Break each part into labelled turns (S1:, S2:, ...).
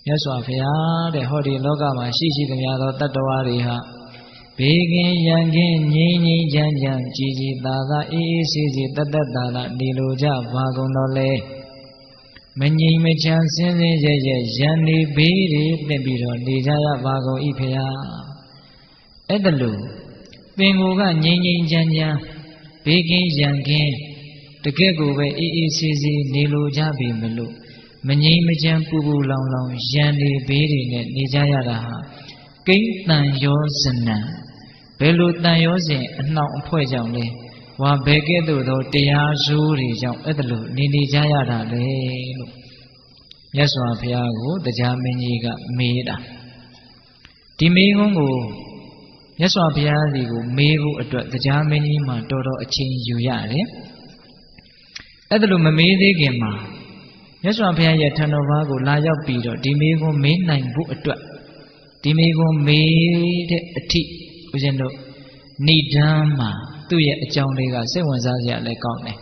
S1: မြတ်စွာဘုရားတဲ့ဟောဒီလောကမှာရှိသမျှသောတတ္တဝါတွေဟာဘေးကင်းရန်ကင်းငြိမ်းငြိမ်းချမ်းချမ်းကြည်ကြည်သာသာအေးအေးဆေးဆေးတတ်တတ်သာသာနေလိုကြပါကုန်တော်လေမငြိမ်မချမ်းစင်းစင်းရဲရဲရန်နေဘေးတွေသင့်ပြီးတော့နေကြရပါကုန်၏ဖရာအဲ့ဒါလို့သင်ကိုကငြိမ်းငြိမ်းချမ်းချမ်းဘေးကင်းရန်ကင်းတကယ့်ကိုပဲအေးအေးဆေးဆေးနေလိုကြပြီမလို့မငြိမ်မချမ်းပူပူလောင်လောင်ရန်နေဘေးတွေနဲ့နေကြရတာဟာကိန်းတန်ရောစနံဘယ်လိုတန်ရောစဉ်အနှောင်အဖွဲ့ကြောင့်လဲဝါဘယ်ကဲ့သို့သောတရားစိုးတွေကြောင့်အဲ့ဒါလို့နေကြရတာလေလို့မြတ်စွာဘုရားကိုတရားမင်းကြီးကမေးတာဒီမေးခွန်းကိုမြတ်စွာဘုရားစီကိုမေးဖို့အတွက်တရားမင်းကြီးမှတော်တော်အချိန်ယူရတယ်အဲ့ဒါလို့မမေးသေးခင်မှာမြတ်စွာဘုရားရဲ့ထံတော်ဘာကိုလာရောက်ပြီးတော့ဒီမေးခွန်းမေးနိုင်ဖို့အတွက်ဒီမေးခွန်းမေးတဲ့အထိဦးဇင်းတို့ဏိဒန်းမှာသူ့ရဲ့အကြောင်းလေးကစိတ်ဝင်စားစရာလည်းကောင်းတယ်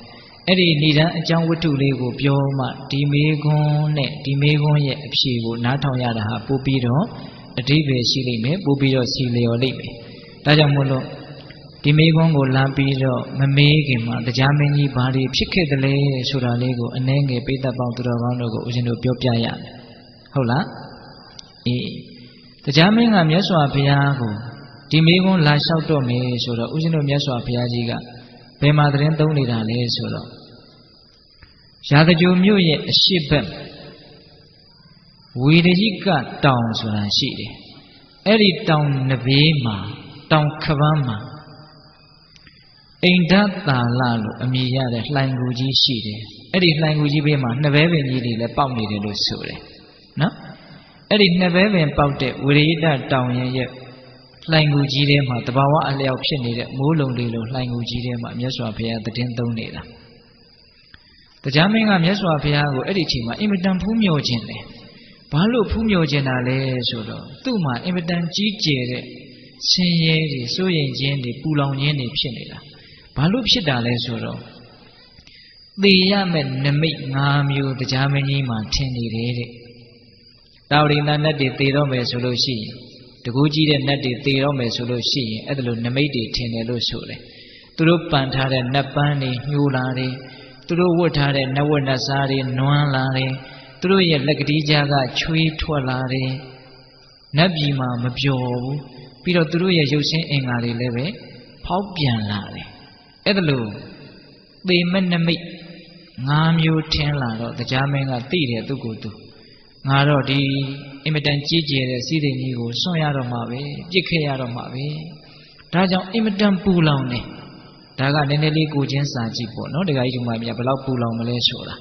S1: အဲ့ဒီဏိဒန်းအကြောင်းဝတ္ထုလေးကိုပြောမှဒီမေးခွန်းနဲ့ဒီမေးခွန်းရဲ့အဖြေကိုနားထောင်ရတာဟာပို့ပြီးတော့အဓိပ္ပာယ်ရှိလိမ့်မယ်ပို့ပြီးတော့စီလျော်လိမ့်မယ်ဒါကြောင့်မို့လို့ဒီမေးခွန်းကိုလာပြီးတော့မမေးခင်မှာတရားမင်းကြီးဘာတွေဖြစ်ခဲ့တယ်လဲဆိုတာလေးကိုအနည်းငယ်ပိဋကပေါင်းသူတော်ကောင်းတို့ကိုဦးဇင်းတို့ပြောပြရမယ်ဟုတ်လားအေးတရားမင်းကမြတ်စွာဘုရားကိုဒီမေးခွန်းလာလျှောက်တော့မယ်ဆိုတော့ဦးဇင်းတို့မြတ်စွာဘုရားကြီးကဘယ်မှာသတင်းသုံးနေတာလဲဆိုတော့ရာဇဂြိုလ်မြို့ရဲ့အရှိတ်ဘက်ဝေဒိကတောင်ဆိုတာရှိတယ်အဲ့ဒီတောင်နဘေးမှာတောင်ခပန်းမှာအိန္ဒသာလလို့အမည်ရတဲ့လှိုင်ကူကြီးရှိတယ်အဲ့ဒီလှိုင်ကူကြီးဘေးမှာနှစ်ဘဲပင်ကြီးတွေလည်းပေါက်နေတယ်လို့ဆိုတယ်နော်အဲ့ဒီနှစ်ဘဲပင်ပေါက်တဲ့ဝေဒိတောင်ရဲ့လှိုင်ကူကြီးထဲမှာတဘာဝအလျောက်ဖြစ်နေတဲ့မိုးလုံလေးလိုလှိုင်ကူကြီးထဲမှာမြတ်စွာဘုရားသတင်းသုံးနေတာတရားမင်းကမြတ်စွာဘုရားကိုအဲ့ဒီအချိန်မှာအင်မတန်ဖူးမြော်ခြင်းတယ်ဘာလို့ဖူးမြော်ခြင်းတာလဲဆိုတော့သူ့မှာအင်မတန်ကြီးကျယ်တဲ့ဆင်းရဲတွေစိုးရိမ်ခြင်းတွေပူလောင်ခြင်းတွေဖြစ်နေတာဘာလို့ဖြစ်တာလဲဆိုတော့သေရမဲ့နမိတ်၅မျိုးတရားမင်းကြီးမှာထင်နေတယ်တဲ့တာဝရိဏနတ်တွေသေတော့မယ်ဆိုလို့ရှိရင်တကူကြီးတဲ့နတ်တွေသေတော့မယ်ဆိုလို့ရှိရင်အဲ့ဒါလိုနမိတ်တွေထင်တယ်လို့ဆိုတယ်သူတို့ပန်ထားတဲ့နတ်ပန်းတွေညှိုးလာတယ်သူတို့ဝတ်ထားတဲ့နတ်ဝတ်နတ်စားတွေနွမ်းလာတယ်သူတို့ရဲ့လက်ကတိကြားကချွေးထွက်လာတယ်နတ်ပြည်မှာမပျော်ဘူးပြီးတော့သူတို့ရဲ့ရုပ်ဆင်းအင်္ဂါတွေလည်းပဲဖောက်ပြန်လာတယ်အဲ့ဒါလို့သေမဲ့နမိတ်၅မျိုးထင်လာတော့တရားမင်းကသိတယ်သူကိုယ်သူငါတော့ဒီအင်မတန်ကြီးကျယ်တဲ့စီးစိမ်ကြီးကိုစွန့်ရတော့မှာပဲပြစ်ခဲ့ရတော့မှာပဲဒါကြောင့်အင်မတန်ပူလောင်နေဒါကနည်းနည်းလေးကိုချင်းစာကြည့်ပေါ့နော်ဒကာကြီးဒီမှာမြတ်ဘယ်လောက်ပူလောင်မလဲဆိုတာ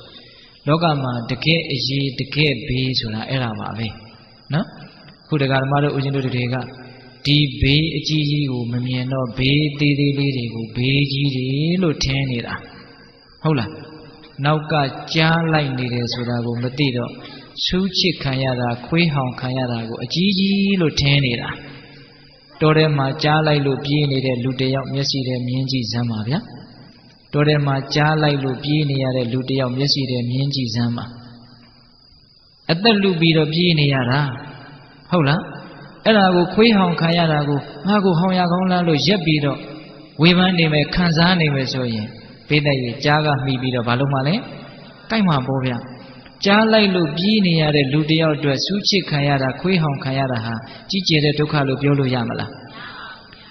S1: လောကမှာတကယ်အရေးတကယ်ဘေးဆိုတာအဲ့ဒါပါပဲနော်ခုဒကာဓမ္မတို့ဦးဇင်းတို့တွေကဒီဘေးအကြီးကြီးကိုမမြင်တော့ဘေးသေးသေးလေးတွေကိုဘေးကြီးတွေလို့ထင်နေတာဟုတ်လားနောက်ကကြားလိုက်နေတယ်ဆိုတာကိုမသိတော့ဆူးချစ်ခံရတာခွေးဟောင်ခံရတာကိုအကြီးကြီးလို့ထင်နေတာတောထဲမှာကြားလိုက်လို့ပြေးနေတဲ့လူတယောက်မျက်စိထဲမြင်ကြည့်စမ်းပါဗျာတောထဲမှာကြားလိုက်လို့ပြေးနေရတဲ့လူတယောက်မျက်စိထဲမြင်ကြည့်စမ်းပါအသက်လူပြီးတော့ပြေးနေရတာဟုတ်လားအဲ့ဒါကိုခွေးဟောင်ခံရတာကိုငါကိုဟောင်ရကောင်းလားလို့ရက်ပြီးတော့ဝေဖန်နေမယ်ခံစားနေမယ်ဆိုရင်ပိဋကရဲ့ကြားကမှီပြီးတော့ဘာလို့မှလဲကိုက်မှာပေါ့ဗျာကြားလိုက်လို့ပြေးနေရတဲ့လူတယောက်အတွက်စူးချစ်ခံရတာခွေးဟောင်ခံရတာဟာကြီးကျယ်တဲ့ဒုက္ခလို့ပြောလို့ရမလား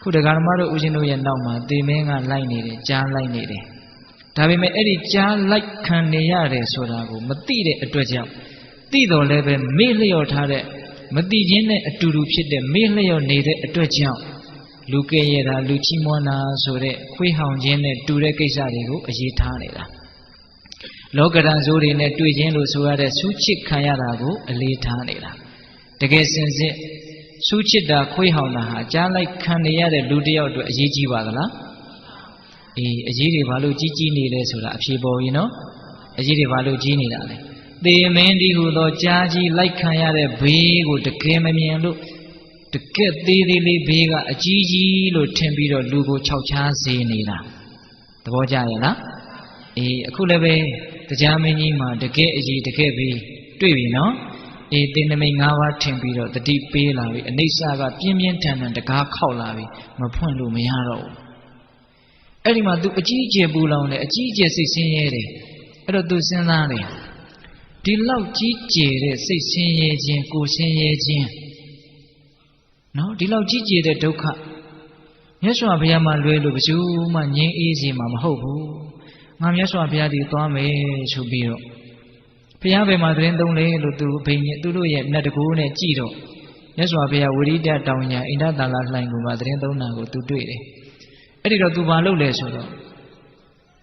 S1: ခုဒကာဓမ္မတို့ဦးဇင်းတို့ရဲ့နောက်မှာသေမင်းကလိုက်နေတယ်ကြားလိုက်နေတယ်ဒါပေမဲ့အဲ့ဒီကြားလိုက်ခံနေရတယ်ဆိုတာကိုမသိတဲ့အတွက်ကြောင့်သိတော်လည်းပဲမေ့လျော့ထားတဲ့မသိခြင်းနဲ့အတူတူဖြစ်တဲ့မေ့လျော့နေတဲ့အတွက်ကြောင့်လူကဲရတာလူချီးမွမ်းတာဆိုတဲ့ခွေးဟောင်ခြင်းနဲ့တူတဲ့ကိစ္စတွေကိုအရေးထားနေတာလောကဓာတ်ဆိုးတွေနဲ့တွေ့ခြင်းလို့ဆိုရတဲ့ဆူးချစ်ခံရတာကိုအလေးထားနေတာတကယ်စင်စစ်ဆူးချစ်တာခွေးဟောင်တာဟာကြားလိုက်ခံနေရတဲ့လူတယောက်အတွက်အရေးကြီးပါသလားအေးအရေးတွေဘာလို့ကြီးနေလဲဆိုတာအဖြေပေါ်ရင်နော်အရေးတွေဘာလို့ကြီးနေတာလဲသေမင်းဒီဟုသောကြားကြီးလိုက်ခံရတဲ့ဘေးကိုတကယ်မမြင်လို့တကယ်သေးသေးလေးဘေးကအကြီးကြီးလို့ထင်ပြီးတော့လူကိုခြောက်ခြားစေနေတာသဘောကျရဲ့လားအေးအခုလည်းပဲတရားမင်းကြီးမှာတကယ်အကြီးတကယ်ဘေးတွေ့ပြီနော် တင်းနမိတ်၅ပါးထင်ပြီးတော့တတိပေးလာပြီအနိစ္စကပြင်းပြင်းထန်ထန်တကားခောက်လာပြီမဖွင့်လို့မရတော့ဘူးအဲ့ဒီမှာ तू အကြီးအကျယ်ပူလောင်တယ်အကြီးအကျယ်စိတ်ဆင်းရဲတယ်အဲ့တော့ तू စဉ်းစားတယ်ဒီလောက်ကြီးကျယ်တဲ့စိတ်ဆင်းရဲခြင်းကိုယ်ဆင်းရဲခြင်းနော်ဒီလောက်ကြီးကျယ်တဲ့ဒုက္ခမြတ်စွာဘုရားမှလွယ်လို့ဘယ်သူမှငြိမ်းအေးစေမှာမဟုတ်ဘူးငါမြတ်စွာဘုရားဒီသွားမယ်ဆိုပြီးတော့ဘုရားဘယ်မှာသတင်းသုံးလဲလို့သူဘိညာသူတို့ရဲ့နတ်တကူနဲ့ကြည်တော့မြတ်စွာဘုရားဝိရိဒတောင်ညာအိန္ဒသာလလှိုင်ကူမှာသတင်းသုံးတာကိုသူတွေ့တယ်အဲ့ဒီတော့သူဘာလုပ်လဲဆိုတော့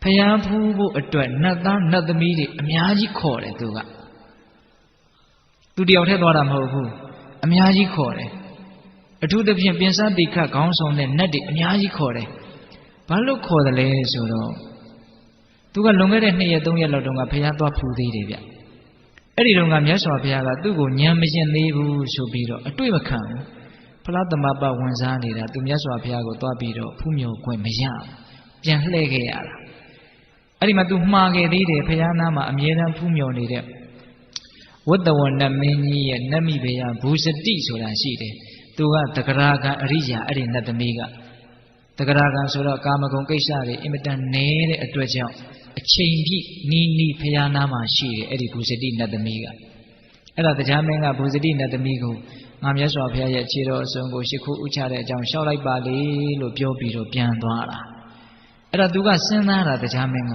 S1: ဘုရားဖူးဖို့အတွက်နတ်သားနတ်သမီးတွေအများကြီးခေါ်တယ်သူတယောက်တည်းသွားတာမဟုတ်ဘူးအများကြီးခေါ်တယ်အထူးသဖြင့်ပင်စတိခတ်ခေါင်းဆောင်တဲ့နတ်တွေအများကြီးခေါ်တယ်ဘာလို့ခေါ်တယ်လဲဆိုတော့သူကလွန်ခဲ့တဲ့2ရက်3ရက်လောက်တုန်းကဘုရားသွားဖူးသေးတယ်ဗျအဲ့ဒီတုန်းကမြတ်စွာဘုရားကသူ့ကိုဉာဏ်မရှင်းသေးဘူးဆိုပြီးတော့အတွေ့မခံဘူးဖလားသမပဝင်စားနေတာသူမြတ်စွာဘုရားကိုသွားပြီးတော့ဖူးမြော်ခွင့်မရပြန်လှည့်ခဲ့ရတာအဲ့ဒီမှာသူမှားခဲ့သေးတယ်ဘုရားနာမှာအမြဲတမ်းဖူးမြော်နေတဲ့ဝတ္တဝနမင်းကြီးရဲ့နတ်မိဘုရားဘူစတိဆိုတာရှိတယ်သူကတဂရကံအရိယာအဲ့ဒီနတ်သမီးကတဂရကံဆိုတော့ကာမဂုဏ်ကိစ္စတွေအင်မတန်နည်းတဲ့အတွက်ကြောင့်အချိန်ပြည့်နီးဖျားနာမှာရှိတယ်အဲ့ဒီဘူစတိနတ်သမီးကအဲ့ဒါတရားမင်းကဘူစတိနတ်သမီးကိုငါမြတ်စွာဘုရားရဲ့ခြေတော်အစုံကိုရှ िख ိုးဥချတဲ့အကြောင်းရှောက်လိုက်ပါလေလို့ပြောပြီးတော့ပြန်သွားတာအဲ့ဒါသူကစဉ်းစားတာတရားမင်းက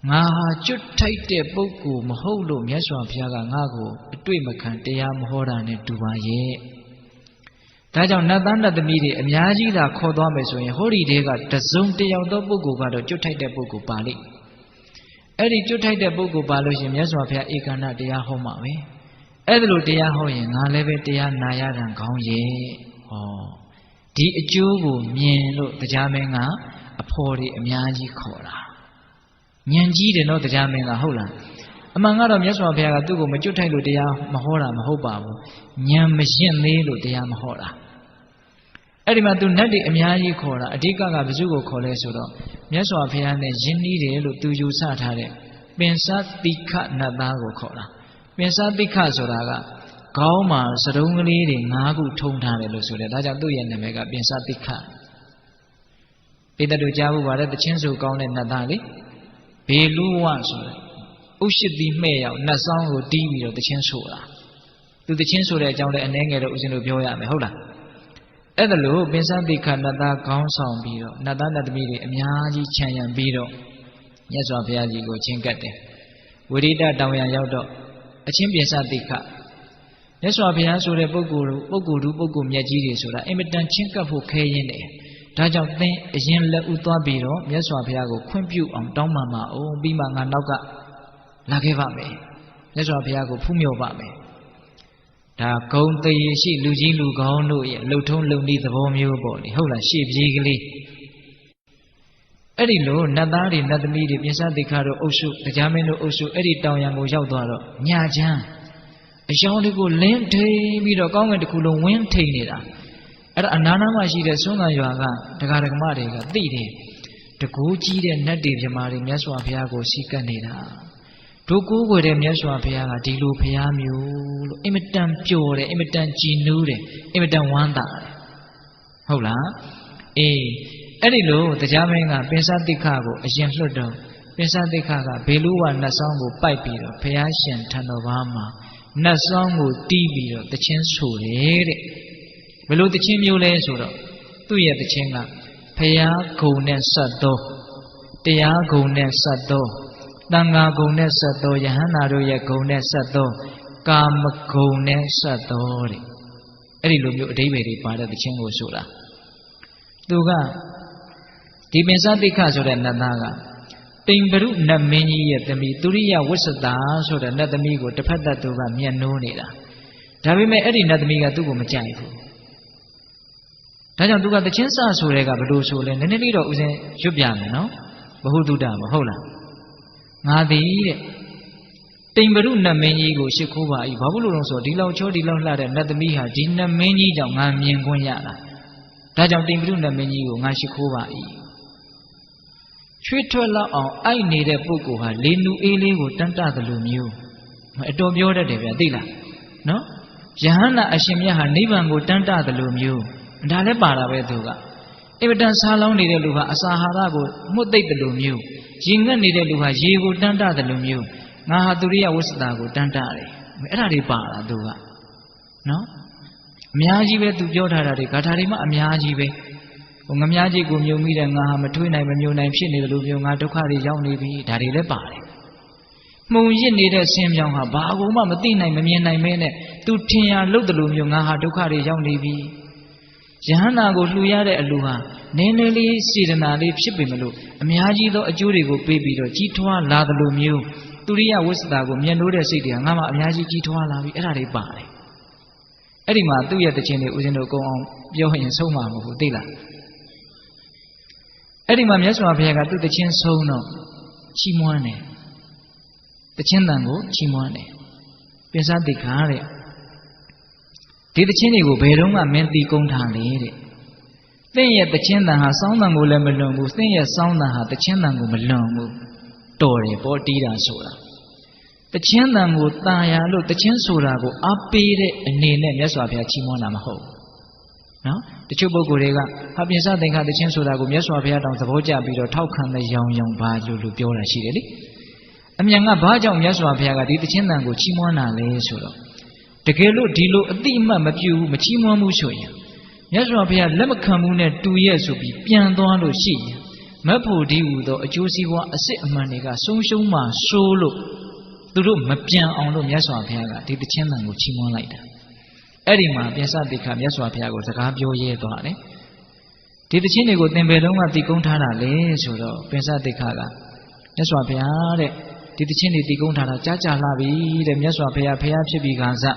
S1: ငါဟာကျွတ်ထိုက်တဲ့ပုဂ္ဂိုလ်မဟုတ်လို့မြတ်စွာဘုရားကငါ့ကိုအတွေ့မခံတရားမဟောတာနဲ့တူပါရဲ့ဒါကြောင့်နတ်သားနတ်သမီးတွေအများကြီးသာခေါ်သွားမယ်ဆိုရင်ဟောဒီတဲကတစုံတယောက်သောပုဂ္ဂိုလ်ကတော့ကျွတ်ထိုက်တဲ့ပုဂ္ဂိုလ်ပါလိမ့်အဲ့ဒီကျွတ်ထိုက်တဲ့ပုဂ္ဂိုလ်ပါလို့ရှိရင်မြတ်စွာဘုရားဧကန္တတရားဟောမှာပဲအဲ့ဒါလိုတရားဟောရင်ငါလည်းပဲတရားနာရတံကောင်းရဲ့ဟောဒီအကျိုးကိုမြင်လို့တရားမင်းကအဖော်တွေအများကြီးခေါ်တာဉာဏ်ကြီးတယ်နော်တရားမင်းကဟုတ်လားအမှန်ကတော့မြတ်စွာဘုရားကသူ့ကိုမကျွတ်ထိုက်လို့တရားမဟောတာမဟုတ်ပါဘူးဉာဏ်မရှင်းသေးလို့တရားမဟောတာအဲ့ဒီမှာသူနတ်တွေအများကြီးခေါ်တာအဓိကကဘယ်သူကိုခေါ်လဲဆိုတော့မြတ်စွာဘုရားနဲ့ယဉ်နီးတယ်လို့သူယူဆထားတဲ့ပင်စတိခနတ်သားကိုခေါ်တာပင်စတိခဆိုတာကခေါင်းမှာစတုံးကလေးတွေ5ခုထုံထားတယ်လို့ဆိုတယ်ဒါကြောင့်သူ့ရဲ့နာမည်ကပင်စတိခပိဋကတို့ကြားဖို့ပါတဲ့တချင်းစုကောင်းတဲ့နတ်သားလေဘေလူဝဆိုတယ်ဥရှိတိမှဲ့ရောက်နတ်ဆောင်ကိုတီးပြီးတော့တချင်းဆိုတာသူတချင်းဆိုတဲ့အကြောင်းလည်းအနည်းငယ်တော့ဦးဇင်းတို့ပြောရမယ်ဟုတ်လားအဲ့ဒါလို့ပင်စတိခနတ်သားခေါင်းဆောင်ပြီးတော့နတ်သားနတ်သမီးတွေအများကြီးခြံရံပြီးတော့မြတ်စွာဘုရားကြီးကိုချင်းကပ်တယ်ဝိရိဒတောင်ရရောက်တော့အချင်းပင်စတိခမြတ်စွာဘုရားဆိုတဲ့ပုဂ္ဂိုလ်မြတ်ကြီးတွေဆိုတာအင်မတန်ချင်းကပ်ဖို့ခဲရင်းတယ်ဒါကြောင့်သင်အရင်လက်ဦးသွားပြီးတော့မြတ်စွာဘုရားကိုခွင့်ပြုအောင်တောင်းပန်ပါအောင်ပြီးမှငါနောက်ကလာခဲ့ပါမယ်မြတ်စွာဘုရားကိုဖူးမြော်ပါမယ်ဒါဂုံတရေရှိလူကြီးလူကောင်းတို့ရဲ့လှုပ်ထုံးလုံနည်းသဘောမျိုးပေါ့လေဟုတ်လားရှေ့ပြေးကလေးအဲ့ဒီလိုနတ်သားတွေနတ်သမီးတွေပြင်စတိခါတို့အုပ်စုတရားမင်းတို့အုပ်စုအဲ့ဒီတောင်ရံကိုရောက်သွားတော့ညချမ်းအယောင်တွေကိုလင်းထိန်ပြီးတော့ကောင်းကင်တစ်ခုလုံးဝင်းထိန်နေတာအဲ့ဒါအနာနာမှာရှိတဲ့ဆွမ်းခံရွာကဒကာဒကမတွေကသိတယ်တကူကြီးတဲ့နတ်တွေမြမာတွေမြတ်စွာဘုရားကိုစီကပ်နေတာတို့ကိုးကွယ်တဲ့မြတ်စွာဘုရားကဒီလိုဘုရားမျိုးလို့အင်မတန်ပျော်တယ်အင်မတန်ကြည်နူးတယ်အင်မတန်ဝမ်းသာတယ်ဟုတ်လားအေးအဲ့ဒီလိုတရားမင်းကပင်စတိခကိုအရင်လွှတ်တော့ပင်စတိခကဘေလူဝနတ်ဆောင်ကိုပိုက်ပြီးတော့ဘုရားရှင်ထံတော်ဘာမှာနတ်ဆောင်ကိုတီးပြီးတော့တခြင်းဆိုတယ်တဲ့ဘယ်လိုတခြင်းမျိုးလဲဆိုတော့သူ့ရဲ့တခြင်းကဘုရားဂုဏ်နဲ့ဆက်တော်တရားဂုဏ်နဲ့ဆက်တော်တန်ဃာဂုဏ်နဲ့ဆက်တော်ယဟန္တာတို့ရဲ့ဂုဏ်နဲ့ဆက်တော်ကာမဂုဏ်နဲ့ဆက်တော်တဲ့အဲ့ဒီလိုမျိုးအဓိပ္ပာယ်တွေပါတဲ့တခြင်းကိုဆိုတာသူကဒီပင်စတိခဆိုတဲ့နတ်သားကတိမ်ပရုနတ်မင်းကြီးရဲ့သမီးသူရိယဝစ္စတာဆိုတဲ့နတ်သမီးကိုတစ်ဖက်သက်သူကမျက်နှိုးနေတာဒါပေမဲ့အဲ့ဒီနတ်သမီးကသူ့ကိုမကြိုက်ဘူးဒါကြောင့်သူကတခြင်းစဆိုတဲ့ကဘယ်လိုဆိုလဲနည်းနည်းလေးတော့ဦးဇင်းရွတ်ပြမယ်နော်ဘဟုတုတ္တမဟုတ်လားငါသည်တဲ့တိမ်ပရုနတ်မင်းကြီးကိုရှ िख ိုးပါ၏ဘာဖြစ်လို့လဲဆိုတော့ဒီလောက်ချောဒီလောက်လှတဲ့နတ်သမီးဟာဒီနတ်မင်းကြီးကြောင့်ငါမြင်ခွင့်ရတာဒါကြောင့်တိမ်ပရုနတ်မင်းကြီးကိုငါရှ िख ိုးပါ၏ချွေးထွက်လောက်အောင်အိုက်နေတဲ့ပုဂ္ဂိုလ်ဟာလေနူအေးလေးကိုတန်းတသလိုမျိုးအတော်ပြောတတ်တယ်ဗျသိလား နော်ယဟန္တာအရှင်မြတ်ဟာနိဗ္ဗာန်ကိုတန်တတယ်လို့မျိုးဒါလည်းပါတာပဲသူကအင်မတန်စားလောင်းနေတဲ့လူဟာအစာဟာရကိုမှုတ်သိပ်တယ်လို့မျိုးရင်ငတ်နေတဲ့လူဟာရေကိုတန်တတယ်လို့မျိုးငါဟာသူရိယဝိသတာကိုတန်တတယ်အဲ့ဒါတွေပါတာသူကနော်အများကြီးပဲသူပြောထားတာတွေဂါထာတွေမှအများကြီးပဲဟိုငမြားကြီးကိုမြုံမိတဲ့ငါဟာမထွေးနိုင်မမြုံနိုင်ဖြစ်နေတယ်လို့မျိုးငါဒုက္ခတွေရောက်နေပြီဒါတွေလည်းပါတယ်မှုံရစ်နေတဲ့ဆင်းပြောင်းဟာဘာကိုမှမသိနိုင်မမြင်နိုင်မဲနဲ့သူထင်ရလို့တယ်လို့မျိုးငါဟာဒုက္ခတွေရောက်နေပြီယဟန္တာကိုလှူရတဲ့အလူဟာနည်းနည်းလေးစေတနာလေးဖြစ်ပေမလို့အများကြီးသောအကျိုးတွေကိုပေးပြီးတော့ကြီးထွားလာတယ်လို့မျိုးသူရိယဝိသတာကိုမြင်လို့တဲ့စိတ်တွေကငါမှအများကြီးကြီးထွားလာပြီအဲ့ဒါတွေပါတယ်အဲ့ဒီမှာသူ့ရဲ့တခြင်းတွေဦးဇင်းတို့ကုံအောင်ပြောရင်ဆုံးမှာမဟုတ်ဘူးသိလားအဲ့ဒီမှာမြတ်စွာဘုရားကသူ့တခြင်းဆုံးတော့ချီးမွမ်းတယ်တခြင်းတန်ကိုချီးမွမ်းတယ်ပိစတိခါတဲ့ဒီတခြင်းတွေကိုဘယ်တော့မှမင်းတီကုန်းထားလေတဲ့သင်ရဲ့တခြင်းတန်ဟာစောင်းတန်ကိုလည်းမလွန်ဘူးသင်ရဲ့စောင်းတန်ဟာတခြင်းတန်ကိုမလွန်ဘူးတော်တယ်ပေါ့တီးတာဆိုတာတခြင်းတန်ကိုตาရလို့တခြင်းဆိုတာကိုအားပေးတဲ့အနေနဲ့မြတ်စွာဘုရားချီးမွမ်းတာမဟုတ်ဘူးနော်တချို့ပုဂ္ဂိုလ်တွေကဟာပြင်စသင်္ခါတခြင်းဆိုတာကိုမြတ်စွာဘုရားတောင်သဘောကျပြီးတော့ထောက်ခံတဲ့ရောင်ရောင်ပါလို့ပြောတာရှိတယ်လေအမြန်ကဘာကြောင့်မြတ်စွာဘုရားကဒီတခြင်းတန်ကိုချီးမွမ်းတာလဲဆိုတော့တကယ်လို့ဒီလိုအတိအမှတ်မပြုဘူးမချီးမွမ်းဘူးဆိုရင်မြတ်စွာဘုရားလက်မခံဘူးနဲ့တူရဲ့ဆိုပြီးပြန်သွားလို့ရှိရင်မက်ဖို့ဒီဟူသောအကျိုးစီးပွားအစ်စ်အမှန်တွေကဆုံးရှုံးမှဆိုးလို့သူတို့မပြန်အောင်လို့မြတ်စွာဘုရားကဒီတခြင်းတန်ကိုချီးမွမ်းလိုက်တာအဲ့ဒီမှာပိစတိခါမြတ်စွာဘုရားကိုစကားပြောရဲသွားတယ်ဒီတခြင်းတွေကိုသင်ဘယ်လုံးကတည်ကုန်းထားတာလဲဆိုတော့ပိစတိခါကမြတ်စွာဘုရားတဲ့ဒီတခြင်းတွေတည်ကုန်းထားတာကြားကြလာပြီတဲ့မြတ်စွာဘုရားဖရာဖြစ်ပြီးခါစဥ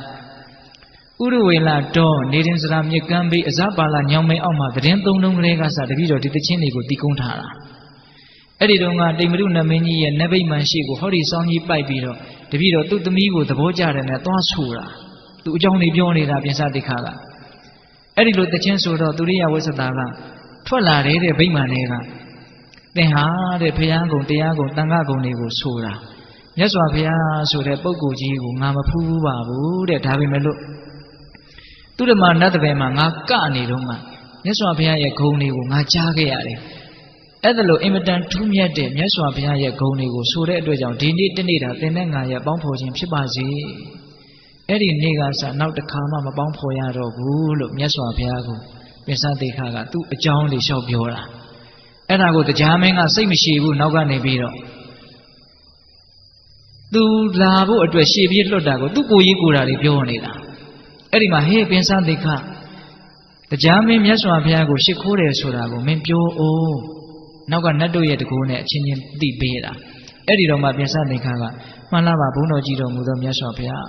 S1: ရဝေလတော်နေရင်စရာမြစ်ကမ်းဘေးအဇပါလညောင်မိန်အောက်မှာသတင်းသုံးလုံးကလေးကစတပြီးတော့ဒီတခြင်းတွေကိုတည်ကုန်းထားတာအဲ့ဒီတော့ကတိမ်မရုနမင်းကြီးရဲ့နဗိမာန်ရှိကိုဟောဒီဆောင်းကြီးပိုက်ပြီးတော့တပြီးတော့သူ့သမီးကိုသဘောကျတယ်နဲ့သွားဆိုတာသူအကြောင်းလေးပြောနေတာပိစတိခါကအဲ့ဒီလိုတခြင်းဆိုတော့သူရိယဝိသတာကထွက်လာတယ်တဲ့ဗိမာန်တွေကသင်ဟာတဲ့ဘုရားကုံတရားကုံတန်ခါကုံတွေကိုဆိုတာမြတ်စွာဘုရားဆိုတဲ့ပုဂ္ဂိုလ်ကြီးကိုငါမဖူးဘူးပါဘူးတဲ့ဒါပေမဲ့လို့သူဓမ္မနတ်တပည့်မှာငါကနေတော့မှမြတ်စွာဘုရားရဲ့ဂုဏ်တွေကိုငါကြားခဲ့ရတယ်အဲ့ဒါလို့အင်မတန်ထူးမြတ်တဲ့မြတ်စွာဘုရားရဲ့ဂုဏ်တွေကိုဆိုတဲ့အတွက်ကြောင့်ဒီနေ့တနေ့တာသင်နဲ့ငါရဲ့ပေါင်းဖော်ခြင်းဖြစ်ပါစေအဲ့ဒီနေ့ကစနောက်တစ်ခါမှမပေါင်းဖော်ရတော့ဘူးလို့မြတ်စွာဘုရားကိုပိစတိခါကသူ့အကြောင်းလေးလျှောက်ပြောတာအဲ့ဒါကိုတရားမင်းကစိတ်မရှိဘူးနောက်ကနေပြီးတော့သူလာဖို့အတွက်ရှေ့ပြေးလွတ်တာကိုသူ့ကိုကြီးကိုယ်တာတွေပြောနေတာအဲ့ဒီမှာဟေးပိစတိခတရားမင်းမြတ်စွာဘုရားကိုရှ िख ိုးတယ်ဆိုတာကိုမင်းပြောအောင်နောက်ကနတ်တို့ရဲ့တကူနဲ့အချင်းချင်းသိပေးတာအဲ့ဒီတော့မှပိစတိခကမှန်လားပါဘုန်းတော်ကြီးတော်မူသောမြတ်စွာဘုရား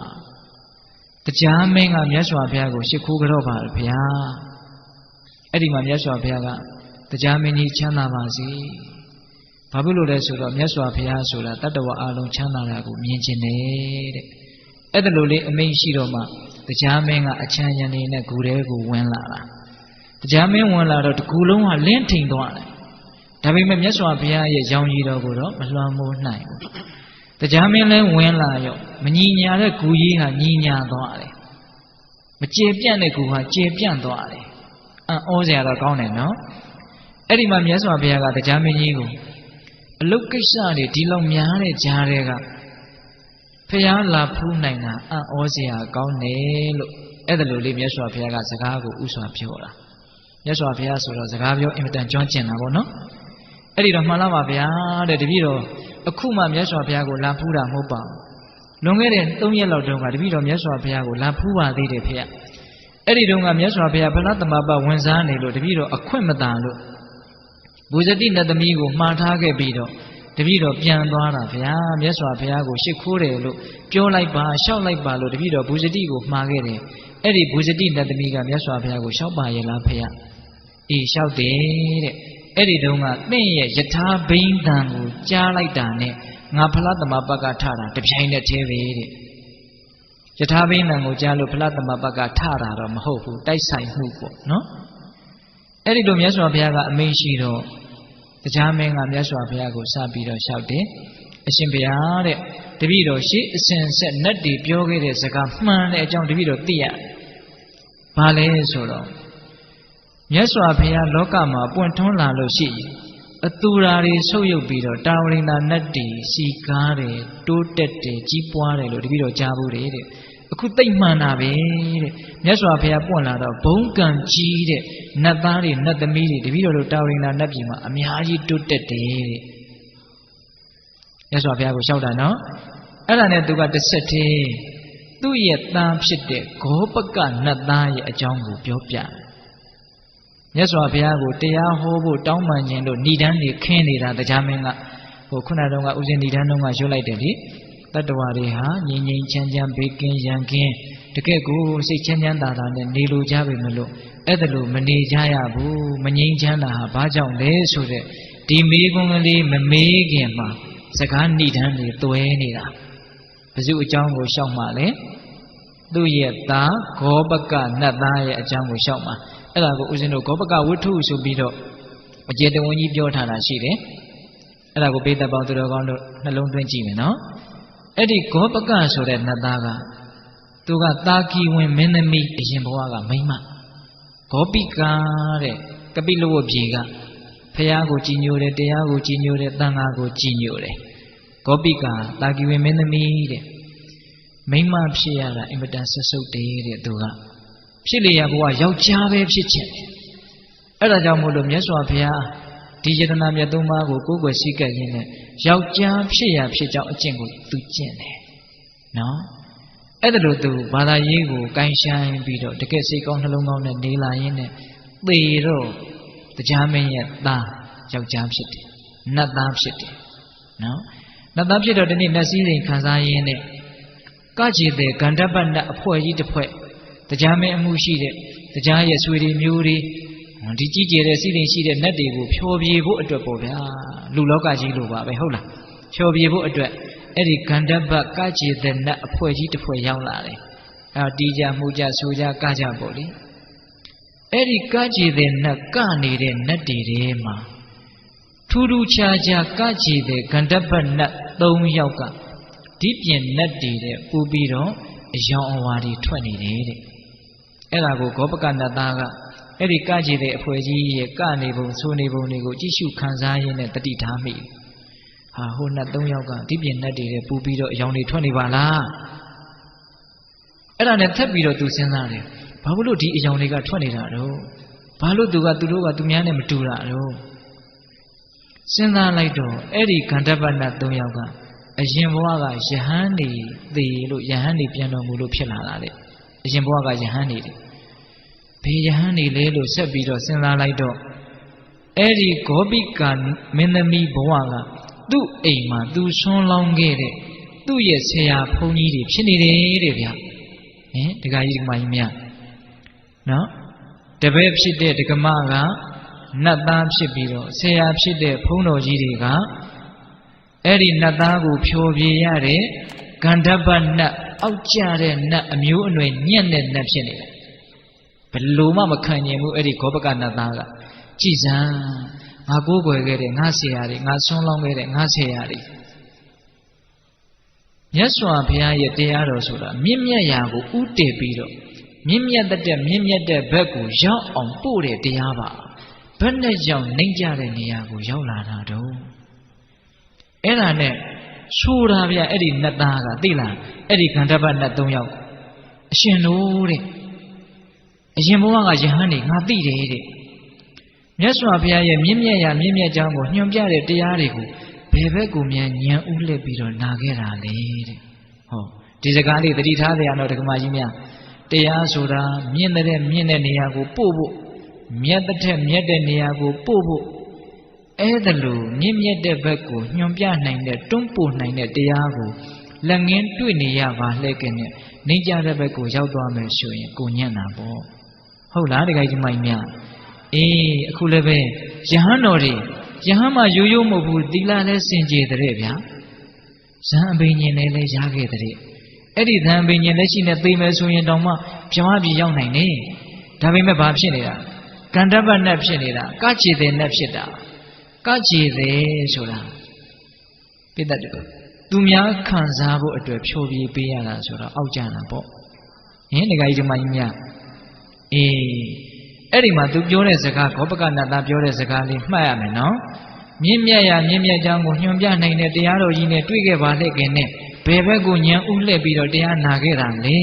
S1: တရားမင်းကမြတ်စွာဘုရားကိုရှ िख ိုးကြတော့ပါဗျာအဲ့ဒီမှာမြတ်စွာဘုရားကတရားမင်းကြီးချမ်းသာပါစေဘာဖြစ်လို့လဲဆိုတော့မြတ်စွာဘုရားဆိုတာတတ္တဝါအလုံးချမ်းသာတာကိုမြင်ခြင်းနဲ့တဲ့အဲ့ဒါလိုလေးအမိန့်ရှိတော့မှတရားမင်းကအချမ်းရံနေနဲ့ဂူထဲကိုဝင်လာတာတရားမင်းဝင်လာတော့တကူလုံးကလင်းထိန်သွားတယ်ဒါပေမဲ့မြတ်စွာဘုရားရဲ့ရောင်ရည်တော်ကိုတော့မလွှမ်းမိုးနိုင်ဘူးတရားမင်းလည်းဝင်လာရောမညီညာတဲ့ဂူကြီးဟာညီညာသွားတယ်မကျေပြန့်တဲ့ဂူဟာကျေပြန့်သွားတယ်ဩစရာတော့ကောင်းတယ်နော်အဲ့ဒီမှာမြတ်စွာဘုရားကတရားမင်းကြီးကိုအလုတ်ကိစ္စတွေဒီလောက်များတဲ့ကြားတွေကဖျားလာဖူးနိုင်တာဩစရာကောင်းတယ်လို့အဲ့ဒါလိုလေးမြတ်စွာဘုရားကစကားကိုဥစွာပြောတာမြတ်စွာဘုရားဆိုတော့စကားပြောအင်မတန်ကျွမ်းကျင်တာပေါ့နော်အဲ့ဒီတော့မှန်လားပါဗျာတဲ့တပည့်တော်အခုမှမြတ်စွာဘုရားကိုလာဖူးတာမဟုတ်ပါဘူးလွန်ခဲ့တဲ့3ရက်လောက်တုန်းကတပည့်တော်မြတ်စွာဘုရားကိုလာဖူးပါသေးတယ်ဖေ။အဲ့ဒီတုန်းကမြတ်စွာဘုရားဖလားသမဘာဝင်စားနေလို့တပည့်တော်အခွင့်မတန်လို့ဘုဇတိနတ်သမီးကိုမှားထားခဲ့ပြီးတော့တပည့်တော်ပြန်သွားတာဗျာမြတ်စွာဘုရားကိုရှ िख ိုးတယ်လို့ပြောလိုက်ပါလျှောက်လိုက်ပါလို့တပည့်တော်ဘုဇတိကိုမှားခဲ့တယ်အဲ့ဒီဘုဇတိနတ်သမီးကမြတ်စွာဘုရားကိုလျှောက်ပါရဲ့လားဖေ။အေးလျှောက်တယ်တဲ့အဲ့ဒီတုန်းကသင်ရဲ့ယထာဘိန်းတန်ကိုကြားလိုက်တာနဲ့ငါဖလားသမဘကထတာတပြိုင်တည်းသေးပဲတဲ့ယထာဘိန်းတန်ကိုကြားလို့ဖလားသမဘကထတာတော့မဟုတ်ဘူးတိုက်ဆိုင်မှုပေါ့နော်အဲ့ဒီလိုမြတ်စွာဘုရားကအမိန့်ရှိတော့တရားမင်းကမြတ်စွာဘုရားကိုစပြီးတော့လျှောက်တယ် အရှင်ဘုရားတဲ့တပည့်တော်ရှေးအစဉ်ဆက်နတ်တွေပြောခဲ့တဲ့စကားမှန်တဲ့အကြောင်းတပည့်တော်သိရဘာလဲဆိုတော့မြတ်စွာဘုရားလောကမှာပွင့်ထွန်းလာလို့ရှိရင်အတူရာတွေဆုပ်ယုပ်ပြီးတော့တာဝရိန္ဒာနတ်တွေစီကားတယ်တိုးတက်တယ်ကြီးပွားတယ်လို့တပည့်တော်ကြားဘူးတဲ့အခုသိမ့်မှန်တာပဲတဲ့မြတ်စွာဘုရားပွင့်လာတော့ဘုံကံကြီးတဲ့နတ်သားတွေနတ်သမီးတွေတပည့်တော်တို့တာဝရိန္ဒာနတ်ပြည်မှာအများကြီးတိုးတက်တယ်တဲ့မြတ်စွာဘုရားကိုလျှောက်တာနော်အဲ့ဒါနဲ့သူကတစ်ဆက်တည်းသူ့ရဲ့သားဖြစ်တဲ့ဂောပကနတ်သားရဲ့အကြောင်းကိုပြောပြမြတ်စွာဘုရားကိုတရားဟောဖို့တောင်းပန်ခြင်းလို့ဏိဒန်းတွေခင်းနေတာတရားမင်းကခုနတုန်းကဥစဉ်ဏိဒန်းတုန်းကရွတ်လိုက်တယ်လေတတ္တဝါတွေဟာငြိမ်ငြိမ်ချမ်းချမ်းဘေးကင်းရန်ကင်းတကယ့်ကိုစိတ်ချမ်းချမ်းသာသာနဲ့နေလိုကြပြီမလို့အဲ့ဒါလို့မနေကြရဘူးမငြိမ်ချမ်းသာဟာဘာကြောင့်လဲဆိုတဲ့ဒီမေးခွန်းကလေးမမေးခင်မှာစကားဏိဒန်းတွေတွဲနေတာဘယ်သူအကြောင်းကိုရှောက်မှလဲသူ့ရဲ့သားဂောပကနတ်သားရဲ့အကြောင်းကိုရှောက်မှအဲ့ဒါကိုဦးဇင်းတို့ဂောပကဝတ္ထုဆိုပြီးတော့အကျေတဝန်ကြီးပြောထားတာရှိတယ်အဲ့ဒါကိုပိဋကပေါင်းသူတော်ကောင်းတို့နှလုံးသွင်းကြည့်မယ်နော်အဲ့ဒီဂောပကဆိုတဲ့နတ်သားကသူကတာကီဝင်မင်းသမီးအရင်ဘဝကမိန်းမဂောပိကာတဲ့ကပိလဝတ်ပြည်ကဖះကိုကြည်ညိုတယ်တရားကိုကြည်ညိုတယ်သံဃာကိုကြည်ညိုတယ်ဂောပိကာတာကီဝင်မင်းသမီးတဲ့မိန်းမဖြစ်ရတာအင်မတန်ဆက်ဆုပ်တယ်တဲ့သူကဖြစ်လေရဘဝယောက်ျားပဲဖြစ်ချင်တယ်အဲ့ဒါကြောင့်မို့လို့မြတ်စွာဘုရားဒီယတနာမြတ်သုံးပါးကိုကိုယ်ွယ်စည်းကပ်ရင်းနဲ့ယောက်ျားဖြစ်ရဖြစ်ကြောင်းအကျင့်ကိုသူကျင့်တယ်နော်အဲ့ဒါလို့သူဘာသာရေးကိုကိုင်းဆိုင်ပြီးတော့တကယ်စိတ်ကောင်းနှလုံးကောင်းနဲ့နေလာရင်းနဲ့သေတော့တရားမင်းရဲ့သားယောက်ျားဖြစ်တယ်နတ်သားဖြစ်တယ်နော်နတ်သားဖြစ်တော့ဒီနေ့နတ်စည်းစိမ်ခံစားရင်းနဲ့ကကြေတဲ့ဂန္ဓပနတ်အဖွဲ့ကြီးတစ်ဖွဲ့တရားမင်းအမှုရှိတဲ့တရားရဲ့ဆွေတွေမျိုးတွေဒီကြီးကျယ်တဲ့စည်းစိမ်ရှိတဲ့နတ်တွေကိုဖြောပြေဖို့အတွက်ပေါ့ဗျာလူလောကကြီးလိုပါပဲဟုတ်လားဖြောပြေဖို့အတွက်အဲ့ဒီဂန္ဓပကကြေတဲ့နတ်အဖွဲ့ကြီးတစ်ဖွဲ့ရောက်လာတယ်အဲ့တီးကြမှုကြဆိုကြကကြပေါ့လေအဲ့ဒီကကြေတဲ့နတ်ကနေနတ်တွေထဲမှာထူးထူးခြားခြားကကြေတဲ့ဂန္ဓပနတ်3ယောက်ကဒီပြင်နတ်တွေတဲ့ပူပြီးတော့အယောင်အဝါတွေထွက်နေတယ်တဲ့အဲ့ဒါကိုဂောပကနတ်သားကအဲ့ဒီကကြေတဲ့အဖွဲ့ကြီးရဲ့ကနေပုံဆိုနေပုံတွေကိုကြည့်ရှုခံစားရင်းနဲ့တတိထားမိဟာဟိုနတ်3ယောက်ကဒီပြင်နတ်တွေတဲ့ပူပြီးတော့အယောင်တွေထွက်နေပါလားအဲ့ဒါနဲ့ထပ်ပြီးတော့သူစဉ်းစားတယ်ဘာလို့ဒီအယောင်တွေကထွက်နေတာတော့ဘာလို့သူတို့ကသူများနဲ့မတူတာတော့စဉ်းစားလိုက်တော့အဲ့ဒီဂန္ဓပနတ်3ယောက်ကအရင်ဘဝကယဟန်နေသေးလို့ယဟန်နေပြန်တော်မူလို့ဖြစ်လာတာတဲ့အရင်ဘဝကယဟန်နေတယ်ဘေယဟန်နေလေလို့ဆက်ပြီးတော့စဉ်းစားလိုက်တော့အဲ့ဒီဂောပိကာမင်းသမီးဘဝကသူ့အိမ်မှာသူဆွန်းလောင်းခဲ့တဲ့သူ့ရဲ့ဆရာဘုန်းကြီးတွေဖြစ်နေတယ်တဲ့ဗျာဒကာကြီးဒကာမကြီးများနော်တပည့်ဖြစ်တဲ့ဒကမကနတ်သားဖြစ်ပြီးတော့ဆရာဖြစ်တဲ့ဘုန်းတော်ကြီးတွေကအဲ့ဒီနတ်သားကိုဖြောပြေရတဲ့ဂန္ဓပနတ်အောက်ကျတဲ့နတ်အမျိုးအနွယ်ညံ့တဲ့နတ်ဖြစ်နေတယ်ဘယ်လိုမှမခံနိုင်ဘူးအဲ့ဒီဂောပကနတ်သားကကြည်စမ်းငါကိုးကွယ်ခဲ့တဲ့ငါဆရာတွေငါဆွန်းလောင်းခဲ့တဲ့ငါဆရာတွေမြတ်စွာဘုရားရဲ့တရားတော်ဆိုတာမြင့်မြတ်ရာကိုဥတည်ပြီးတော့မြင့်မြတ်တဲ့မြင့်မြတ်တဲ့ဘက်ကိုရောက်အောင်ပို့တဲ့တရားပါဘယ်နဲ့ကြောင့်နှိမ့်ကြတဲ့နေရာကိုရောက်လာတာတော့အဲ့ဒါနဲ့ဆိုတာဗျအဲ့ဒီနတ်သားကသိလားအဲ့ဒီဂန္ဓပနတ်3ယောက်အရှင်တို့တဲ့အရင်ဘဝကယဟန်နေငါသိတယ်တဲ့မြတ်စွာဘုရားရဲ့မြင့်မြတ်ရာမြင့်မြတ်ကြောင်းကိုညွှန်ပြတဲ့တရားတွေကိုဘယ်ဘက်ကိုမြန်ဉာဏ်ဥလှည့်ပြီးတော့နာခဲ့တာလေတဲ့ဟောဒီစကားလေးသတိထားကြရအောင်ဒကမာကြီးများတရားဆိုတာမြင့်တဲ့နေရာကိုပို့ဖို့မြတ်တဲ့မြတ်တဲ့နေရာကိုပို့ဖို့အဲ့ဒါလို့မြင့်မြတ်တဲ့ဘက်ကိုညွှန်ပြနိုင်တဲ့တွန်းပို့နိုင်တဲ့တရားကိုလက်ငင်းတွေ့နေရပါလှဲ့ကနဲ့နေကြတဲ့ဘက်ကိုရောက်သွားမယ်ဆိုရင်ကိုညံ့တာပေါ့ဟုတ်လားဒကာကြီးမကြီးများအေးအခုလည်းပဲယဟန်တော်တွေယဟန်မှာရိုးရိုးမဟုတ်ဘူးသီလလည်းစင်ကြယ်တဲ့ဗျာဇံအဘိညာဉ်လည်းရခဲ့တဲ့အဲ့ဒီဇံအဘိညာဉ်လက်ရှိနဲ့သိမယ်ဆိုရင်တောင်မှပြမပြေရောက်နိုင်နေဒါပေမဲ့ဘာဖြစ်နေတာကန္ဓပနတ်ဖြစ်နေတာကကြေတဲ့နတ်ဖြစ်တာကကြေတဲ့ဆိုတာပြတတ်တယ် သူများခံစားဖို့အတွက်ဖြောပြပေးရတာဆိုတော့အောက်ကြတာပေါ့ဟင်ဒကာကြီးဒီမကြီးများအေးအဲ့ဒီမှာသူပြောတဲ့စကားဂောပကနတ်သားပြောတဲ့စကားလေးမှတ်ရမယ်နော်မြင့်မြတ်ရာမြင့်မြတ်ကြောင်းကိုညွှန်ပြနိုင်တဲ့တရားတော်ကြီးနဲ့တွေ့ခဲ့ပါလေခင်နဲ့ဘယ်ဘက်ကိုညံဥလှည့်ပြီးတော့တရားနာခဲ့တာလဲ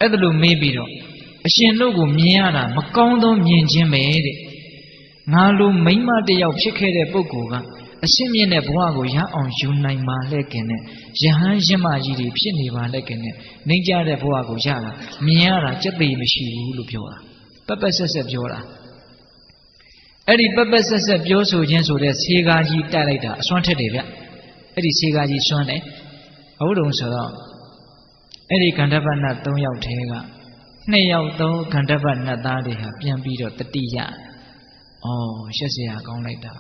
S1: အဲ့ဒါလို့မေးပြီးတော့အရှင်တို့ကိုမြင်ရတာမကောင်းသောမြင်ခြင်းပဲတဲ့ငါလိုမိမတယောက်ဖြစ်ခဲ့တဲ့ပုဂ္ဂိုလ်ကအရှင်းမြင့်တဲ့ဘဝကိုရအောင်ယူနိုင်ပါလေခင်နဲ့ယဟန်ရမကြီးတွေဖြစ်နေပါလေခင်နဲ့နှိမ့်ကြတဲ့ဘဝကိုရတာမြင်ရတာကြက်သေးမရှိဘူးလို့ပြောတာပက်ပက်ဆက်ဆက်ပြောတာအဲ့ဒီပက်ပက်ဆက်ဆက်ပြောဆိုခြင်းဆိုတဲ့ဆေးကားကြီးတိုက်လိုက်တာအစွမ်းထက်တယ်ဗျအဲ့ဒီဆေးကားကြီးစွမ်းတယ်အဝုဒ္ဓုံဆိုတော့အဲ့ဒီကန္ဓပနတ်3ယောက်ထဲက2ယောက်သောကန္ဓပနတ်သားတွေဟာပြန်ပြီးတော့တတိယရှက်เสียကောင်းလိုက်တာ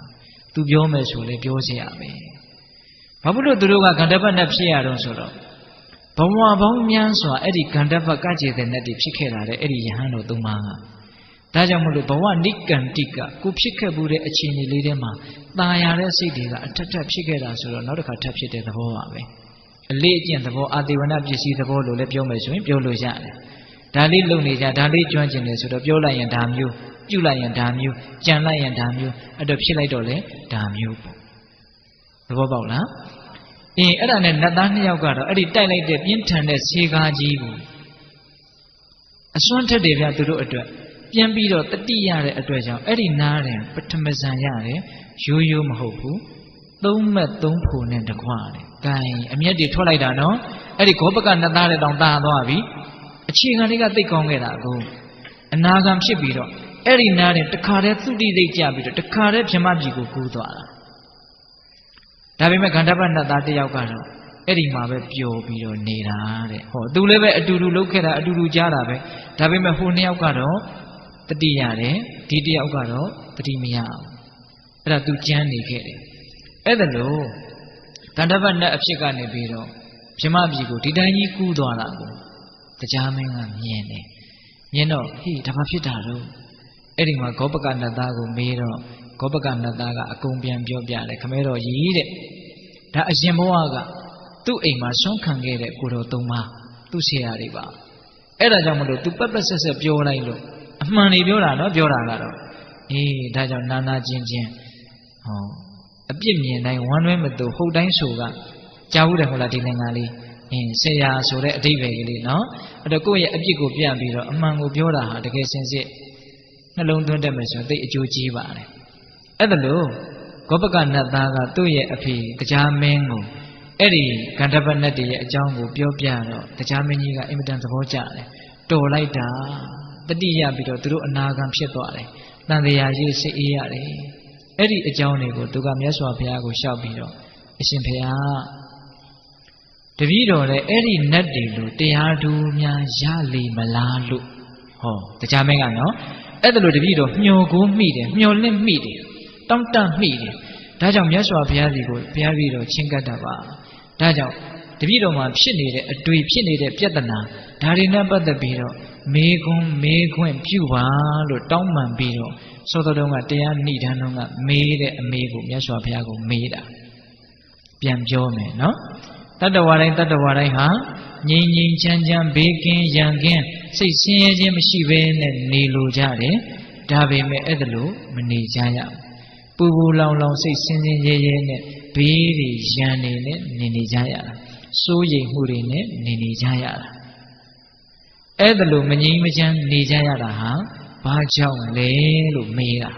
S1: သူပြောမယ်ဆိုလေပြောเสียပဲဘာဖြစ်လို့သူတို့ကကန္ဓပနတ်ဖြစ်ရတော့ဆိုတော့ဘဝပေါင်းများစွာအဲ့ဒီကန္ဓပကကြေတဲ့နတ်တွေဖြစ်ခဲ့တာလေအဲ့ဒီယဟန်တို့3ပါးကဒါကြောင့်မလို့ဘဝနိကန္တိကကိုဖြစ်ခဲ့မှုတဲ့အခြေအနေလေးထဲမှာตาရတဲ့စိတ်တွေကအထက်ထပ်ဖြစ်ခဲ့တာဆိုတော့နောက်တစ်ခါထပ်ဖြစ်တဲ့သဘောပါပဲအလေးအကျင့်သဘောအာတိဝဏပစ္စည်းသဘောလို့လည်းပြောမယ်ဆိုရင်ပြောလို့ရတယ်ဒါလေးလုံနေကြဒါလေးကျွမ်းကျင်တယ်ဆိုတော့ပြောလိုက်ရင်ဒါမျိုးပြုလိုက်ရင်ဒါမျိုးကြံလိုက်ရင်ဒါမျိုးအဲ့တော့ဖြစ်လိုက်တော့လေဒါမျိုးပေါ့သဘောပေါက်လားအဲ့ဒါနဲ့နတ်သား2ယောက်ကတော့အဲ့ဒီတိုက်လိုက်တဲ့ပြင်းထန်တဲ့ဆေးကားကြီးကိုအစွမ်းထက်တယ်ဗျသူတို့အတွက်ပြန်ပြီးတော့တတိရတဲ့အတွက်ကြောင့်အဲ့ဒီနားတယ်ပထမဇန်ရတယ်ရိုးရိုးမဟုတ်ဘူး3မက်3ဖို့နဲ့တခွားတယ်ဂိုင်းအမျက်တွေထွက်လိုက်တာနော်အဲ့ဒီဂောပကနတ်သားတဲ့တောင်တာသွားပြီအခြေခံလေးကသိကောင်းခဲ့တာကိုအနာဂံဖြစ်ပြီးတော့အဲ့ဒီနားတယ်တခါတည်းသုတိသိကြပြီးတော့တခါတည်းဗြဟ္မပြည်ကိုကူးသွားတာဒါပေမဲ့ကန္ဓပနတ်သားတစ်ယောက်ကတော့အဲ့ဒီမှာပဲပျော်ပြီးတော့နေတာတဲ့ဟောသူလည်းပဲအတူတူလုပ်ခဲ့တာအတူတူကြားတာပဲဒါပေမဲ့ဟို2ယောက်ကတော့တတိရတယ်ဒီတစ်ယောက်ကတော့တတိမရအောင်အဲ့ဒါသူကြမ်းနေခဲ့တယ်အဲ့ဒါလို့ကန္ဓပနတ်အဖြစ်ကနေပြီးတော့ဗြဟ္မပြည်ကိုဒီတိုင်းကြီးကူးသွားတာကိုတရားမင်းကမြင်တယ်မြင်တော့ဟေးဒါမှဖြစ်တာတော့အဲ့ဒီမှာဂောပကနတ်သားကိုမေးတော့ဂောပကနတ်သားကအကုန်ပြန်ပြောပြတယ်ခမဲတော်ကြီးတဲ့ဒါအရင်ဘဝကသူ့အိမ်မှာဆွမ်းခံခဲ့တဲ့ကိုတော်3ပါးသူ့ဆရာတွေပါအဲ့ဒါကြောင့်မလို့ तू ပက်ပက်ဆက်ဆက်ပြောလိုက်လို့အမှန်တွေပြောတာနော်ပြောတာကတော့ဒါကြောင့်နာနာချင်းချင်းအပြစ်မြင်တိုင်းဝမ်းနည်းမတူဟုတ်တိုင်းဆိုကကြားဘူးတယ်ဟုတ်လားဒီလင်္ကာလေးဆရာဆိုတဲ့အဓိပ္ပာယ်ကလေးနော်အဲ့တော့ကိုယ့်ရဲ့အပြစ်ကိုပြပြီးတော့အမှန်ကိုပြောတာဟာတကယ်စင်စစ်နှလုံးသွင်းတတ်မယ်ဆိုရင်သိအကျိုးကြီးပါတယ်အဲ့ဒါလို့ဂောပကနတ်သားကသူ့ရဲ့အဖေတရားမင်းကိုအဲ့ဒီကန္ဓပနတ်တွေရဲ့အကြောင်းကိုပြောပြတော့တရားမင်းကြီးကအင်မတန်သဘောကျတယ်တော်လိုက်တာတတိယပြီးတော့သူတို့အနာဂံဖြစ်သွားတယ်တန်တရားရေးစိတ်အေးရတယ်အဲ့ဒီအကြောင်းတွေကိုသူကမြတ်စွာဘုရားကိုလျှောက်ပြီးတော့အရှင်ဘုရားတပည့်တော်လည်းအဲ့ဒီနတ်တွေလိုတရားဓုများရလေမလားလို့တရားမင်းကနော်အဲ့ဒါလိုတပည့်တော်မျောကိုမိတယ်မျောလင့်မိတယ်တောင့်တမိတယ်ဒါကြောင့်မြတ်စွာဘုရားစီကိုဘုရားပြီးတော့ချင်းကပ်တာပါဒါကြောင့်တပည့်တော်မှာဖြစ်နေတဲ့အတွေ့ဖြစ်နေတဲ့ပြဿနာဒါတွေနဲ့ပတ်သက်ပြီးတော့မေခွင့်ပြုပါလို့တောင်းပန်ပြီးတော့သောတော်တုံးကတရားဏိဒန်းတုံးကမေးတဲ့အမေကိုမြတ်စွာဘုရားကိုမေးတာပြန်ပြောမယ်နော်တတ္တဝါတိုင်းဟာငြိမ်ငြိမ်ချမ်းချမ်းဘေးကင်းရန်ကင်းစိတ်ဆင်းရဲခြင်းမရှိဘဲနဲ့နေလိုကြတယ်ဒါပေမဲ့အဲ့ဒါလို့မနေကြရဘူးပူလောင်လောင်စိတ်ဆင်းရဲရဲနဲ့ဘေးတွေရန်နေနဲ့နေကြရတာစိုးရိမ်မှုတွေနဲ့နေကြရတာအဲ့ဒါလို့မငြိမ်မချမ်းနေကြရတာဟာဘာကြောင့်လဲလို့မေးတာ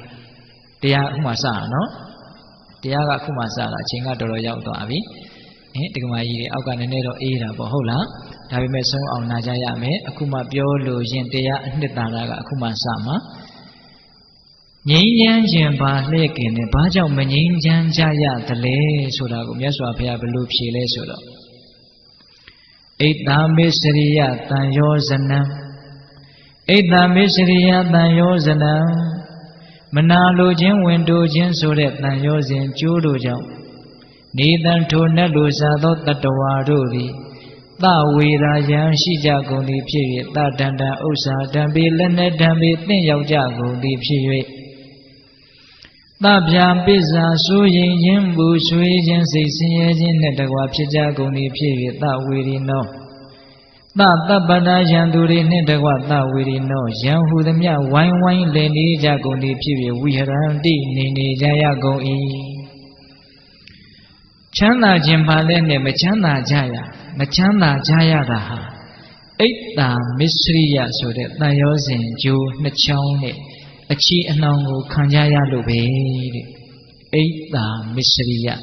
S1: တရားအခုမှစတာနော်တရားကအခုမှစတာအချိန်ကတော်တော်ရောက်သွားပြီတက္ကမကြီးတွေအောက်ကနည်းနည်းတော့အေးတာပေါ့ဟုတ်လားဒါပေမဲ့ဆုံးအောင်နာကြရမယ်အခုမှပြောလို့ရင်တရားအနှစ်သာရကအခုမှစမှာငြိမ်းချမ်းခြင်းပါလှည့်ခင်နဲ့ဘာကြောင့်မငြိမ်းချမ်းကြရသလဲဆိုတာကိုမြတ်စွာဘုရားဘယ်လိုဖြေလဲဆိုတော့ဣတ္တမေစရိယတန်ယောဇနံဣတ္တမေစရိယတန်ယောဇနံမနာလိုခြင်းဝင်တိုခြင်းဆိုတဲ့တန်ယောဇဉ်ကျိုးတို့ကြောင့်နေတံထိုနတ်လိုစားသောတတ္တဝါတို့သည်သဝေရာယံရှိကြကုန်သည်ဖြစ်၍တတန္တဥစ္စာတံပေလက်နဲ့တံပေသင့်ရောက်ကြကုန်သည်ဖြစ်၍ Tabya pizza suyin yimbu suyin say sin netagua pija goni pi that we know. Tabada yanduri netagua that we know. Yan who the mia wine lady jagoni pi we had nini jaya go e. Chana jimpalene machana jaya, machana jaya raha. Eita misriya so that Nayosin Jew Nachone. A chi anongo kanjaya lube. Eita misriya.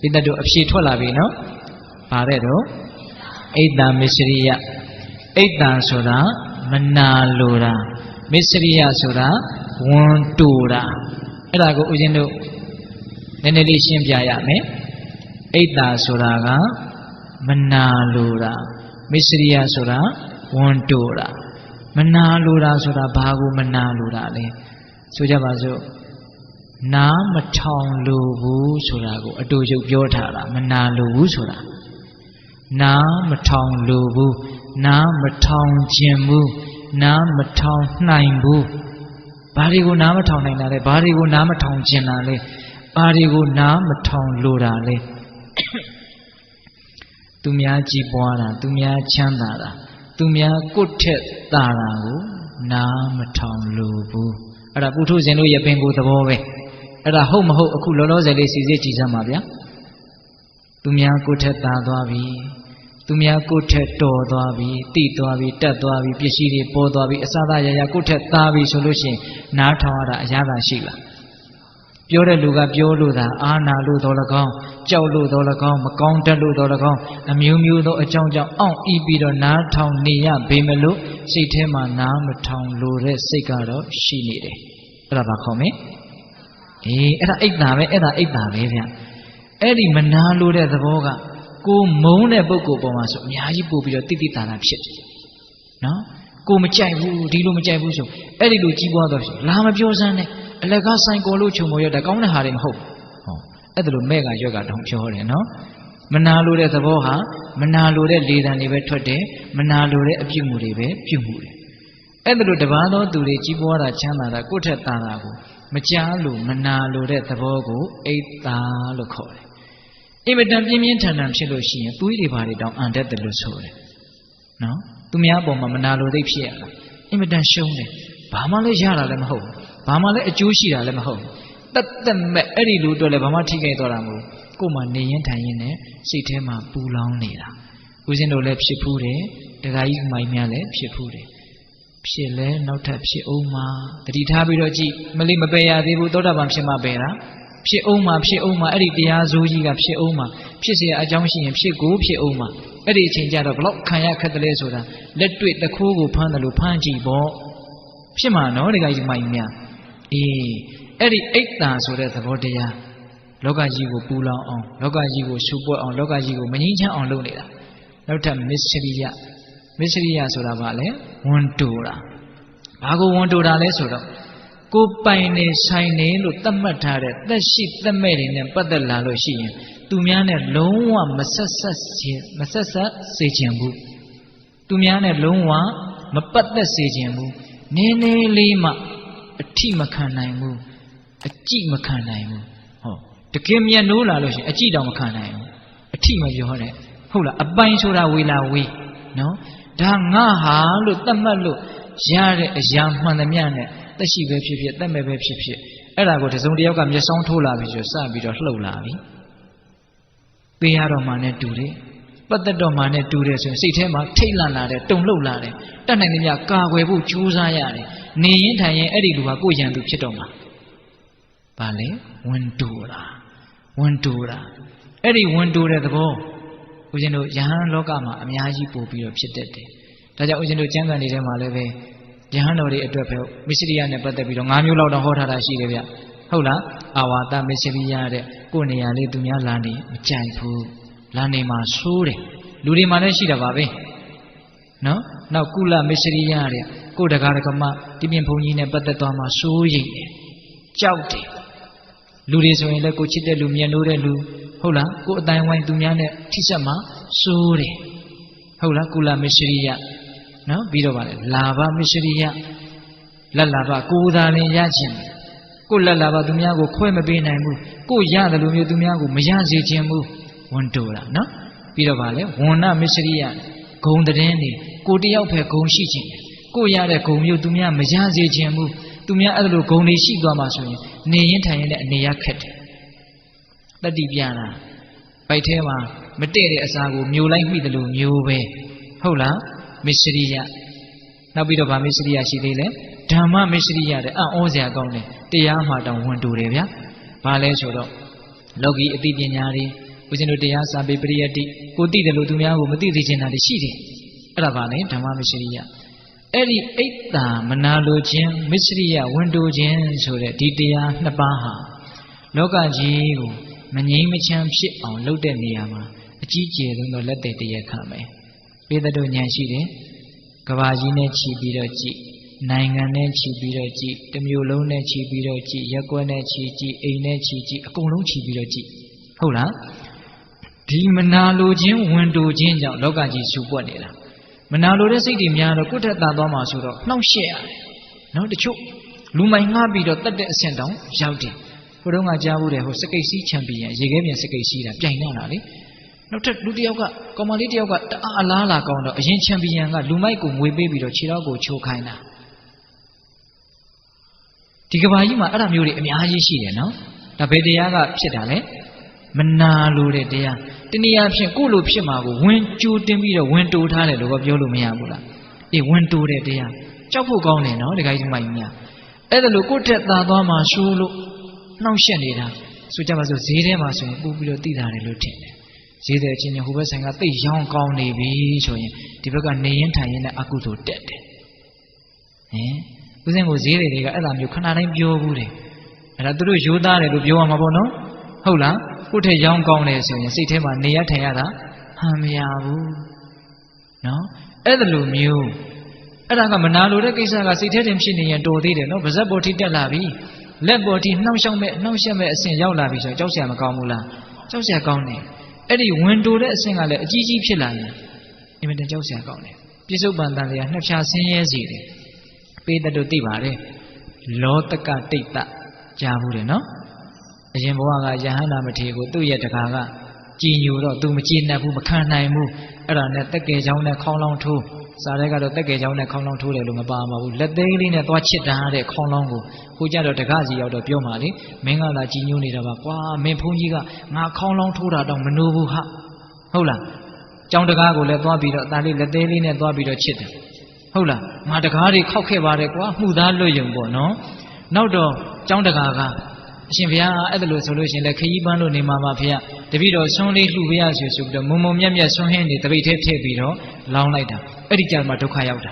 S1: Did do a sheet holavino? Paredo. Eita misriya. Eita soda. Manalura. Misriya soda. One tura. Elago ujendo. Neneli shimpia me. Eita soda. Manalura. Misriya soda. One tura. Manalura soda bagu manalura le. Sujabazo na matong lubu sodago adojo byotara manalubu soda. Na matong lubu, na matong jimbu, na matong naimbu. Barigo na matong nainale, barigo na matong jinale, barigo na matong lura le. Tumya jibwara, tumya chandara. Tumya kutet tarago na matong lubu. Ada putu zenu ya pengu tabowe. Ada home ho aku lolo zeli size chisa mabya. Tumya kutet tadwabi. Tumya kutet to dwabi, ti dwabi, tat dwabi, pishiri po dwabi, asada yaya kutet tabi solution na thawara ayada shila. Pure luga pure luda, ana lu dolagong, chow lu dolagong, macong talu dolagong, a mew do a chong chong on ibido na town near Bimelu, Sitema na matong lure sigaro, she needed. Rabakome? Era eight nave, era eight nave. Eddie Manalu the Voga, go moan a book of Bomaso, Yaji Bubio Titana shit. No? Go Machabu, Dilu Machabu, Eddie Luchi Lama Josane. Legasan Golucho Moya da Gona had him hope. Edlu Mega Yoga don't show her, no? Manalure the Boha, Manalure lead and even today, Manalure a Pumurive, Pumuri. Edlu Devano do the Chibora Chana, the Kuta Tarago, Machalu, Manalure the Bogo, 8 local. Even the Pimian Tanam Chiloshi, Puri body down under the Lusore. No? To me, Aboma Manalo de Pierre. Even then shown it. Pamala Jara them home. Pamala a Jushia them home. That them Eddie Ludo Levamati Doramu. Kuma Nayan Tayene, Sitema Pulang Nera. Within the lep Shipure, the Rai my mele Shipure. Pile, no tap she oma, the Ditabiroji, Malima Bea, the Budodabam Shema Bera. Pshi oma, Eddie Diazuji of Pshi oma, Pshi a junction, Pshi go, Pshi oma, Eddie change out of block kayak catalesoda, let to it the Kogu Panalu Panji bo. Pshima, no, the guy my mea. Eddie 8 so that the Vodea. Logajigo Pula on, Logajigo Super on, Logajigo Manija on Lunida. No time Mysteria soda vale, one tura. Pago one tura lesoda. Go by ne shine look the matter, the sheep the maiden, but the lalo she. Tumiane long one, Massassa Sejambu. Tumiane long one, Mapat the Sejambu. Nene Lima, a Timakanaimu, a Timakanaimu. Oh, the Kimia no laloshi, a Chidamakanaim, a team of your Hula, a binsura willa we. No? Dangaha look the malu, Jare a young manamiane. The she web ship, the web ship. And I got his own yoga, just on to lavish your savage or slow lavi. We are on my duty, but the domane do this and sit him up, tail lade, don't low lade, Tanania Kawebu, choose I am. Nay, Tayan Eddie Luagoyan to Chitoma. Bale, one tura. Eddie won't do the ball. Within the Jahan Logama, Miyaji Popi of Chitete. Taja was in the Janga Nida Maleve. Jahanori at Dwapel, Missiria and Patabido, Amula the Hotara Shivia. Hola, Awata Missiria, Kunia, Litumia Lani, Chaipu, Lani Masuri, Ludi Maneshida Babe. No? Now Kula Missiria, Kodagarama, Tibian Ponina, Patatama, Suji, Chauti. Ludis when the Cochita Lumianure Lu, Hola, go down wine to Miane, Tisama, Suri. Hola, Kula Missiria. No, Bidova, Lava Mishiria, La Lava, Kudani Yachin, ကိုလက်လာပါသူများကိုခွဲမပေးနိုင်ဘူးကိုရတယ်လို့မျိုးသူများကိုမရစေခြင်းဘူးဝန်တိုတာနော်ပြီးတော့ဗာလဲဝဏ္ဏမစ္စရိယဂုံတည်င်းနေကိုတယောက်ပဲဂုံရှိခြင်းကိုရတဲ့ဂုံမျိုးသူများမရစေခြင်းဘူးသူများအဲ့လိုဂုံတွေရှိသွားမှဆိုရင်နေရင်ထိုင်ရင်လည်းအနေရခက်တယ်တတိပြတာပိုက်ထဲမှာမတည့်တဲ့အစာကိုမျိုးလိုက်မိတယ်လို့မျိုးပဲဟုတ်လားမစ္စရိယနောက်ပြီးတော့ဗာမစ္စရိယရှိသေးလဲဓမ္မမစ္စရိယတဲ့အံ့ဩစရာကောင်းတယ်တရားမှတောင်ဝန်တိုတယ်ဗျာဘာလဲဆိုတော့လောကီအသိပညာတွေဦးဇင်းတို့တရားစာပေပရိယတ္တိကိုသိတယ်လို့သူများကိုမသိသေးချင်တာတွေရှိတယ်အဲ့ဒါဗာလဲဓမ္မမစ္စရိယအဲ့ဒီအိတ်တာမနာလိုခြင်းမစ္စရိယဝန်တိုခြင်းဆိုတဲ့ဒီတရားနှစ်ပါးဟာလောကကြီးကိုမငြိမ်းမချမ်းဖြစ်အောင်လုပ်တဲ့နေရာမှာအကြီးကျယ်ဆုံးသောလက်သက်တရားခံမယ်ပေတတို့ဉာဏ်ရှိတယ်ကဘာကြီးနဲ့ခြီးပြီးတော့ကြည့်နိုင်ငံနဲ့ခြီးပြီးတော့ကြည့်တစ်မျိုးလုံးနဲ့ခြီးပြီးတော့ကြည့်ရက်ကွက်နဲ့ခြီးကြည့်အိမ်နဲ့ခြီးကြည့်အကုန်လုံးခြီးပြီးတော့ကြည့်ဟုတ်လားဒီမနာလိုခြင်းဝန်တိုခြင်းကြောင့်လောကကြီးဆူပွက်နေတာမနာလိုတဲ့စိတ်တွေများတော့ကိုယ့်ထက်သာသွားမှာဆိုတော့နှောင့်ယှက်ရတယ်နော်တချို့လူမိုင်ငှားပြီးတော့တတ်တဲ့အဆင့်တောင်ရောက်တယ်ဟိုတုန်းကကြားဘူးတယ်ဟိုစကိတ်စီးချန်ပီယံရေခဲပြင်စကိတ်စီးတာပြိုင်နေတာလေနောက်ထပ်လူတစ်ယောက်ကကောင်မလေးတစ်ယောက်ကတအားအလားလာကောင်းတော့အရင်ချန်ပီယံကလူမိုက်ကိုငွေပေးပြီးတော့ခြေထောက်ကိုချိုးခိုင်းတာဒီကဘာကြီးမှာအဲ့ဒါမျိုးတွေအများကြီးရှိတယ်နော်ဒါဘယ်တရားကဖြစ်တာလဲမနာလိုတဲ့တရားတနည်းအားဖြင့်ကိုယ့်လိုဖြစ်မှာကိုဝင်ကြိုတင်ပြီးတော့ဝင်တိုးထားတယ်လို့ပြောလို့မရဘူးလားအေးဝင်တိုးတဲ့တရားကြောက်ဖို့ကောင်းတယ်နော်ဒီကိစ္စမိုက်များအဲ့ဒါလို့ကိုယ့်ထက်သာသွားမှာရှိုးလို့နှောင့်ယှက်နေတာဆိုကြပါစို့ဈေးထဲမှာဆိုရင်ပို့ပြီးတော့သိတာတယ်လို့ထင်တယ်ဈေးတဲ့အချင်းချင်းဟိုဘက်ဆိုင်ကသိရောင်းကောင်းနေပြီဆိုရင်ဒီဘက်ကနေရင်ထိုင်ရင်လည်းအကုသိုလ်တက်တယ်ဦးဇင်းကိုဈေးတွေကအဲ့လိုမျိုးခဏတိုင်းပြောဘူးတယ်အဲ့ဒါသူတို့ရိုးသားတယ်လို့ပြောရမှာပေါ့နော်ဟုတ်လားကိုယ့်ထက်ရောင်းကောင်းတယ်ဆိုရင်စိတ်ထဲမှာနေရထိုင်ရတာဟန်မရဘူးနော်အဲ့ဒါလိုမျိုးအဲ့ဒါကမနာလိုတဲ့ကိစ္စကစိတ်ထဲတင်ဖြစ်နေရင်တော်သေးတယ်နော်ဗဇက်ပေါ်ထိတက်လာပြီလက်ပေါ်ထိနှောင့်ယှက်မဲ့အဆင့်ရောက်လာပြီဆိုရင်ကြောက်စရာမကောင်းဘူးလားကြောက်စရာကောင်းတယ်အဲ့ဒီဝင်တိုတဲ့အဆင့်ကလည်းအကြီးကြီးဖြစ်လာရင်အင်မတန်ကြောက်စရာကောင်းတယ်ပြစ္ဆုတ်ပန်တန်တရားနှစ်ဖြာဆင်းရဲစေတယ်ပေးတဲ့တို့သိပါတယ်လောတကတိတ်တကြားဘူးတယ်နော်အရင်ဘဝကယဟန္တာမထေရကိုသူ့ရဲ့တကာကကြည်ညိုတော့သူမကြည်နဲ့ဘူးမခံနိုင်ဘူးအဲ့ဒါနဲ့တက်ကယ်ချောင်းနဲ့ခေါင်းလောင်းထိုးစားတဲ့ကတော့တက်ကယ်ချောင်းနဲ့ခေါင်းလောင်းထိုးတယ်လို့မပါမှာဘူးလက်သေးလေးနဲ့သွားချစ်တာတဲ့ခေါင်းလောင်းကိုကိုကြတော့တကားစီရောက်တော့ပြောမှလေမင်းကလာကြည်ညိုနေတာပါကွာမင်းဘုန်းကြီးကငါခေါင်းလောင်းထိုးတာတော့မနိုးဘူးဟာဟုတ်လားကျောင်းတကားကိုလည်းသွားပြီးတော့အသားလေးလက်သေးလေးနဲ့သွားပြီးတော့ချစ်တယ်ဟုတ်လားငါတကားတွေခောက်ခဲ့ပါတယ်ကွာမှုသားလွတ်ယုံပေါ့နော်နောက်တော့ကျောင်းတကာကအရှင်ဘုရားအဲ့ဒါလို့ဆိုလို့ရှင်လေခရီးပန်းလို့နေမှာပါဖေ။တပည့်တော်ဆွန်းလေးလှူပေးရဆိုပြီးတော့မုံမုံမြက်မြက်ဆွန်းဟင်းနေတပိတ်ထဲထည့်ပြီးတော့လောင်းလိုက်တာအဲ့ဒီကြမှာဒုက္ခရောက်တာ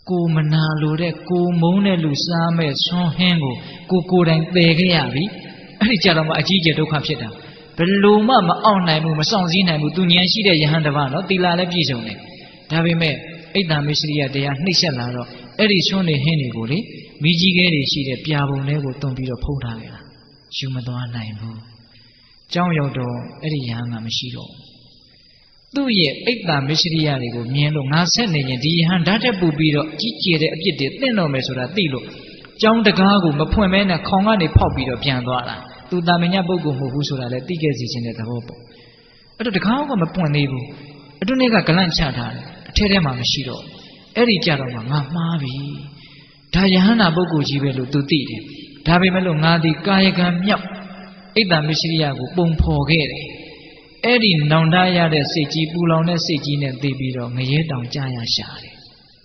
S1: ကိုမနာလိုတဲ့ကိုမုန်းတဲ့လူစားမဲ့ဆွန်းဟင်းကိုကိုယ်တိုင်ပယ်ခဲ့ရပြီအဲ့ဒီကြတော့မှအကြီးကျယ်ဒုက္ခဖြစ်တာဘယ်လို့မှမအောင်နိုင်ဘူးမဆောင်စည်းနိုင်ဘူးသူဉာဏ်ရှိတဲ့ယဟန်တစ်ပါးနော်သီလလည်းပြည့်စုံတယ်ဒါပေမဲ့အိတ်တံမစ္စရိယတရားနှိမ့်ဆက်လာတော့အဲ့ဒီဆွန်းနေဟင်းတွေကိုလေမိကြီးခဲတွေရှိတဲ့ပြာပုံတွေကိုတွန်းပြီးတော့ဖုံးထားခဲ့တာယူမသွားနိုင်ဘူးကြောင်းရောက်တော့အဲ့ဒီယဟန်ကမရှိတော့သူ့ရဲ့အိတ်တံမစ္စရိယတွေကိုမြင်လို့ငါဆက်နေရင်ဒီယဟန်ဓာတ်တက်ပူပြီးတော့ကြီးကျယ်တဲ့အပြစ်တွေသင့်တော်မယ်ဆိုတာသိလို့ကြောင်းတကားကိုမဖွင့်မဲနဲ့ခေါင်ကနေဖောက်ပြီးတော့ပြန်သွားတာသူတာမညပုဂ္ဂိုလ်မဟုတ်ဘူးဆိုတာလည်းသိခဲ့စီခြင်းတဲ့သဘောပေါ့အဲ့တော့တကားကမပွင့်သေးဘူးအတွင်းကဂလန့်ချထားတယ်အထဲထဲမှာမရှိတော့အဲ့ဒီကြတော့မှငါမှားပြီဒါယဟန္တာပုဂ္ဂိုလ်ကြီးပဲလို့သူသိတယ်ဒါပေမဲ့လို့ငါဒီကာယကံမြောက်အိတ်တံမစ္စရိယကိုပုံဖော်ခဲ့တယ်အဲ့ဒီနောင်တရတဲ့စိတ်ကြီးပူလောင်တဲ့စိတ်ကြီးနဲ့သိပြီးတော့ငရဲတောင်ကြာရရှာတယ်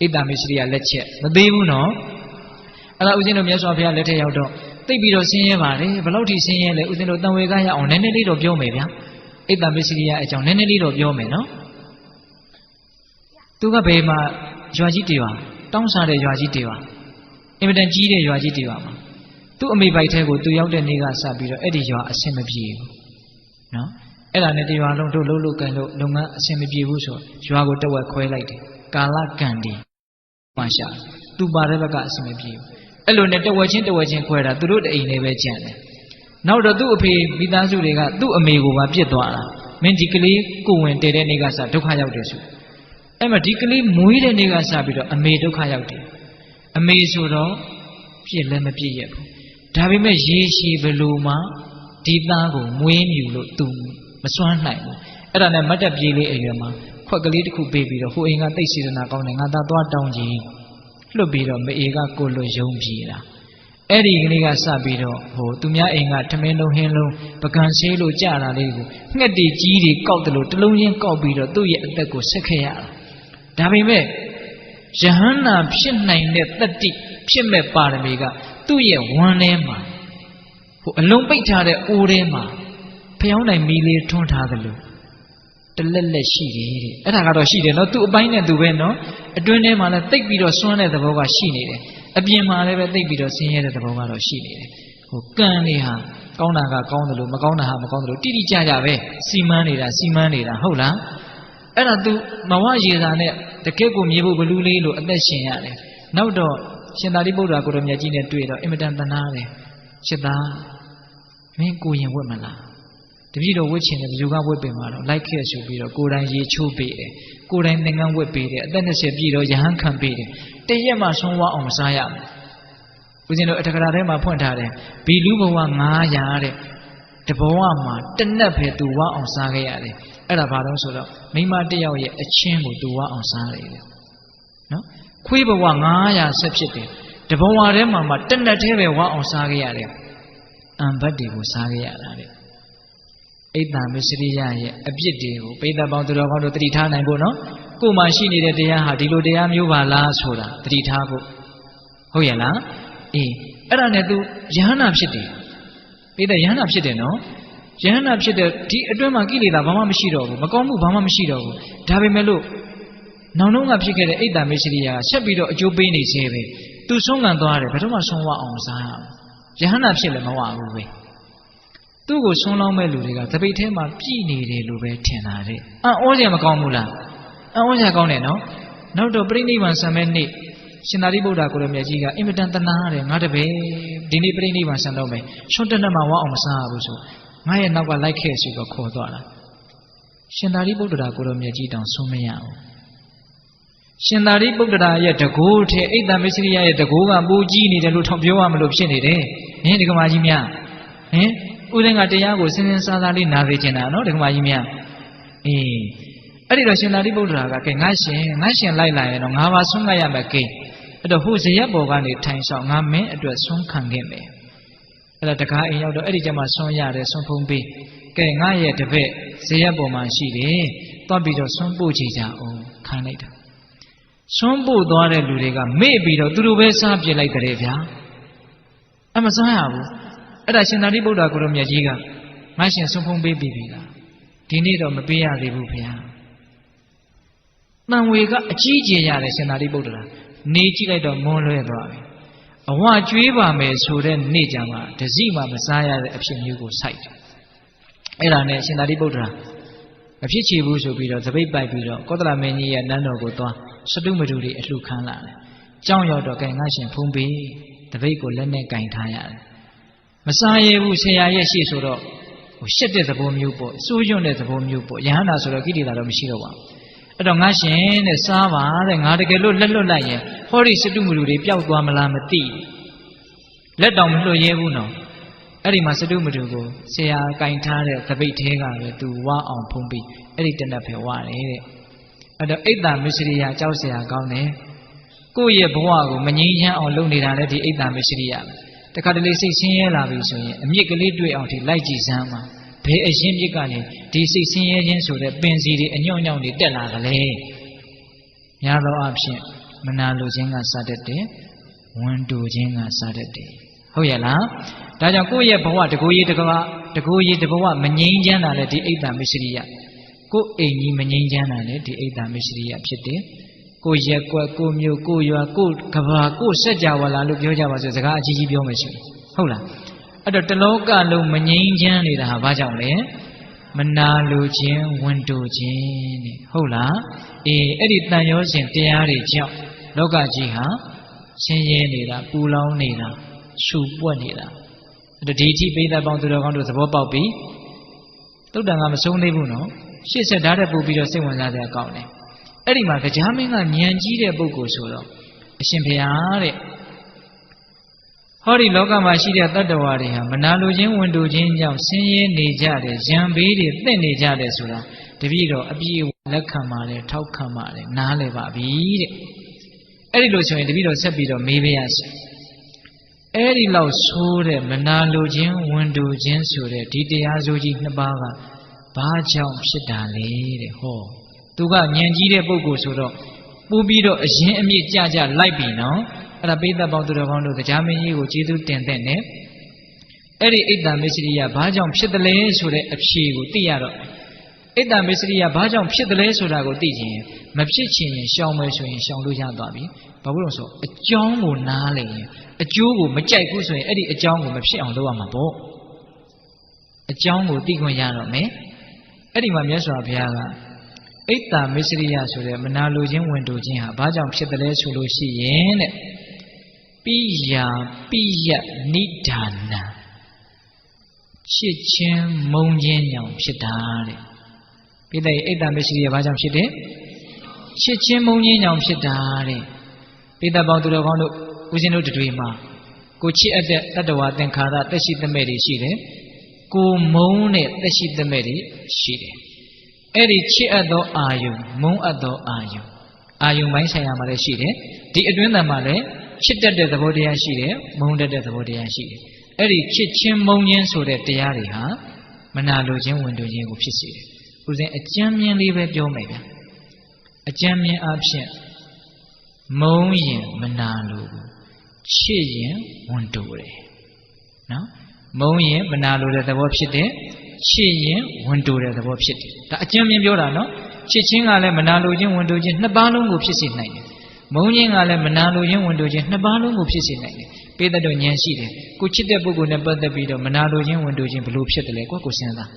S1: အိတ်တံမစ္စရိယလက်ချက်မသေးဘူးနော်အဲ့ဒါဦးဇင်းတို့မြတ်စွာဘုရားလက်ထက်ရောက်တော့သိပြီးတော့ဆင်းရဲပါတယ်ဘယ်လောက်ထိဆင်းရဲလဲဦးဇင်းတို့တန်ဝေကရအောင်နည်းနည်းလေးတော့ပြောမယ်ဗျာအိတ်တံမစ္စရိယအကြောင်းနည်းနည်းလေးတော့ပြောမယ်နော်သူကဘယ်မှာရွာကြီးတေပါတောင်းစားတဲ့ရွာကြီးတေပါအင်မတန်ကြီးတဲ့ရွာကြီးတေပါမှာသူ့အမေပိုက်ထဲကိုသူရောက်တဲ့နေ့ကစပြီးတော့အဲ့ဒီရွာအဆင်မပြေဘူးနော်အဲ့ဒါနဲ့တရွာလုံးတို့လှုပ်လှုပ်ကန်လို့လုပ်ငန်းအဆင်မပြေဘူးဆိုရွာကိုတဝက်ခွဲလိုက်တယ်ကာလကံဒီမှရှာသူပါတဲ့ဘက်ကအဆင်မပြေဘူးအဲ့လိုနဲ့တဝက်ချင်းခွဲတာသူတို့တအိမ်နဲ့ပဲကြံတယ်နောက်တော့သူ့အဖေမိသားစုတွေကသူ့အမေကိုပါပြစ်သွားတာမင်းဒီကလေးကိုဝင်တည်တဲ့နေ့ကစဒုက္ခရောက်တယ်ဆိုအဲ့မှာဒီကလေးမွေးတဲ့နေ့ကစပြီးတော့အမေဒုက္ခရောက်တယ်အမေဆိုတော့ ပြည့်လည်းမပြည့်ရဘူးဒါပေမဲ့ရေရှည်ဘယ်လိုမှဒီသားကိုမွေးမြူလို့သူမစွမ်းနိုင်ဘူးအဲ့ဒါနဲ့မတ်တက်ပြေးလေးအရွယ်မှာခွက်ကလေးတစ်ခုပေးပြီးတော့ဟိုအိမ်ကတိတ်စေတနာကောင်းတယ်ငါသားသွားတောင်းကြည့်လွတ်ပြီးတော့မအေကကိုလွတ်ယုံပြေးတာအဲ့ဒီကလေးကစပြီးတော့ဟိုသူများအိမ်ကထမင်းလုံးဟင်းလုံးပကံဆေးလို့ကြတာလေးကိုငှက်တီကြီးတွေကောက်တယ်လို့တလုံးချင်းကောက်ပြီးတော့သူ့ရဲ့အသက်ကိုဆက်ခဲ့ရတာဒါပေမဲ့ယဟန္တာဖြစ်နိုင်တဲ့တတ္တိဖြစ်မဲ့ပါရမီကသူ့ရဲ့ဝမ်းထဲမှာဟိုအလုံးပိတ်ထားတဲ့အိုးထဲမှာဖျောင်းနိုင်မီလေးထွန်းထားသလိုတလက်လက်ရှိတယ်တဲ့အဲ့ဒါကတော့ရှိတယ်နော်သူ့အပိုင်းနဲ့သူပဲနော်အတွင်းထဲမှာလည်းတိတ်ပြီးတော့စွန့်တဲ့သဘောကရှိနေတယ်အပြင်မှာလည်းပဲတိတ်ပြီးတော့ဆင်းရဲတဲ့သဘောကတော့ရှိနေတယ်ဟိုကံလေးဟာကောင်းတာကကောင်းတယ်လို့မကောင်းတာဟာမကောင်းတယ်လို့တိတိကျကျပဲစီမန်းနေတာဟုတ်လားအဲ့ဒါသူမဝရေစာနဲ့တကယ့်ကိုမြေဖို့ဘလူးလေးလို့အသက်ရှင်ရတယ်နောက်တော့ရှင်သာရိပုတ္တရာကိုရမြတ်ကြီးနဲ့တွေ့တော့အင်မတန်သနာတယ်ရှစ်သားမင်းကိုရင်ဝတ်မလားတပည့်တော်ဝတ်ချင်တယ်ဒီလူကဝတ်ပင်မှာတော့လိုက်ခဲ့ဆိုပြီးတော့ကိုယ်တိုင်ရေချိုးပေးတယ်ကိုယ်တိုင်သင်္ကန်းဝတ်ပေးတယ်အသက်20ပြည့်တော့ယဟန်ခံပေးတယ်တရက်မှဆုံးဝအောင်မစားရဘူးဦးဇင်းတို့အထက်ကရာထဲမှာဖွင့်ထားတယ်ဘီလူဘဝ900တဲ့တဘဝမှာတနက်ပဲသူဝအောင်စားခဲ့ရတယ်အဲ့ဒါဘာလို့ဆိုတော့မိမတယောက်ရဲ့အချင်းကိုသူဝအောင်စားတယ်နော်ခွေးဘဝ900ဆက်ဖြစ်တယ်တဘဝထဲမှာတနက်သေးပဲဝအောင်စားခဲ့ရတယ်အံဘတ်တွေကိုစားခဲ့ရတာတဲ့အိတ်တံမစ္စရိယရဲ့အပြစ်တွေကိုပိဋကပေါင်းသူတော်ကောင်းတို့တတိထားနိုင်ဖို့နော်ကိုယ်မှာရှိနေတဲ့တရားဟာဒီလိုတရားမျိုးပါလားဆိုတာတတိထားဖို့ဟုတ်ရဲ့လားအေးအဲ့ဒါနဲ့ तू ယဟန္တာဖြစ်တယ်ပိဋကယဟန္တာဖြစ်တယ်နော်ယဟန္တာဖြစ်တဲ့ဒီအတွင်းမှာကိလေသာဘာမှမရှိတော့ဘူးမကောင်းမှုဘာမှမရှိတော့ဘူးဒါပေမဲ့လို့နောင်လုံးကဖြစ်ခဲ့တဲ့အိတ်တံမစ္စရိယကဆက်ပြီးတော့အကျိုးပေးနေသေးပဲ तू ဆုံးခံသွားတယ်ဘယ်တော့မှဆုံးဝအောင်စားရယဟန္တာဖြစ်လည်းမဝဘူးပဲသူ့ကိုဆွန်းလောင်းမဲ့လူတွေကတပိတ်ထဲမှာပြည်နေတယ်လို့ပဲထင်တာတဲ့အံ့ဩစရာမကောင်းဘူးလားအံ့ဩစရာကောင်းတယ်နော်နောက်တော့ပြိဋိနိဗ္ဗာန်ဆံမဲ့နေ့ရှင်သာရိပုတ္တရာကိုရမြတ်ကြီးကအင်မတန်တနာတယ်ငါတပည့်ဒီနေ့ပြိဋိနိဗ္ဗာန်ဆံတော့မယ်ဆွန်းတက်နဲ့မှဝအောင်မစားဘူးဆိုငါရဲ့နောက်ကလိုက်ခဲ့ဆိုတော့ခေါ်သွားတာရှင်သာရိပုတ္တရာကိုရမြတ်ကြီးတောင်ဆွန်းမရဘူးရှင်သာရိပုတ္တရာရဲ့တကိုးထဲအိတ်တံမစ္စရိယရဲ့တကိုးကပူကြီးနေတယ်လို့ထောက်ပြောရမလို့ဖြစ်နေတယ်ဟင်ဒီကမာကြီးများဟင်ဦးဇင်းကတရားကိုစင်စင်စားစားလေးနာသိချင်တာနော်ဒီကမာကြီးများအေးအဲ့ဒီတော့ရှင်သာရိပုတ္တရာကကဲငါရှင်လိုက်လာရင်တော့ငါပါဆွမ်းလိုက်ရမယ်ကဲအဲ့တော့ဟိုဇရက်ပေါ်ကနေထိုင်ဆောင်ငါမင်းအတွက်ဆွမ်းခံခဲ့မယ်အဲ့ဒါတကားအိမ်ရောက်တော့အဲ့ဒီကျမှဆွမ်းရတယ်ဆွမ်းဖုံးပေးကဲငါရဲ့တပည့်ဇရက်ပေါ်မှာရှိတယ်သွားပြီးတော့ဆွမ်းပို့ချကြအောင်ခိုင်းလိုက်တာဆွမ်းပို့သွားတဲ့လူတွေကမေ့ပြီးတော့သူတို့ပဲစားပြစ်လိုက်တယ်ဗျာအမစားရဘူးအဲ့ဒါရှင်သာရိပုတ္တရာကိုရမြတ်ကြီးကငါရှင်ဆွမ်းဖုံးပေးပြီလားဒီနေ့တော့မပေးရသေးဘူးဗျာတန်ဝေကအကြီးကျယ်ရတယ်ရှင်သာရိပုတ္တရာနေကြည့်လိုက်တော့မွန်းလွဲသွားပြီအဝကျွေးပါမယ်ဆိုတဲ့နေ့ကြမှာတစည်းမှမစားရတဲ့အဖြစ်မျိုးကိုစိုက်တယ်အဲ့ဒါနဲ့ရှင်သာရိပုတ္တရာမဖြစ်ချေဘူးဆိုပြီးတော့သပိတ်ပိုက်ပြီးတော့ကောသလမင်းကြီးရဲ့နန်းတော်ကိုသွားစတုမတုတွေအလှခံလာတယ်ကြောင်းရောက်တော့ကဲငါရှင်ဖုံးပေးသပိတ်ကိုလက်နဲ့ကင်ထားရတယ်မစားရဘူးဆရာရဲ့ရှေ့ဆိုတော့ဟိုရှက်တဲ့သဘောမျိုးပေါ့စိုးရွံ့တဲ့သဘောမျိုးပေါ့ယဟန္တာဆိုတော့ကိလေသာတော့မရှိတော့ပါဘူးအဲ့တော့ငါရှင်တဲ့စားပါတဲ့ငါတကယ်လို့လက်လွတ်လိုက်ရင်ဟောဒီစတုမလူတွေပျောက်သွားမလားမသိလက်တောင်မလွတ်ရဲဘူးနော်အဲ့ဒီမှာစတုမလူကိုဆရာကင်ထားတဲ့သပိတ်သေးကပဲသူဝါအောင်ဖုံးပြီးအဲ့ဒီတနက်ပဲဝါတယ်တဲ့အဲ့တော့အိတ်တံမစ္စရိယကြောက်ဆရာကောင်းတယ်ကိုယ့်ရဲ့ဘဝကိုမငြိမ်းချမ်းအောင်လုပ်နေတာလည်းဒီအိတ်တံမစ္စရိယတခါတလေစိတ်ဆင်းရဲလာပြီဆိုရင်အမြင့်ကလေးတွေ့အောင်ဒီလိုက်ကြည့်စမ်းပါဘယ်အရင်မြစ်ကနေဒီစိတ်ဆင်းရဲခြင်းဆိုတဲ့ပင်စီတွေအညွန့်ညောင်းတွေတက်လာကြလေများသောအားဖြင့်မနာလိုခြင်းကစတတ်တယ်ဝန်တူခြင်းကစတတ်တယ်ဟုတ်ရဲ့လားဒါကြောင့်ကိုယ့်ရဲ့ဘဝတကိုယ်ရေးတဘဝမငြိမ်းချမ်းတာလည်းဒီအိတ်တံမစ္စရိယကိုယ်အိမ်ကြီးမငြိမ်းချမ်းတာလည်းဒီအိတ်တံမစ္စရိယဖြစ်တယ်ကိုရက်ကွက်ကိုမျိုးကိုရွာကိုကဘာကိုစက်ကြဝဠာလို့ပြောကြပါစို့စကားအကြီးကြီးပြောမယ်ရှိဟုတ်လားအဲ့တော့တလောကလုံးမငြိမ်းချမ်းနေတာဟာဘာကြောင့်လဲမနာလိုခြင်းဝန်တိုခြင်းတဲ့ဟုတ်လားအေးအဲ့ဒီတန်ရောစဉ်တရားတွေကြောင့်လောကကြီးဟာဆင်းရဲနေတာပူလောင်နေတာရှုပွက်နေတာအဲ့တော့ဒီအထိပိဋကပေါင်းသူတော်ကောင်းတို့သဘောပေါက်ပြီသုတ္တန်ကမဆုံးသေးဘူးနော်ရှေ့ဆက်ဓာတ်တဲ့ပို့ပြီးတော့စိတ်ဝင်စားတဲ့အကောင်းတယ်အဲ့ဒီမှာကြာမင်းကဉာဏ်ကြီးတဲ့ပုဂ္ဂိုလ်ဆိုတော့အရှင်ဘုရားတဲ့ ဒီလောကမှာရှိတဲ့တတ္တဝါတွေဟာမနာလိုခြင်းဝန်တိုခြင်းကြောင့်ဆင်းရဲနေကြတယ်ရံဘေးတွေသင့်နေကြတယ်ဆိုတာတပည့်တော်အပြည့်လက်ခံပါတယ်ထောက်ခံပါတယ်နားလည်ပါပြီတဲ့အဲ့ဒီလိုဆိုရင်တပည့်တော်ဆက်ပြီးတော့မေးပါရစေအဲ့ဒီလောက်ဆိုးတဲ့မနာလိုခြင်းဝန်တိုခြင်းဆိုတဲ့ဒီတရားစိုးကြီးနှစ်ပါးကဘာကြောင့်ဖြစ်တာလဲတဲ့သူကဉာဏ်ကြီးတဲ့ပုဂ္ဂိုလ်ဆိုတော့ပို့ပြီးတော့အရင်အမြစ်ကြကြလိုက်ပြီနော်အဲ့ဒါပိဋကပေါင်းသူတော်ကောင်းတို့တရားမင်းကြီးကိုကျေးဇူးတင်တဲ့နဲ့အဲ့ဒီအိတ်တံမစ္စရိယဘာကြောင့်ဖြစ်တယ်လဲဆိုတဲ့အဖြေကိုသိရတော့အိတ်တံမစ္စရိယဘာကြောင့်ဖြစ်တယ်လဲဆိုတာကိုသိရင်မဖြစ်ချင်ရင်ရှောင်မယ်ဆိုရင်ရှောင်လို့ရသွားပြီဘာလို့လဲဆိုအကြောင်းကိုနားလည်ရင်အကျိုးကိုမကြိုက်ဘူးဆိုရင်အဲ့ဒီအကြောင်းကိုမဖြစ်အောင်လုပ်ရမှာပေါ့အကြောင်းကိုသိခွင့်ရတော့မယ်အဲ့ဒီမှာမြတ်စွာဘုရားကအိတ်တံမစ္စရိယဆိုတဲ့မနာလိုခြင်းဝန်တိုခြင်းဟာဘာကြောင့်ဖြစ်တယ်လဲဆိုလို့ရှိရင်တဲ့ပိယာပိယနိဒာနံချစ်ချင်းမုန်းခြင်းကြောင့်ဖြစ်တာတဲ့ပိဋကအိတ်တံမစ္စရိယဘာကြောင့်ဖြစ်တယ်ချစ်ချင်းမုန်းခြင်းကြောင့်ဖြစ်တာတဲ့ပိဋကပေါင်းသူတော်ကောင်းတို့ဦးဇင်းတို့တွေမှာကိုချစ်အပ်တဲ့တတ္တဝါသင်္ခါရသက်ရှိသမဲ့တွေရှိတယ်ကိုမုန်းတဲ့သက်ရှိသမဲ့တွေရှိတယ်အဲ့ဒီချစ်အပ်သောအာယုမုန်းအပ်သောအာယုပိုင်းဆိုင်ရာမှာလည်းရှိတယ်ဒီအတွင်းတန်မှာလည်းချစ်တတ်တဲ့သဘောတရားရှိတယ်မုန်းတတ်တဲ့သဘောတရားရှိတယ်အဲ့ဒီချစ်ချင်းမုန်းခြင်းဆိုတဲ့တရားတွေဟာမနာလိုခြင်းဝန်တိုခြင်းကိုဖြစ်စေတယ်ဦးဇင်းအကျဉ်းမြင်လေးပဲပြောမယ်ဗျအကျဉ်းမြင်အဖြစ်မုန်းရင်မနာလိုဘူးချစ်ရင်ဝန်တိုတယ်နော်မုန်းရင်မနာလိုတဲ့သဘောဖြစ်တယ်ချစ်ရင်ဝန်တိုတဲ့သဘောဖြစ်တယ်ဒါအကျဉ်းမြင်ပြောတာနော်ချစ်ချင်းကလည်းမနာလိုခြင်းဝန်တိုခြင်းနှစ်ပါးလုံးကိုဖြစ်စေနိုင်တယ်မုန်းခြင်းကလည်းမနာလိုခြင်းဝန်တိုခြင်းနှစ်ပါးလုံးကိုဖြစ်စေနိုင်တယ်ပိဋကတို့ဉာဏ်ရှိတယ်ကိုချစ်တဲ့ပုဂ္ဂိုလ်နဲ့ပတ်သက်ပြီးတော့မနာလိုခြင်းဝန်တိုခြင်းဘလို့ဖြစ်တယ်လဲကိုစဉ်းစား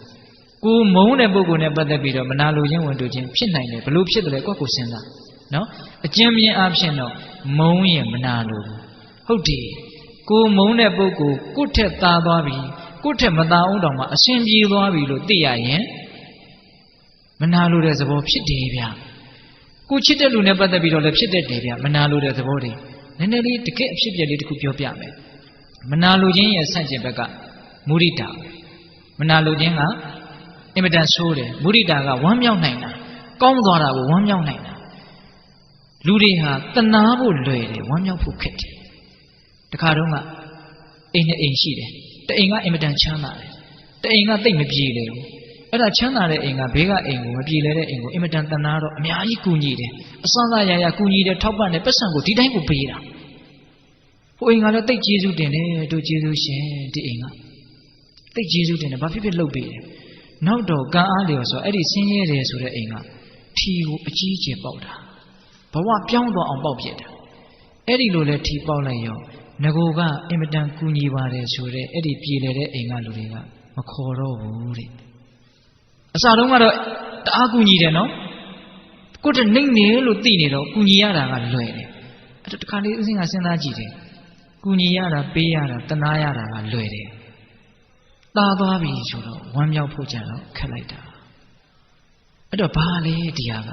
S1: ကိုမုန်းတဲ့ပုဂ္ဂိုလ်နဲ့ပတ်သက်ပြီးတော့မနာလိုခြင်းဝန်တိုခြင်းဖြစ်နိုင်တယ်ဘလို့ဖြစ်တယ်လဲကိုစဉ်းစားနော်အကျဉ်းမြင်အဖြစ်တော့မုန်းရင်မနာလိုဘူးဟုတ်တယ်ကိုမုန်းတဲ့ပုဂ္ဂိုလ်ကိုယ့်ထက်သာသွားပြီကိုယ့်ထက်မသာအောင်တောင်မှအရှင်ပြေသွားပြီလို့သိရရင်မနာလိုတဲ့သဘောဖြစ်တယ်ဗျကိုချစ်တဲ့လူနဲ့ပတ်သက်ပြီးတော့လည်းဖြစ်တတ်တယ်ဗျမနာလိုတဲ့သဘောတွေနည်းနည်းလေးတကယ်အဖြစ်ပြက်လေးတစ်ခုပြောပြမယ်မနာလိုခြင်းရဲ့ဆန့်ကျင်ဘက်ကမုဒိတာမနာလိုခြင်းကအင်မတန်ဆိုးတယ်မုဒိတာကဝမ်းမြောက်နိုင်တာကောင်းသွားတာကိုဝမ်းမြောက်နိုင်တာလူတွေဟာတနာဖို့လွယ်တယ်ဝမ်းမြောက်ဖို့ခက်တယ်တခါတော့ကအိမ်နဲ့အိမ်ရှိတယ်တအိမ်ကအင်မတန်ချမ်းသာတယ်တအိမ်ကတိတ်မပြေလေဘူးအဲ့ဒါချမ်းသာတဲ့အိမ်ကဘေးကအိမ်ကိုမပြေလဲတဲ့အိမ်ကိုအင်မတန်တနာတော့အများကြီးကူညီတယ်အစစရရကူညီတယ်ထောက်ပံ့တယ်ပတ်စံကိုဒီတိုင်းကိုပေးတာဟိုအိမ်ကလည်းတိတ်ကျေးဇူးတင်တယ်တို့ကျေးဇူးရှင်ဒီအိမ်ကတိတ်ကျေးဇူးတင်တယ်ဘာဖြစ်ဖြစ်လုပ်ပေးတယ်နောက်တော့ကံအားလျော်ဆိုအဲ့ဒီဆင်းရဲတယ်ဆိုတဲ့အိမ်ကထီကိုအကြီးကျယ်ပေါက်တာဘဝပြောင်းသွားအောင်ပေါက်ပြစ်တာအဲ့ဒီလိုလဲထီပေါက်လိုက်ရောငကိုကအင်မတန်ကူညီပါတယ်ဆိုတဲ့အဲ့ဒီပြည်လေတဲ့အိမ်ကလူတွေကမခေါ်တော့ဘူးတဲ့အစတုန်းကတော့တအားကူညီတယ်နော်ကိုယ့်တနှိမ့်နေလို့သိနေတော့ကူညီရတာကလွယ်တယ်အဲ့တော့တခါလေးဦးစင်းကစဉ်းစားကြည့်တယ်ကူညီရတာပေးရတာတနာရတာကလွယ်တယ်သာသွားပြီဆိုတော့ဝမ်းမြောက်ဖို့ကြတော့ခက်လိုက်တာအဲ့တော့ဘာလဲဒီဟာက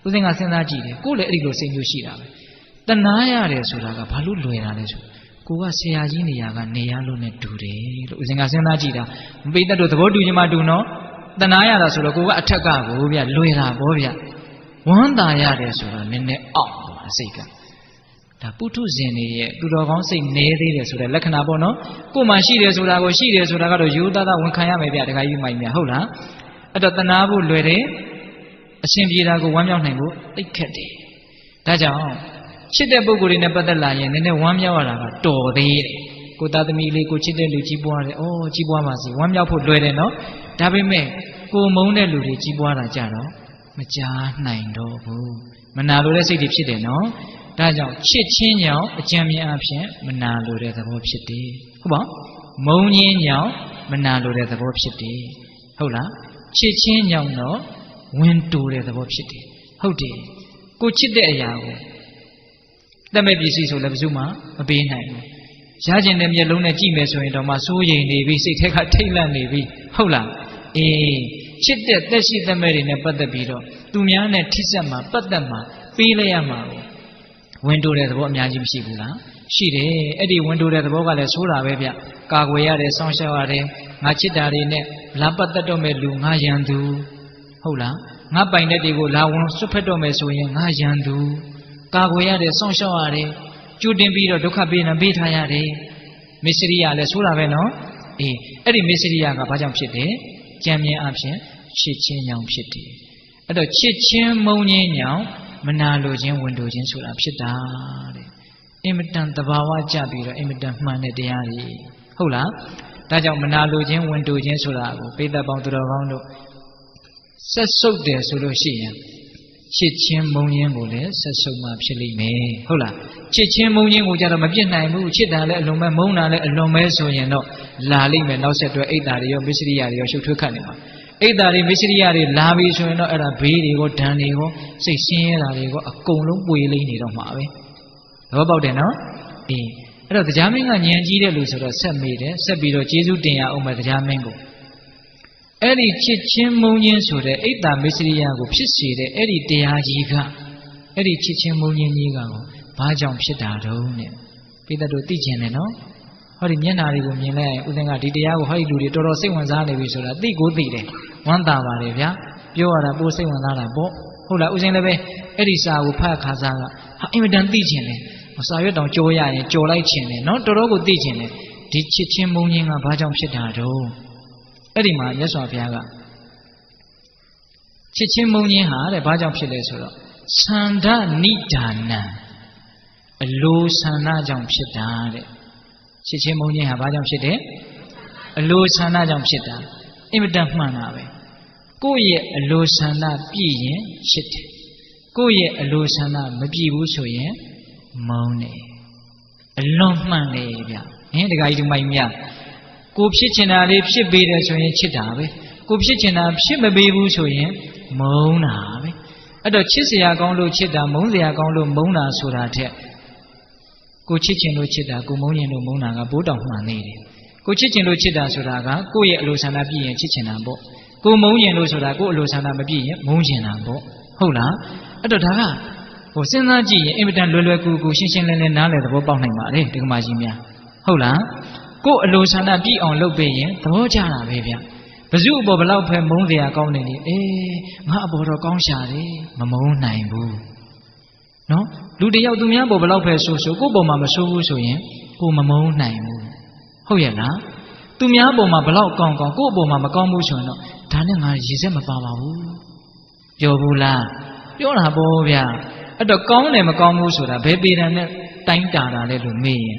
S1: ဦးစင်းကစဉ်းစားကြည့်တယ်ကိုယ်လည်းအဲ့ဒီလိုစိတ်မျိုးရှိတာပဲတနာရတယ်ဆိုတာကဘာလို့လွယ်တာလဲဆိုကိုကဆရာကြီးနေရာကနေရလို့ ਨੇ တူတယ်လို့ဦးစင်ကစဉ်းစားကြည့်တာမပိတတ်တို့သဘောတူခြင်းမတူနော်တနာရတာဆိုတော့ကိုကအထက်ကကိုဗျလွယ်တာဗောဗျဝမ်းသာရတယ်ဆိုတော့နည်းနည်းအောက်ပါစိတ်ကဒါပုထုဇဉ်တွေရဲ့သူတော်ကောင်းစိတ်နည်းသေးတယ်ဆိုတဲ့လက္ခဏာပေါ့နော်ကိုမှရှိတယ်ဆိုတာကိုရှိတယ်ဆိုတာကတော့ရိုးသားသားဝန်ခံရမယ်ဗျတခါကြီးမိုင်မြဟုတ်လားအဲ့တော့တနာဖို့လွယ်တယ်အရှင်ပြေတာကိုဝမ်းမြောက်နိုင်ဖို့သိခက်တယ်ဒါကြောင့်ချစ်တဲ့ပုဂ္ဂိုလ်တွေနဲ့ပတ်သက်လာရင်နည်းနည်းဝမ်းမြောက်ရတာကတော်သေးတယ်ကိုသားသမီးလေးကိုချစ်တဲ့လူကြီးပွားတယ်ဩကြီးပွားပါစေဝမ်းမြောက်ဖို့လွယ်တယ်နော်ဒါပေမဲ့ကိုမုန်းတဲ့လူတွေကြီးပွားတာကြတော့မကြားနိုင်တော့ဘူးမနာလိုတဲ့စိတ်တွေဖြစ်တယ်နော်ဒါကြောင့်ချစ်ချင်းကြောင့်အကြံဉာဏ်အဖြစ်မနာလိုတဲ့သဘောဖြစ်တယ်ဟုတ်ပါမုန်းခြင်းကြောင့်မနာလိုတဲ့သဘောဖြစ်တယ်ဟုတ်လားချစ်ချင်းကြောင့်တော့ဝင်တိုးတဲ့သဘောဖြစ်တယ်ဟုတ်တယ်ကိုချစ်တဲ့အရာကိုတတ်မဲ့ပစ္စည်းဆိုလည်းဘယ်သူမှမပေးနိုင်ဘူးရကျင်တဲ့မျက်လုံးနဲ့ကြည့်မယ်ဆိုရင်တော့မှစိုးရိမ်နေပြီစိတ်ထဲကထိတ်လန့်နေပြီဟုတ်လားအေးချစ်တဲ့သက်ရှိသက်မဲ့တွေနဲ့ပတ်သက်ပြီးတော့သူများနဲ့ထိစပ်မှာပတ်သက်မှာပေးလိုက်ရမှာ ဝင်တိုးတဲ့သဘောအများကြီးမရှိဘူးလားရှိတယ်အဲ့ဒီဝင်တိုးတဲ့သဘောကလည်းဆိုးတာပဲဗျကာကွယ်ရတယ်စောင့်ရှောက်ရတယ်ငါချစ်တာတွေနဲ့လာပတ်သက်တော့မဲ့လူငါရန်သူဟုတ်လားငါပိုင်တဲ့တွေကိုလာဝန်ဆွတ်ဖက်တော့မယ်ဆိုရင်ငါရန်သူကာကွယ်ရတယ်စောင့်ရှောက်ရတယ်ကြိုတင်ပြီးတော့ဒုက္ခပေးနေပေးထားရတယ်မစ္စရိယလည်းဆိုးတာပဲနော်အေးအဲ့ဒီမစ္စရိယကဘာကြောင့်ဖြစ်တယ်ကြံမြင်အဖြစ်ချစ်ချင်းကြောင့်ဖြစ်တယ်အဲ့တော့ချစ်ချင်းမုန်းခြင်းကြောင့်မနာလိုခြင်းဝန်တိုခြင်းဆိုတာဖြစ်တာတဲ့အင်မတန်သဘာဝကျပြီးတော့အင်မတန်မှန်တဲ့တရားတွေဟုတ်လားဒါကြောင့်မနာလိုခြင်းဝန်တိုခြင်းဆိုတာကိုပိဋကပေါင်းသူတော်ကောင်းတို့ဆက်ဆုပ်တယ်ဆိုလို့ရှိရင်ချစ်ချင်းမုန်းခြင်းကိုလည်းဆက်ဆုပ်မှဖြစ်လိမ့်မယ်ဟုတ်လားချစ်ချင်းမုန်းခြင်းကိုကြတော့မပြစ်နိုင်ဘူးချစ်တာလည်းအလွန်ပဲမုန်းတာလည်းအလွန်ပဲဆိုရင်တော့လာလိမ့်မယ်နောက်ဆက်တွဲအိတ်တာတွေရောမစ္စရိယတွေရောရှုပ်ထွေးခတ်နေမှာအိတ်တာတွေမစ္စရိယတွေလာပြီဆိုရင်တော့အဲ့ဒါဘေးတွေကိုဒဏ်တွေကိုစိတ်ဆင်းရဲတာတွေကိုအကုန်လုံးပွေလိမ့်နေတော့မှာပဲသဘောပေါက်တယ်နော်အေးအဲ့တော့တရားမင်းကဉာဏ်ကြီးတဲ့လူဆိုတော့ဆက်မေးတယ်ဆက်ပြီးတော့ကျေးဇူးတင်ရအောင်မယ်တရားမင်းကိုအဲ့ဒီချစ်ချင်းမုန်းခြင်းဆိုတဲ့အိတ်တာမစ္စရိယကိုဖြစ်စေတဲ့အဲ့ဒီတရားကြီးကအဲ့ဒီချစ်ချင်းမုန်းခြင်းကြီးကဘာကြောင့်ဖြစ်တာတုံးနဲ့ပိဋကတို့သိကျင်တယ်နော်ဟောဒီမျက်နာတွေကိုမြင်လိုက်ရင်ဦးဇင်းကဒီတရားကိုဟောဒီလူတွေတော်တော်စိတ်ဝင်စားနေပြီဆိုတာသိကိုသိတယ်ဝမ်းသာပါတယ်ဗျာပြောရတာပိုစိတ်ဝင်စားတာပေါ့ဟုတ်လားဦးဇင်းလည်းပဲအဲ့ဒီစာကိုဖတ်ခါစားကဟာအင်မတန်သိကျင်တယ်စာရွက်တောင်ကြော်ရရင်ကြော်လိုက်ချင်တယ်နော်တော်တော်ကိုသိကျင်တယ်ဒီချစ်ချင်းမုန်းခြင်းကဘာကြောင့်ဖြစ်တာတုံးအဲ့ဒီမှာမြတ်စွာဘုရားကချစ်ချင်းမုန်းခြင်းဟာတဲ့ဘာကြောင့်ဖြစ်လဲဆိုတော့သန္ဓနိဒာနံအလိုဆန္ဒကြောင့်ဖြစ်တာတဲ့ချစ်ချင်းမုန်းခြင်းဟာဘာကြောင့်ဖြစ်တယ်အလိုဆန္ဒကြောင့်ဖြစ်တာအင်မတန်မှန်တာပဲကိုယ့်ရဲ့အလိုဆန္ဒပြည့်ရင်ချစ်တယ်ကိုယ့်ရဲ့အလိုဆန္ဒမပြည့်ဘူးဆိုရင်မုန်းတယ်အလွန်မှန်တယ်ဗျဟင်တခါကြီးဒီမိုင်းမြကိုဖြစ်ချင်တာလေးဖြစ်ပေးတယ်ဆိုရင်ချစ်တာပဲကိုဖြစ်ချင်တာဖြစ်မပေးဘူးဆိုရင်မုန်းတာပဲအဲ့တော့ချစ်စရာကောင်းလို့ချစ်တာမုန်းစရာကောင်းလို့မုန်းတာဆိုတာထက်ကိုချစ်ချင်လို့ချစ်တာကိုမုန်းရင်လို့မုန်းတာကဘိုးတောင်မှန်နေတယ်ကိုချစ်ချင်လို့ချစ်တာဆိုတာကကိုယ့်ရဲ့အလိုဆန္ဒပြည့်ရင်ချစ်ချင်တာပေါ့ကိုမုန်းရင်လို့ဆိုတာကိုယ့်အလိုဆန္ဒမပြည့်ရင်မုန်းချင်တာပေါ့ဟုတ်လားအဲ့တော့ဒါကဟိုစဉ်းစားကြည့်ရင်အင်မတန်လွယ်လွယ်ကူကူရှင်းရှင်းလင်းလင်းနားလည်သဘောပေါက်နိုင်ပါလေဒီကမာကြီးများဟုတ်လားကိုယ့်အလိုဆန္ဒပြည့်အောင်လုပ်ပေးရင်သဘောကျတာပဲဗျဘဇုအပေါ်ဘလောက်ဖဲမုန်းစရာကောင်းနေလေအေးငါအပေါ်တော့ကောင်းရှာတယ်မမုန်းနိုင်ဘူးနော်လူတယောက်သူများပေါ်ဘလောက်ဖဲဆိုကိုယ့်ပေါ်မှာမဆိုးဘူးဆိုရင်ကိုမမုန်းနိုင်ဘူးဟုတ်ရဲ့လားသူများပေါ်မှာဘလောက်ကောင်းကောင်းကိုယ့်အပေါ်မှာမကောင်းဘူးဆိုရင်တော့ဒါနဲ့ငါရည်စက်မပါပါဘူးပြောဘူးလားပြောတာပေါ့ဗျအဲ့တော့ကောင်းတယ်မကောင်းဘူးဆိုတာဘယ်ပေတံနဲ့တိုင်းတာတာလဲလို့မေးရင်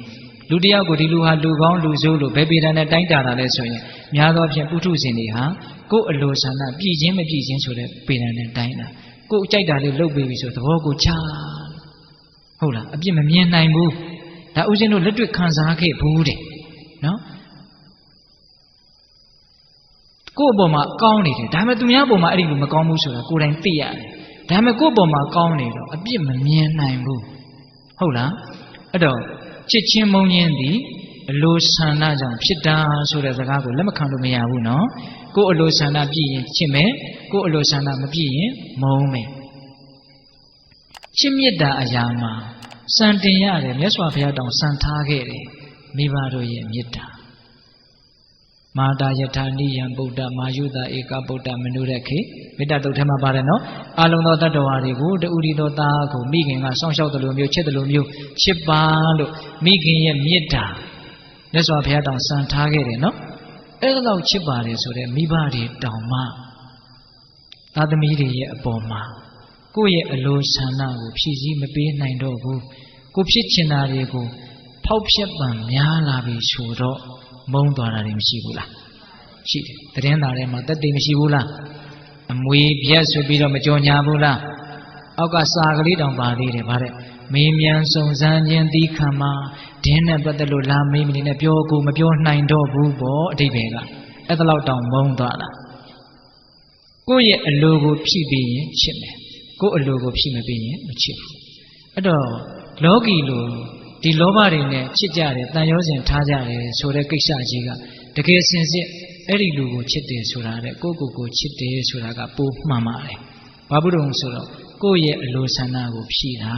S1: လူတယောက်ကိုဒီလူဟာလူကောင်းလူဆိုးလို့ဘယ်ပေတံနဲ့တိုင်းတာတာလဲဆိုရင်များသောဖြင့်ပုထုဇဉ်တွေဟာကိုယ်အလိုဆန္ဒပြည့်ခြင်းမပြည့်ခြင်းဆိုတဲ့ပေတံနဲ့တိုင်းတာကိုယ်ကြိုက်တာလေးလုပ်ပြီးပြီဆိုသဘောကိုချဟုတ်လားအပြစ်မမြင်နိုင်ဘူးဒါဥစဉ်တို့လက်တွေ့ခံစားခဲ့ဘူးတဲ့နော်ကိုယ့်အပေါ်မှာကောင်းနေတယ်ဒါပေမဲ့သူများအပေါ်မှာအဲ့ဒီလိုမကောင်းဘူးဆိုတာကိုယ်တိုင်သိရတယ်ဒါပေမဲ့ကိုယ့်အပေါ်မှာကောင်းနေတော့အပြစ်မမြင်နိုင်ဘူးဟုတ်လားအဲ့တော့ချစ်ချင်းမုန်းခြင်းသည်အလိုဆန္ဒကြောင့်ဖြစ်တာဆိုတဲ့စကားကိုလက်မခံလို့မရဘူးနော်ကိုယ်အလိုဆန္ဒပြည့်ရင်ချစ်မယ်ကိုယ်အလိုဆန္ဒမပြည့်ရင်မုန်းမယ်ချစ်မြတ်တာအရာမှာစံတင်ရတယ်မြတ်စွာဘုရားတောင်စံထားခဲ့တယ်မိဘတို့ရဲ့မေတ္တာမာတာယထာနိယံဗုဒ္ဓမာယုတာဧကဗုဒ္ဓမနုရခေမေတ္တာတုတ်ထဲမှာပါတယ်နော်အလုံးသောတတ္တဝါတွေကိုတူရီသောသားကိုမိခင်ကစောင့်ရှောက်တယ်လို့မျိုးချစ်တယ်လို့မျိုးချစ်ပါလို့မိခင်ရဲ့မေတ္တာမြတ်စွာဘုရားတောင်စံထားခဲ့တယ်နော်အဲ့ဒါတော့ချစ်ပါတယ်ဆိုတဲ့မိဘတွေတောင်မှသာသမီတွေရဲ့အပေါ်မှာကိုယ့်ရဲ့အလိုဆန္ဒကိုဖြည့်ဆည်းမပေးနိုင်တော့ဘူးကိုဖြစ်ချင်တာတွေကိုဖောက်ဖျက်ပံများလာပြီဆိုတော့မုန်းသွားတာတွေမရှိဘူးလားရှိတယ်သတင်းသားထဲမှာတက်တည်မရှိဘူးလားအမွေပြက်ဆိုပြီးတော့မကြော်ညာဘူးလားအောက်ကစာကလေးတောင်ပါသေးတယ်ဗါတဲ့မေးမြန်းစုံစမ်းခြင်းသီးခံမှာဒင်းနဲ့ပတ်သက်လို့လာမေးမနေနဲ့ပြောကိုမပြောနိုင်တော့ဘူးပေါ့အဓိပ္ပာယ်ကအဲ့ဒါလောက်တောင်မုန်းသွားတာကိုယ့်ရဲ့အလိုကိုဖြည့်ပြီးရင်ချစ်မယ်ကိုယ့်အလိုကိုဖြည့်မပြီးရင်မချစ်ဘူးအဲ့တော့လောကီလိုဒီလောဘတွေနဲ့ချစ်ကြတယ်တန်ရောစဉ်ထားကြတယ်ဆိုတဲ့ကိစ္စကြီးကတကယ်စင်စစ်အဲ့ဒီလူကိုချစ်တယ်ဆိုတာတဲ့ကိုယ့်ကိုယ်ချစ်တယ်ဆိုတာကပိုမှန်ပါတယ်ဘာဖြစ်လို့ဆိုတော့ကိုယ့်ရဲ့အလိုဆန္ဒကိုဖြည့်တာ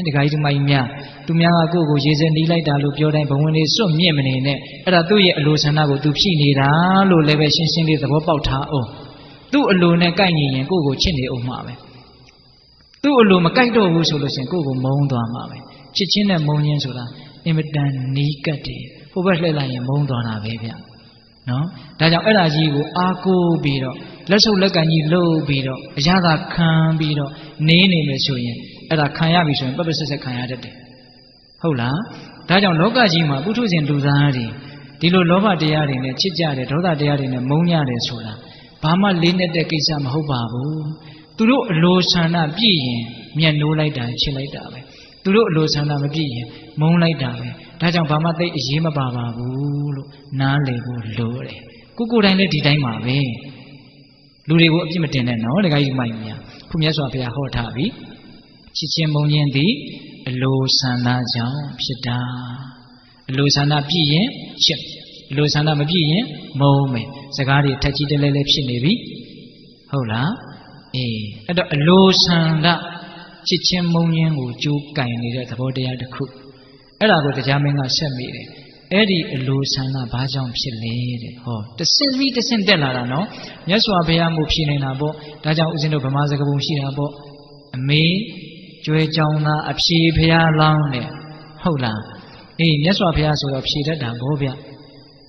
S1: တခါကြီးဒီမိုင်းများသူများကကိုယ့်ကိုရေစက်နီးလိုက်တာလို့ပြောတိုင်းဘဝင်လေးစွန့်မြင့်မနေနဲ့အဲ့ဒါသူ့ရဲ့အလိုဆန္ဒကိုသူဖြည့်နေတာလို့လည်းပဲရှင်းရှင်းလေးသဘောပေါက်ထားအောင်သူ့အလိုနဲ့ကိုက်ညီရင်ကိုယ့်ကိုချစ်နေအောင်မှာပဲသူ့အလိုမကိုက်တော့ဘူးဆိုလို့ရှိရင်ကိုယ့်ကိုမုန်းသွားမှာပဲချစ်ချင်းနဲ့မုန်းချင်းဆိုတာအင်မတန်နီးကပ်တယ်ဟိုဘက်လှည့်လိုက်ရင်မုန်းသွားတာပဲဗျနော်ဒါကြောင့်အဲ့ဒါကြီးကိုအားကိုးပြီးတော့လက်ဆုပ်လက်ကန်ကြီးလှုပ်ပြီးတော့အရသာခံပြီးတော့နေနေမယ်ဆိုရင်အဲ့ဒါခံရပြီဆိုရင်ပပဆက်ဆက်ခံရတတ်တယ်ဟုတ်လားဒါကြောင့်လောကကြီးမှာပုထုဇဉ်လူသားတွေဒီလိုလောဘတရားတွေနဲ့ချစ်ကြတယ်ဒေါသတရားတွေနဲ့မုန်းကြတယ်ဆိုတာဘာမှလေးနဲ့တဲ့ကိစ္စမဟုတ်ပါဘူးသူတို့အလိုဆန္ဒပြည့်ရင်မျက်နှိုးလိုက်တာချစ်လိုက်တာပဲသူတို့အလိုဆန္ဒမပြည့်ရင်မုန်းလိုက်တာပဲဒါကြောင့်ဘာမှသိအရေးမပါပါဘူးလို့နားလည်ဖို့လိုတယ်ကိုယ်တိုင်းလည်းဒီတိုင်းပါပဲလူတွေကိုအပြစ်မတင်နဲ့နော်တခါကြီးမိုက်များခုမြတ်စွာဘုရားဟောထားပြီချစ်ချင်းမုန်းခြင်းသည်အလိုဆန္ဒကြောင့်ဖြစ်တာအလိုဆန္ဒပြည့်ရင်ချစ်အလိုဆန္ဒမပြည့်ရင်မုန်းမယ်စကားတွေထက်ကြီးတလဲလဲဖြစ်နေပြီဟုတ်လားအဲ့တော့အလိုဆန္ဒချစ်ချင်းမုန်းခြင်းကိုကြိုးကင်နေတဲ့သဘောတရားတစ်ခုအဲ့ဒါကိုတရားမင်းကဆက်မိတယ်အဲ့ဒီအလိုဆန္ဒဘာကြောင့်ဖြစ်လဲတဲ့ဟောတဆင့်ပြီးတဆင့်တက်လာတာနော်မြတ်စွာဘုရားမှုဖြေနေတာပေါ့ဒါကြောင့်ဦးဇင်းတို့ဗမာစကားပုံရှိတာပေါ့အမေကျွဲကြောင်သာအဖြေဘုရားလောင်းတဲ့ဟုတ်လားမြတ်စွာဘုရားဆိုတော့ဖြေတတ်တာဗောဗျ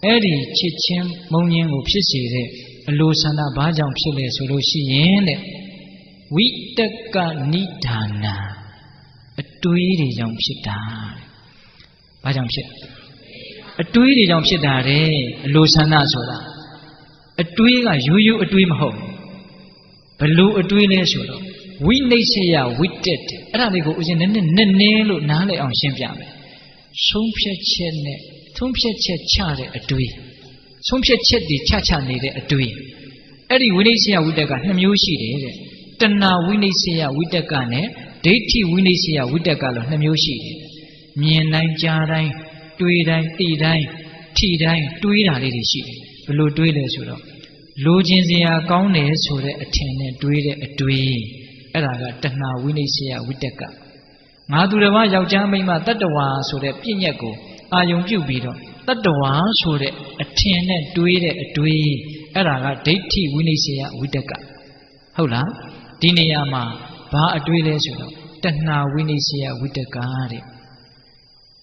S1: အဲ့ဒီချစ်ချင်းမုန်းခြင်းကိုဖြစ်စေတဲ့အလိုဆန္ဒဘာကြောင့်ဖြစ်လဲဆိုလို့ရှိရင်တဲ့ဝိတကနိဒာနာအတွေးတွေကြောင့်ဖြစ်တာဘာကြောင့်ဖြစ်အတွေးတွေကြောင့်ဖြစ်တာတဲ့အလိုဆန္ဒဆိုတာအတွေးကရိုးရိုးအတွေးမဟုတ်ဘလို့အတွေးလဲဆိုတော့ဝိနိစ္စယဝိတက်တယ်အဲ့ဒါလေးကိုဦးဇင်းနည်းနည်းလို့နားလည်အောင်ရှင်းပြမယ်ဆုံးဖြတ်ချက်နဲ့သုံးဖြတ်ချက်ချတဲ့အတွေးဆုံးဖြတ်ချက်တွေချနေတဲ့အတွေးအဲ့ဒီဝိနိစ္စယဝိတက်က2မျိုးရှိတယ်တဲ့တဏဝိနိစ္စယဝိတက်ကနဲ့ဒိဋ္ဌိဝိနိစ္စယဝိတက်ကလို့2မျိုးရှိတယ်မြင်တိုင်းကြားတိုင်းတွေးတိုင်းသိတိုင်းထိတိုင်းတွေးတာလေးတွေရှိတယ်ဘယ်လိုတွေးလဲဆိုတော့လိုချင်စရာကောင်းတယ်ဆိုတဲ့အထင်နဲ့တွေးတဲ့အတွေးအဲ့ဒါကတဏဝိနိစ္စယဝိတက်ကငါသူတစ်ပါးယောက်ျားမိန်းမတတ္တဝါဆိုတဲ့ပြည့်ညက်ကိုအာယုံပြုတ်ပြီးတော့တတ္တဝါဆိုတဲ့အထင်နဲ့တွေးတဲ့အတွေးအဲ့ဒါကဒိဋ္ဌိဝိနိစ္စယဝိတက်ကဟုတ်လားဒီနေရာမှာဘာအတွေးလဲဆိုတော့တဏဝိနိစ္စယဝိတက်ကတဲ့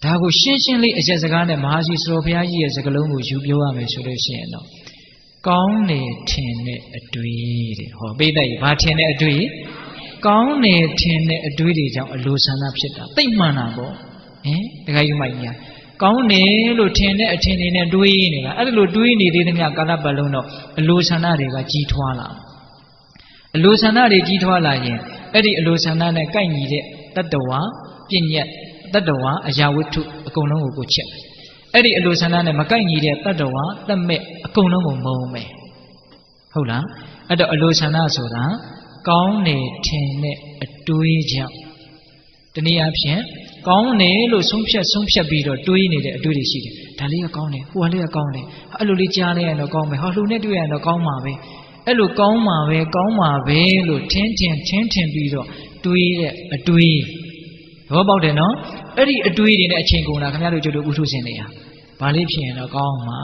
S1: ဒါကိုရှင်းရှင်းလေးအချက်စကားနဲ့မဟာရှိစတော်ဘုရားကြီးရဲ့စကားလုံးကိုယူပြောရမယ်ဆိုလို့ရှိရင်တော့ကောင်းတယ်ထင်တဲ့အတွေးတဲ့ဟောပိဋကကြီးဘာထင်တဲ့အတွေးကောင်းတယ်ထင်တဲ့အတွေးတွေကြောင့်အလိုဆန္ဒဖြစ်တာသိမှန်တာပေါ့တခါယူမိုက်ညာကောင်းတယ်လို့ထင်တဲ့အထင်တွေနဲ့တွေးနေတာအဲ့ဒါလိုတွေးနေသေးသမျှကာလပတ်လုံးတော့အလိုဆန္ဒတွေကကြီးထွားလာအလိုဆန္ဒတွေကြီးထွားလာရင်အဲ့ဒီအလိုဆန္ဒနဲ့ကိုက်ညီတဲ့တတ္တဝါပြည့်ညက်တတ္တဝါအရာဝတ္ထုအကုန်လုံးကိုချက်အဲ့ဒီအလိုဆန္ဒနဲ့မကိုက်ညီတဲ့တတ္တဝါတတ်မဲ့အကုန်လုံးကိုမုန်းမယ်ဟုတ်လားအဲ့တော့အလိုဆန္ဒဆိုတာကောင်းတယ်ထင်တဲ့အတွေးကြောင့်တနည်းအားဖြင့်ကောင်းတယ်လို့ဆုံးဖြတ်ပြီးတော့တွေးနေတဲ့အတွေးတွေရှိတယ်ဒါလေးကကောင်းတယ်ဟိုကလေးကကောင်းတယ်အဲ့လိုလေးကြားလိုက်ရင်တော့ကောင်းမယ်ဟောလှူနဲ့တွေ့ရရင်တော့ကောင်းမှာပဲအဲ့လိုကောင်းမှာပဲလို့ထင်ပြီးတော့တွေးတဲ့အတွေးဘောပေါက်တယ်နော်အဲ့ဒီအတွေးတွေနဲ့အချိန်ကုန်တာခင်ဗျားတို့ကျတို့ဥထုရှင်နေရဘာလေးဖြစ်ရင်တော့ကောင်းမှာ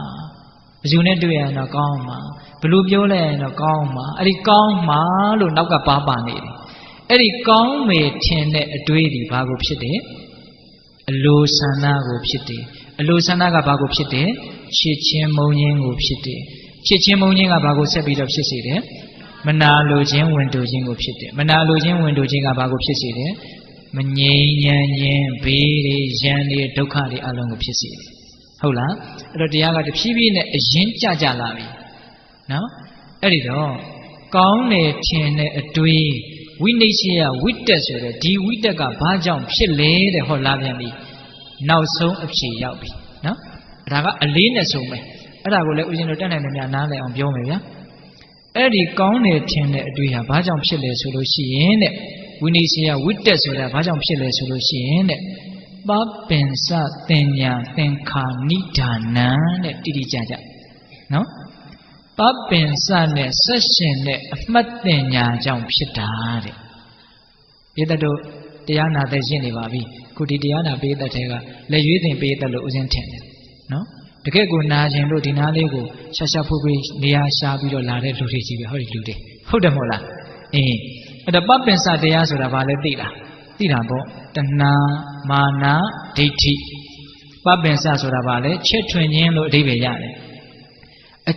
S1: ဘယ်သူနဲ့တွေ့ရရင်တော့ကောင်းမှာဘလို့ပြောလိုက်ရင်တော့ကောင်းမှာအဲ့ဒီကောင်းမှာလို့နောက်ကပါနေတယ်အဲ့ဒီကောင်းမယ်ထင်တဲ့အတွေးတွေဘာကိုဖြစ်တယ်အလိုဆန္ဒကိုဖြစ်တယ်အလိုဆန္ဒကဘာကိုဖြစ်တယ်ချစ်ချင်းမုန်းခြင်းကိုဖြစ်တယ်ချစ်ချင်းမုန်းခြင်းကဘာကိုဆက်ပြီးတော့ဖြစ်စေတယ်မနာလိုခြင်းဝင်တူခြင်းကိုဖြစ်တယ်မနာလိုခြင်းဝင်တူခြင်းကဘာကိုဖြစ်စေတယ်မငြိမ်းချမ်းခြင်းဘေးတွေရန်တွေဒုက္ခတွေအလုံးကိုဖြစ်စေတယ်ဟုတ်လားအဲ့တော့တရားကတဖြည်းဖြည်းနဲ့အရင်ကြလာပြီနော်အဲ့ဒီတော့ကောင်းတယ်ထင်တဲ့အတွေးဝိနိစ္စယဝိတက်ဆိုတဲ့ဒီဝိတက်ကဘာကြောင့်ဖြစ်လဲတဲ့ဟောလာပြန်ပြီနောက်ဆုံးအဖြေရောက်ပြီနော်ဒါကအလေးနဲ့ဆုံးပဲအဲ့ဒါကိုလည်းဦးဇင်းတို့တတ်နိုင်တယ်များနားလည်အောင်ပြောမယ်ဗျာအဲ့ဒီကောင်းတယ်ထင်တဲ့အတွေးဟာဘာကြောင့်ဖြစ်လဲဆိုလို့ရှိရင်တဲ့ဝိနိစ္စယဝိတက်ဆိုတာဘာကြောင့်ဖြစ်လဲဆိုလို့ရှိရင်တဲ့ပပင်စတင်ညာသင်္ခာနိဒာနံတဲ့တိတိကျကျနော်ပပင်စနဲ့ဆက်ရှင်တဲ့အမှတ်တင်ညာကြောင့်ဖြစ်တာတဲ့ဒီတတို့ တရားနာတဲ့ရှင်းနေပါပြီခုဒီတရားနာပေးတဲ့ထဲကလက်ရွေးတင်ပေးတဲ့လို့ဦးဇင်းထင်တယ်နော်တကယ့်ကိုနာခြင်းလို့ဒီနားလေးကိုရှာရှာဖွေဖွေနေရာရှာပြီးတော့လာတဲ့လူတွေကြီးပဲဟောဒီလူတွေဟုတ်တယ်မဟုတ်လားအဲ့ဒါပပင်စတရားဆိုတာဘာလဲသိတာပေါ့တဏှာမာနဒိဋ္ဌိပပင်စဆိုတာဘာလဲချက်ထွင်ခြင်းလို့အဓိပ္ပာယ်ရတယ်အ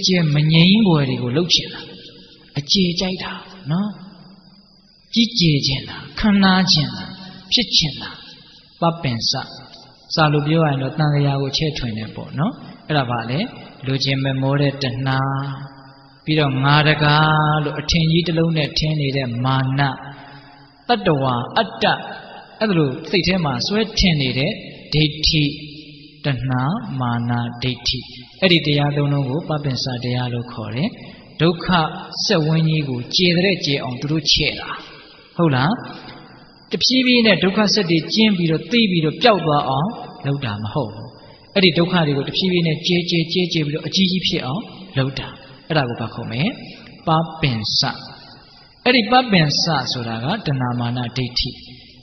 S1: ကျဲမငြိမ်းွယ်တွေကိုလှုပ်ချင်တာအကျဲကြိုက်တာနော်ကြီးကျယ်ခြင်းတာခမ်းနားခြင်းတာဖြစ်ခြင်းတာပပင်စစာလို့ပြောရရင်တော့တန်တရားကိုချက်ထွင်တယ်ပေါ့နော်အဲ့ဒါပါလေလူချင်းမမောတဲ့တဏှာပြီးတော့ငါတကားလို့အထင်ကြီးတစ်လုံးနဲ့ထင်းနေတဲ့မာနတတ္တဝါအတ္တအဲ့ဒါလို့စိတ်ထဲမှာစွဲထင်နေတဲ့ဒိဋ္ဌိတဏှာမာနဒိဋ္ဌိအဲ့ဒီတရားသုံးလုံးကိုပပင်စတရားလို့ခေါ်တယ်ဒုက္ခစက်ဝန်းကြီးကိုကျေတဲ့ကျေအောင်သူတို့ချဲ့တာဟုတ်လားတဖြည်းဖြည်းနဲ့ဒုက္ခစက်တွေကျင်းပြီးတော့သိပြီးတော့ပျောက်သွားအောင်လုပ်တာမဟုတ်ဘူးအဲ့ဒီဒုက္ခတွေကိုတဖြည်းဖြည်းနဲ့ကျေပြီးတော့အကြီးကြီးဖြစ်အောင်လုပ်တာအဲ့ဒါကိုဘာခေါ်မလဲပပင်စအဲ့ဒီပပင်စဆိုတာကတဏှာမာနဒိဋ္ဌိ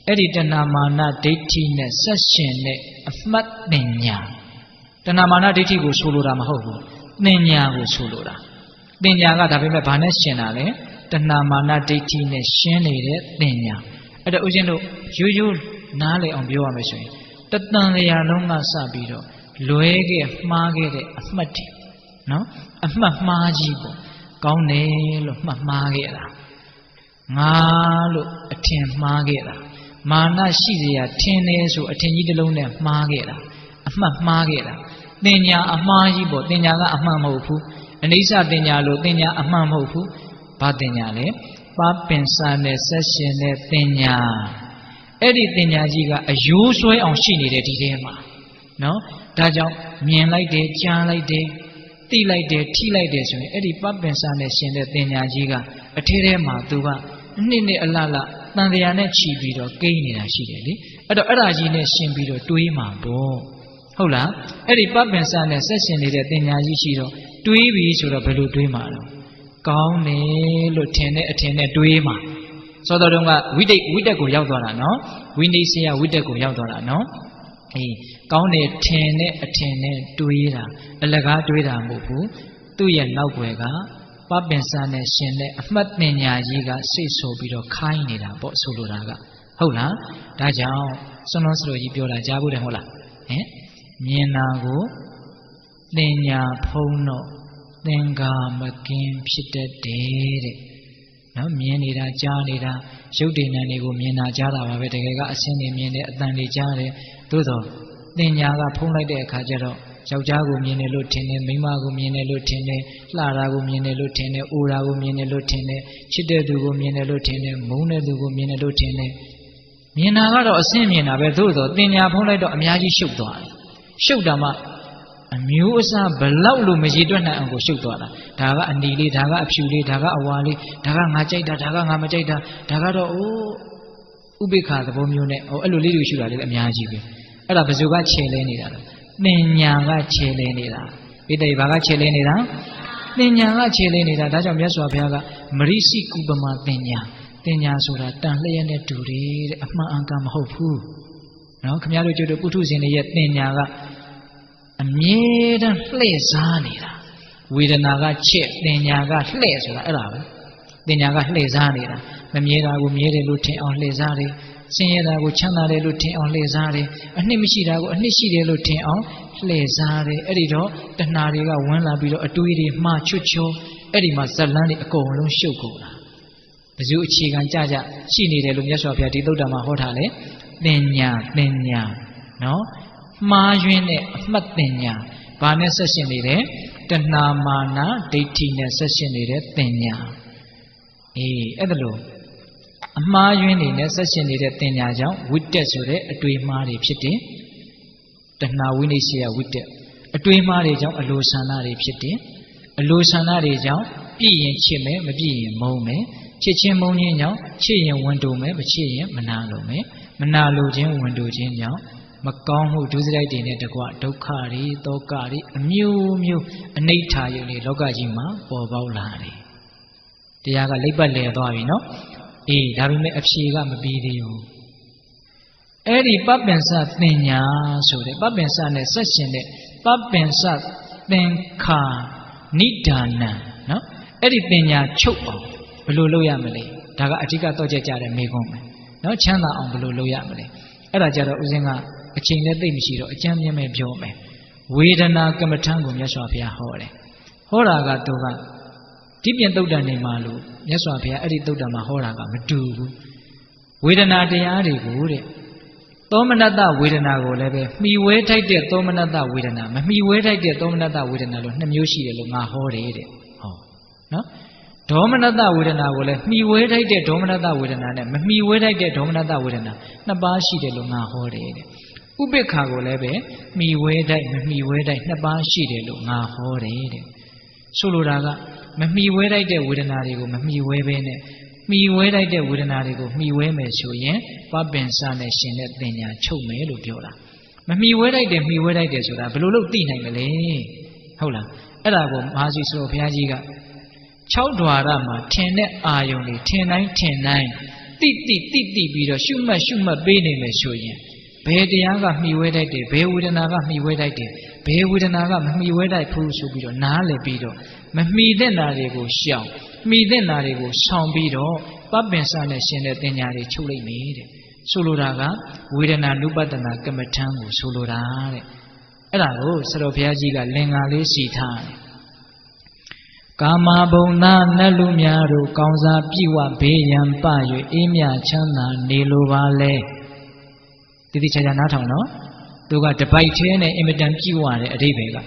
S1: အဲ့ဒီတဏှာမာနဒိဋ္ဌိနဲ့ဆက်ရှင်တဲ့အမှတ်ပညာတဏှာမာနဒိဋ္ဌိကိုဆိုလိုတာမဟုတ်ဘူးပညာကိုဆိုလိုတာပညာကဒါပေမဲ့ဘာနဲ့ရှင်တာလဲတဏှာမာနဒိဋ္ဌိနဲ့ရှင်းနေတဲ့ပညာအဲ့ဒါဦးဇင်းတို့ရိုးနားလည်အောင်ပြောရမယ်ဆိုရင်တတန်လျာလုံးကစပြီးတော့လွဲခဲ့မှားခဲ့တဲ့အမှတ်တွေနော်အမှတ်မှားကြီးပေါ့ကောင်းတယ်လို့မှတ်မှားခဲ့တာငါလို့အထင်မှားခဲ့တာမာနရှိစရာထင်တယ်ဆိုအထင်ကြီးတစ်လုံးနဲ့မှားခဲ့တာအမှတ်မှားခဲ့တာတင်ညာအမှားကြီးပေါ့တင်ညာကအမှန်မဟုတ်ဘူးအနိစ္စတင်ညာလို့တင်ညာအမှန်မဟုတ်ဘူးဘာတင်ညာလဲပပင်စနဲ့ဆက်ရှင်တဲ့တင်ညာအဲ့ဒီတင်ညာကြီးကအယိုးဆွဲအောင်ရှိနေတဲ့ဒီထဲမှာနော်ဒါကြောင့်မြင်လိုက်တယ်ကြားလိုက်တယ်သိလိုက်တယ်ထိလိုက်တယ်ဆိုရင်အဲ့ဒီပပင်စနဲ့ရှင်တဲ့တင်ညာကြီးကအထဲထဲမှာသူကနှစ်အလလတန်တရားနဲ့ခြီးပြီးတော့ကိန်းနေတာရှိတယ်လေအဲ့တော့အဲ့ဒါကြီးနဲ့ရှင်ပြီးတော့တွေးမှာပေါ့ဟုတ်လားအဲ့ဒီပပင်စနဲ့ဆက်ရှင်နေတဲ့တင်ညာကြီးရှိတော့တွေးပြီးဆိုတော့ဘယ်လိုတွေးမှာလဲကောင်းတယ်လို့ထင်တဲ့အထင်နဲ့တွေးမှာစောတော်တုန်းကဝိတက်ကိုရောက်သွားတာနော်ဝိနည်းစရာဝိတက်ကိုရောက်သွားတာနော်ကောင်းတယ်ထင်တဲ့အထင်နဲ့တွေးတာအလကားတွေးတာမဟုတ်ဘူးသူ့ရဲ့နောက်ွယ်ကပပင်စနဲ့ရှင်တဲ့အမှတ်ပညာကြီးကစိတ်ဆိုပြီးတော့ခိုင်းနေတာပေါ့ဆိုလိုတာကဟုတ်လားဒါကြောင့်စွန်းလုံးစလို့ကြီးပြောတာကြားဘူးတယ်ဟုတ်လားမြင်တာကိုသင်ညာဖုံးတော့သင်္ကာမကင်းဖြစ်တတ်တယ်တဲ့နော်မြင်နေတာကြားနေတာရုပ်တည်ဉာဏ်တွေကိုမြင်တာကြားတာပါပဲတကယ်ကအစင်းတွေမြင်တယ်အတန်တွေကြားတယ်သို့သောသင်ညာကဖုံးလိုက်တဲ့အခါကျတော့ယောက်ျားကိုမြင်တယ်လို့ထင်တယ်မိန်းမကိုမြင်တယ်လို့ထင်တယ်လှတာကိုမြင်တယ်လို့ထင်တယ်အိုတာကိုမြင်တယ်လို့ထင်တယ်ချစ်တဲ့သူကိုမြင်တယ်လို့ထင်တယ်မုန်းတဲ့သူကိုမြင်တယ်လို့ထင်တယ်မြင်တာကတော့အစင်းမြင်တာပဲသို့သောသင်ညာဖုံးလိုက်တော့အများကြီးရှုပ်သွားတယ်ရှုပ်တာမှအမျိုးအစားဘလောက်လို့မရည်တွက်နိုင်အောင်ကိုရှုပ်သွားတာဒါကအနီလေးဒါကအဖြူလေးဒါကအဝါလေးဒါကငါကြိုက်တာဒါကငါမကြိုက်တာဒါကတော့ဥပိ္ပခာသဘောမျိုးနဲ့အဲ့လိုလေးတွေရှုတာလည်းအများကြီးပဲအဲ့ဒါဘယ်သူကခြေလဲနေတာလဲသင်ညာကခြေလဲနေတာပိဋိဘာကခြေလဲနေတာသင်ညာကခြေလဲနေတာဒါကြောင့်မြတ်စွာဘုရားကမရိစိကုပမာသင်ညာဆိုတာတန်လျက်နဲ့တူတယ်တဲ့အမှန်အကန်မဟုတ်ဘူးနော်ခင်ဗျားတို့ကျတော့ပုထုဇဉ်တွေရဲ့သင်ညာကအမြဲတမ်းလှည့်စားနေတာဝေဒနာကချက်သင်ညာကလှည့်ဆိုတာအဲ့ဒါပဲသင်ညာကလှည့်စားနေတာမမြဲတာကိုမြဲတယ်လို့ထင်အောင်လှည့်စားတယ်ဆင်းရဲတာကိုချမ်းသာတယ်လို့ထင်အောင်လှည့်စားတယ်အနှစ်မရှိတာကိုအနှစ်ရှိတယ်လို့ထင်အောင်လှည့်စားတယ်အဲ့ဒီတော့တဏှာတွေကဝင်လာပြီးတော့အတွေးတွေမှားချွတ်ချောအဲ့ဒီမှာဇလန်းတွေအကုန်လုံးရှုပ်ကုန်တာဘယ်သူအခြေခံကြရှိနေတယ်လို့မြတ်စွာဘုရားဒီသုတ္တမှာဟောထားလေသင်ညာနော်မှားယွင်းတဲ့အမှတ်ပညာဘာနဲ့ဆက်ရှင်နေတယ်တဏှာမာနဒိဋ္ဌိနဲ့ဆက်ရှင်နေတဲ့ပညာအဲ့ဒါလို့အမှားယွင်းနေနဲ့ဆက်ရှင်နေတဲ့ပညာကြောင့်ဝိတက်ဆိုတဲ့အတွေးမှားတွေဖြစ်တယ်တဏှာဝိနည်းရှိရဝိတက်အတွေးမှားတွေကြောင့်အလိုဆန္ဒတွေဖြစ်တယ်အလိုဆန္ဒတွေကြောင့်ပြည့်ရင်ချစ်မယ်မပြည့်ရင်မုန်းမယ်ချစ်ချင်းမုန်းခြင်းကြောင့်ချစ်ရင်ဝန်တိုမယ်မချစ်ရင်မနာလိုမယ်မနာလိုခြင်းဝန်တိုခြင်းကြောင့်မကောင်းမှုဒုစရိုက်တွေနဲ့တကွဒုက္ခတွေတောကတွေအမျိုးအနိဋ္ဌာယုန်တွေလောကကြီးမှာပေါ်ပေါက်လာတယ်တရားကလိပ်ပတ်လည်သွားပြီနော်ဒါပေမဲ့အဖြေကမပြီးသေးဘူး အဲ့ဒီပပင်စတင်ညာဆိုတဲ့ပပင်စနဲ့ဆက်ရှင်တဲ့ပပင်စသင်္ခါနိဒာနံနော်အဲ့ဒီတင်ညာချုပ်အောင်ဘယ်လိုလုပ်ရမလဲဒါကအဓိကတော့ကြတဲ့မေခွန်းပဲနော်ချမ်းသာအောင်ဘယ်လိုလုပ်ရမလဲအဲ့ဒါကြတော့ဦးဇင်းကအချိန်နဲ့သိမ့်မရှိတော့အကျမ်းမြင့်မဲ့ပြောမယ်ဝေဒနာကမ္မထံကိုမြတ်စွာဘုရားဟောတယ်ဟောတာကသူကဒီပြင်တုတ်တန်နေမှာလို့မြတ်စွာဘုရားအဲ့ဒီတုတ်တန်မှာဟောတာကမတူဘူးဝေဒနာတရားတွေကိုတဲ့သောမနတဝေဒနာကိုလည်းပဲမှီဝဲထိုက်တဲ့သောမနတဝေဒနာမမှီဝဲထိုက်တဲ့သောမနတဝေဒနာလို့နှစ်မျိုးရှိတယ်လို့ငါဟောတယ်တဲ့ဟောနော်ဒေါမနတဝေဒနာကိုလည်းမှီဝဲထိုက်တဲ့ဒေါမနတဝေဒနာနဲ့မမှီဝဲထိုက်တဲ့ဒေါမနတဝေဒနာနှစ်ပါးရှိတယ်လို့ငါဟောတယ်တဲ့ဥပိ္ပခာကိုလည်းပဲမှီဝဲထိုက်မမှီဝဲထိုက်နှစ်ပါးရှိတယ်လို့ငါဟောတယ်တဲ့ဆိုလိုတာကမမှီဝဲထိုက်တဲ့ဝေဒနာတွေကိုမမှီဝဲဘဲနဲ့မှီဝဲထိုက်တဲ့ဝေဒနာတွေကိုမှီဝဲမယ်ဆိုရင်ပပင်စနဲ့ရှင်တဲ့သင်ညာချုပ်မယ်လို့ပြောတာမမှီဝဲထိုက်တယ်မှီဝဲထိုက်တယ်ဆိုတာဘယ်လိုလုပ်သိနိုင်မလဲဟုတ်လားအဲ့ဒါကိုမဟာစီဆိုဘုရားကြီးက6ဓွာရမှာထင်တဲ့အာယုံတွေထင်တိုင်းတိပြီးတော့ရှုမှတ်ပေးနေမယ်ဆိုရင်ဘယ်တရားကမှီဝဲတိုက်တယ်ဘယ်ဝေဒနာကမှီဝဲတိုက်တယ်ဘယ်ဝေဒနာကမမှီဝဲတိုက်ဘူးဆိုပြီးတော့နားလည်ပြီးတော့မမှီတဲ့နာတွေကိုရှောင်မှီတဲ့နာတွေကိုဆောင်ပြီးတော့ပပင်စနဲ့ရှင်တဲ့တင်ညာတွေချုပ်လိုက်မယ်တဲ့ဆိုလိုတာကဝေဒနာနုပတနာကမ္မထံကိုဆိုလိုတာတဲ့အဲ့ဒါကိုဆရာတော်ဘုရားကြီးကလင်္ကာလေးစီထားတယ်ကာမဘုံသာနတ်လူများတို့ကောင်းစားပြည့်ဝဘေးရန်ပ၍အေးမြချမ်းသာနေလိုပါလေတိတိကျကျနားထောင်နော်သူကတပိုက်သေးနဲ့အင်မတန်ပြည့်ဝတဲ့အဓိပ္ပာယ်က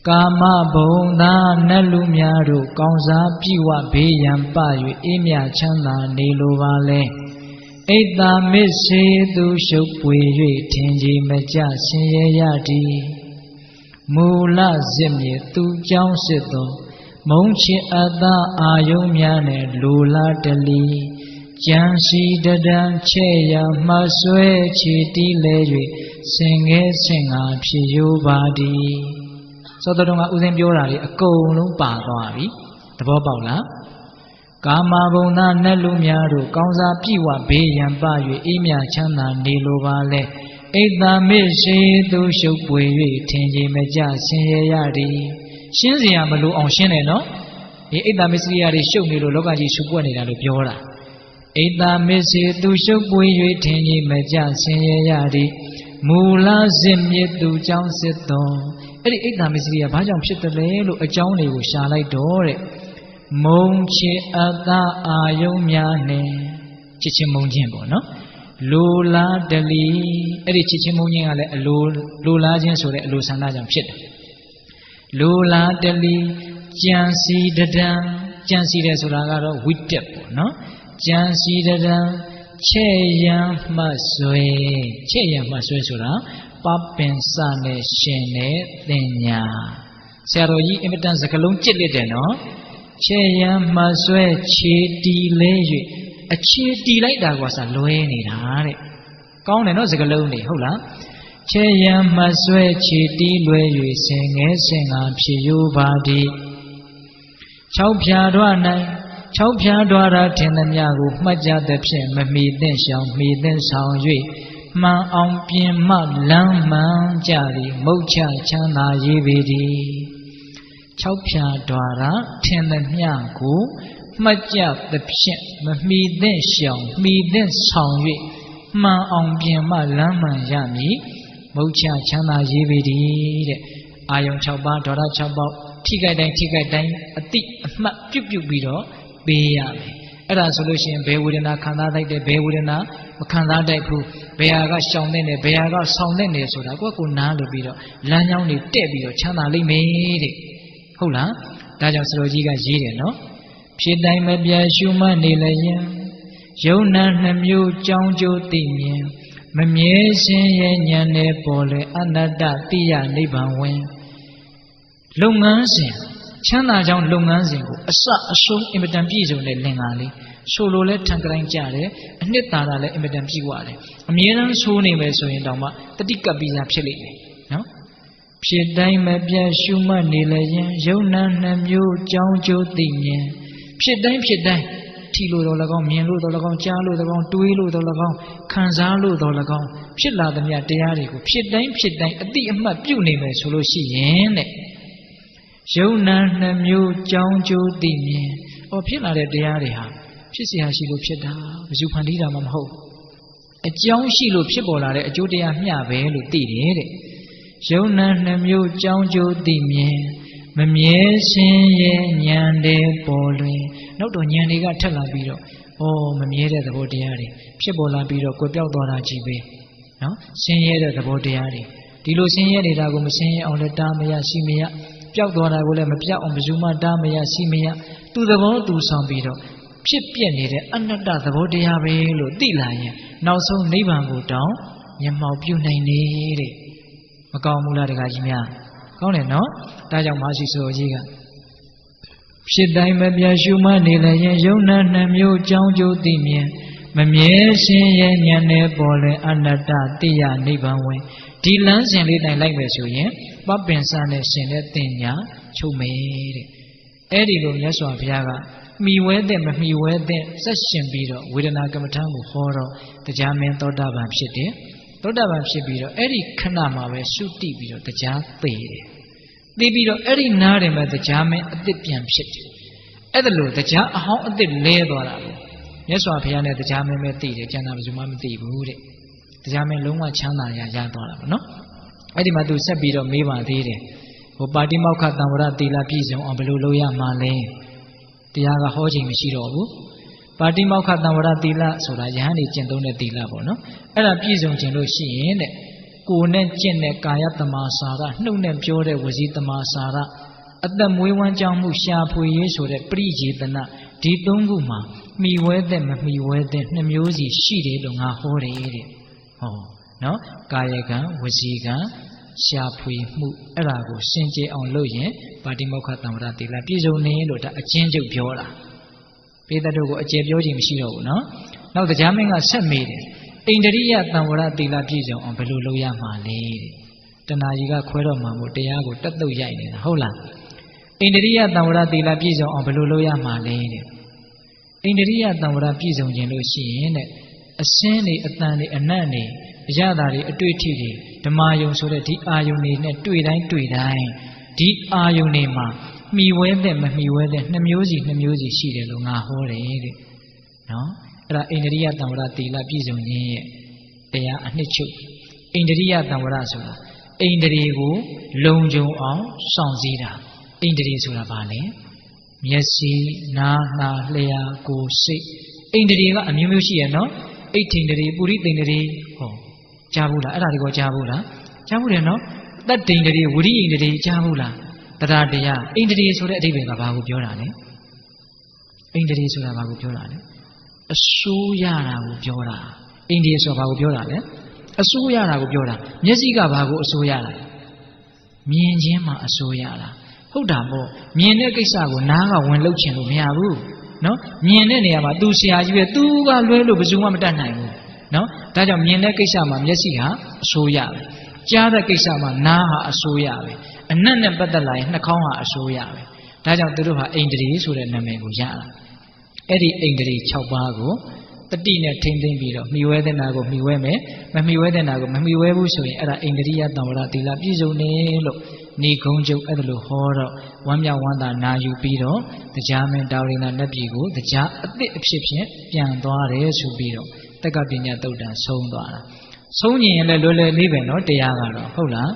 S1: ကာမဘုံသာနတ်လူများတို့ကောင်းစားပြည့်ဝဘေးရန်ပ၍အေးမြချမ်းသာနေလိုပါလေအိတ်တာမစ္စေသူရှုပ်ပွေ၍ထင်ကြီးမကြဆင်းရဲရသည်မူလစစ်မြေသူကြောင်းစစ်သောမုံချစ်အသာအာယုံများနဲ့လိုလားတလီကြံစီတဒံချဲ့ရမှဆွဲချီတီးလဲ၍ဆင်ငယ်ဆင်ငါဖြစ်ရိုးပါသည်သောတော်ကဥစဉ်ပြောတာလေအကုန်လုံးပါသွားပြီသဘောပေါက်လားကာမဘုံသာနတ်လူများတို့ကောင်းစားပြည့်ဝဘေးရန်ပ၍အေးမြချမ်းသာနေလိုပါလေအိတ်တာမစ္စေသူရှုပ်ပွေ၍ထင်ကြီးမကြဆင်းရဲရသည်ရှင်းစရာမလိုအောင်ရှင်းတယ်နော်ဒီအိတ်တာမစ္စရိယတွေရှုပ်နေလို့လောကကြီးရှုပ်ပွက်နေတာလို့ပြောတာအိတ်တာမစ္စေသူရှုပ်ပွေ၍ထင်ကြီးမကြဆင်းရဲရသည်မူလစစ်မြစ်သူကြောင့်စစ်တော်အဲ့ဒီအိတ်တာမစ္စရိယဘာကြောင့်ဖြစ်တယ်လဲလို့အကြောင်းတွေကိုရှာလိုက်တော့တဲ့မုံချစ်အသာအာယုံများနဲ့ချစ်ချင်းမုံချင်းပေါ့နော်လိုလားတလီအဲ့ဒီချစ်ချင်းမုံချင်းကလည်းအလိုလားခြင်းဆိုတဲ့အလိုဆန္ဒကြောင့်ဖြစ်တယ်လိုလားတလီကြံစီတဒံကြံစီတယ်ဆိုတာကတော့ဝိတက်ပေါ့နော်ကြံစီတဒံချဲ့ရန်မှဆွဲဆိုတာပပင်စနဲ့ရှင်တဲ့သင်ညာဆရာတော်ကြီးအင်မတန်စကလုံးကြစ်လက်တယ်နော်ချဲ့ရန်မှဆွဲခြေတီလဲ၍အခြေတီလိုက်တာကစားလွဲနေတာတဲ့ကောင်းတယ်နော်စကလုံးတွေဟုတ်လားချဲ့ရန်မှဆွဲခြေတီးလွဲ၍ဆင်ငယ်ဆင်ငါဖြစ်ရိုးပါသည်6ဖြာတွား၌6ဖြာတွားရာထင်သမျှကိုမှတ်ကြသဖြင့်မမီသင့်ရှောင်မီသင့်ဆောင်၍မှန်အောင်ပြင်မလမ်းမှန်ကြသည်မုတ်ချချမ်းသာရေးပေသည်6ဖြာတွားရာထင်သမျှကိုမှတ်ကြသဖြင့်မမီသင့်ရှောင်မီသင့်ဆောင်၍မှန်အောင်ပြင်မလမ်းမှန်ရမည်မုတ်ချချမ်းသာရေးပေသည်တဲ့အာယုံ6ပါးဒေါရ6ပါးထိခိုက်တိုင်းအတိအမှတ်ပြုတ်ပြီးတော့ပေးရမယ်အဲ့ဒါဆိုလို့ရှိရင်ဘယ်ဝေဒနာခံစားတိုက်တယ်ဘယ်ဝေဒနာမခံစားတိုက်ဘူးဘယ်ဟာကရှောင်တဲ့နေဘယ်ဟာကဆောင်တဲ့နေဆိုတာကိုနားလို့ပြီးတော့လမ်းကြောင်းတွေတက်ပြီးတော့ချမ်းသာလိမ့်မယ်တဲ့ဟုတ်လားဒါကြောင့်ဆရာကြီးကရေးတယ်နော်ဖြစ်တိုင်းမပြတ်ရှုမှတ်နေလျင်ယုံနာနှမျိုးကြောင်းကျိုးသိမြင်မမြဲခြင်းရဲ့ဉာဏ်နဲ့ပေါ်လေအနတ္တတိယနိဗ္ဗာန်ဝင်လုပ်ငန်းစဉ်ချမ်းသာကြောင်းလုပ်ငန်းစဉ်ကိုအစအဆုံးအင်မတန်ပြည့်စုံတဲ့လင်္ကာလေးဆိုလိုလဲထန်ကတိုင်းကြတယ်အနှစ်သာရလည်းအင်မတန်ပြည့်ဝတယ်အမြဲတမ်းဆိုးနေမယ်ဆိုရင်တောင်မှတတိကပ်ပြီးသားဖြစ်လိမ့်မယ်နော်ဖြစ်တိုင်းမပြတ်ရှုမှတ်နေလျင်ယုံနာနှမျိုးကြောင်းကျိုးသိမြင်ဖြစ်တိုင်းထ ထီလို့တော်၎င်းမြင်လို့တော်၎င်းကြားလို့တော်၎င်းတွေးလို့တော်၎င်းခံစားလို့တော်၎င်းဖြစ်လာသမျှတရားတွေကိုဖြစ်တိုင်းအတိအမှတ်ပြုနေမယ်ဆိုလို့ရှိရင်တဲ့ယုံနာနှမျိုးကြောင်းကျိုးသိမြင်ဖြစ်လာတဲ့တရားတွေဟာဖြစ်เสียရှိလို့ဖြစ်တာဘယ်သူဖန်တီးတာမှမဟုတ်အကြောင်းရှိလို့ဖြစ်ပေါ်လာတဲ့အကျိုးတရားမျှပဲလို့သိတယ်တဲ့ယုံနာနှမျိုးကြောင်းကျိုးသိမြင်မမြဲရှင်ရဲ့ဉာဏ်တဲ့ပေါ်လွင်နောက်တော့ဉာဏ်တွေကထက်လာပြီးတော့မမြဲတဲ့သဘောတရားတွေဖြစ်ပေါ်လာပြီးတော့ကွယ်ပြောက်သွားတာကြီးပဲနော်ဆင်းရဲတဲ့သဘောတရားတွေဒီလိုဆင်းရဲနေတာကိုမဆင်းရဲအောင်လည်းတားမရရှိမရပျောက်သွားတာကိုလည်းမပြောက်အောင်ဘယ်သူမှတားမရရှိမရသူသဘောသူဆောင်ပြီးတော့ဖြစ်ပြနေတဲ့အနတ္တသဘောတရားပဲလို့သိလာရင်နောက်ဆုံးနိဗ္ဗာန်ကိုတောင်မျက်မှောက်ပြုနိုင်နေတဲ့မကောင်းဘူးလားတခါကြီးများကောင်းတယ်နော်ဒါကြောင့်မရှိဆိုကြီးကဖြစ်တိုင်းမပြတ်ရှုမှတ်နေလည်းရင်ယုံနာနှမျိုးကြောင်းကျိုးသိမြင်မမြဲရှင်ရဲ့ဉာဏ်နဲ့ပေါ်လဲအနတ္တတိယနိဗ္ဗာန်ဝင်ဒီလမ်းစဉ်လေးတိုင်းလိုက်မယ်ဆိုရင်ပပင်စနဲ့ရှင်တဲ့တင်ညာချုပ်မယ်တဲ့အဲ့ဒီလိုမြတ်စွာဘုရားကမိဝဲတဲ့မမိဝဲတဲ့ဆက်ရှင်ပြီးတော့ဝေဒနာကမ္မထံကိုဟောတော့တရားမင်းသောတာပန်ဖြစ်တယ်သောတာပန်ဖြစ်ပြီးတော့အဲ့ဒီခဏမှာပဲရှုတိပြီးတော့တရားသိတယ်သိပြီးတော့အဲ့ဒီနားတယ်မဲ့တရားမင်းအသစ်ပြန်ဖြစ်တယ်အဲ့ဒါလို့တရားအဟောင်းအသစ်လဲသွားတာလို့မြတ်စွာဘုရားနဲ့တရားမင်းပဲသိတယ်ကျန်တာဘယ်သူမှမသိဘူးတဲ့တရားမင်းလုံးဝချမ်းသာရရသွားတာပေါ့နော်အဲ့ဒီမှာသူဆက်ပြီးတော့မေးပါသေးတယ်ပါတိမောက္ခတံဝရသီလပြည့်စုံအောင်ဘယ်လိုလုပ်ရမှာလဲတရားကဟောချိန်မရှိတော့ဘူးပါတိမောက္ခတံဝရသီလဆိုတာယဟန်နေကျင့်သုံးတဲ့သီလပေါ့နော်အဲ့ဒါပြည့်စုံခြင်းလို့ရှိရင်တဲ့ကိုယ်နဲ့ကျင့်တဲ့ကာယတမာစာရနှုတ်နဲ့ပြောတဲ့ဝစီတမာစာရအသက်မွေးဝမ်းကြောင်းမှုရှာဖွေရေးဆိုတဲ့ပရိယေတနာဒီသုံးခုမှာမိဝဲတဲ့မမိဝဲတဲ့နှစ်မျိုးစီရှိတယ်လို့ငါဟောတယ်တဲ့နော်ကာယကံဝစီကံရှာဖွေမှုအဲ့ဒါကိုစင်ကြယ်အောင်လုပ်ရင်ပါတိမောက္ခတံဝရသီလပြည့်စုံနေလို့ဒါအချင်းချုပ်ပြောတာပိဿတို့ကိုအကျေပြောခြင်းမရှိတော့ဘူးနော်နောက်တရားမင်းကဆက်မေးတယ်ဣန္ဒြိယတံဝရသီလပြည့်စုံအောင်ဘယ်လိုလုပ်ရမှာလဲတဲ့တဏှာကြီးကခွဲတော့မှမို့တရားကိုတက်တုတ်ရိုက်နေတာဟုတ်လားဣန္ဒြိယတံဝရသီလပြည့်စုံအောင်ဘယ်လိုလုပ်ရမှာလဲတဲ့ဣန္ဒြိယတံဝရပြည့်စုံခြင်းလို့ရှိရင်တဲ့အစင်းတွေအတန်တွေအနံ့တွေအရသာတွေအတွေ့အထိတွေဓမ္မယုံဆိုတဲ့ဒီအာယုန်တွေနဲ့တွေ့တိုင်းဒီအာယုန်တွေမှာမှီဝဲတဲ့မမှီဝဲတဲ့နှစ်မျိုးစီရှိတယ်လို့ငါဟောတယ်တဲ့နော်အဲ့ဒါဣန္ဒြိယတံဝရသီလပြည့်စုံခြင်းရဲ့တရားအနှစ်ချုပ်ဣန္ဒြိယတံဝရဆိုတာဣန္ဒြေကိုလုံခြုံအောင်စောင့်စည်းတာဣန္ဒြေဆိုတာဘာလဲမျက်စိနားနှာလျှာကိုယ်စိတ်ဣန္ဒြေကအမျိုးမျိုးရှိရဲ့နော်ဣဋ္ဌိန္ဒြေပုရိသိန္ဒြေကြားဘူးလားအဲ့ဒါတွေကိုကြားဘူးလားကြားဘူးတယ်နော်တတ္တိန္ဒြေဝိရိယန္ဒြေကြားဘူးလားတရားတရားဣန္ဒြေဆိုတဲ့အဓိပ္ပာယ်ကဘာကိုပြောတာလဲဣန္ဒြေဆိုတာဘာကိုပြောတာလဲအစိုးရတာကိုပြောတာဣန္ဒြေဆိုတာဘာကိုပြောတာလဲအစိုးရတာကိုပြောတာမျက်စိကဘာကိုအစိုးရတာမြင်ခြင်းမှာအစိုးရတာဟုတ်တာပေါ့မြင်တဲ့ကိစ္စကိုနားကဝင်လှုပ်ချင်လို့မရဘူးနော်မြင်တဲ့နေရာမှာသူဆရာကြီးပဲသူကလွဲလို့ဘယ်သူမှမတတ်နိုင်ဘူးနော်ဒါကြောင့်မြင်တဲ့ကိစ္စမှာမျက်စိဟာအစိုးရပဲကြားတဲ့ကိစ္စမှာနားဟာအစိုးရပဲအနက်နဲ့ပတ်သက်လာရင်နှာခေါင်းဟာအစိုးရပဲဒါကြောင့်သူတို့ဟာဣန္ဒြေဆိုတဲ့နာမည်ကိုရတာအဲ့ဒီဣန္ဒြေ6ပါးကိုတတိနဲ့ထိမ့်သိမ့်ပြီးတော့မှီဝဲတဲ့နာကိုမှီဝဲမယ်မမှီဝဲတဲ့နာကိုမမှီဝဲဘူးဆိုရင်အဲ့ဒါဣန္ဒြိယတံဝရသီလပြည့်စုံတယ်လို့နေကုန်းချုပ်အဲ့ဒါလို့ဟောတော့ဝမ်းမြောက်ဝမ်းသာနာယူပြီးတော့တရားမင်းတာဝရိနာနတ်ပြည်ကိုတရားအသစ်အဖြစ်ဖြင့်ပြန်သွားတယ်ဆိုပြီးတော့တက္ကပညာတုတ်တန်ဆုံးသွားတာဆုံးရင်လည်းလွယ်လွယ်လေးပဲနော်တရားကတော့ဟုတ်လား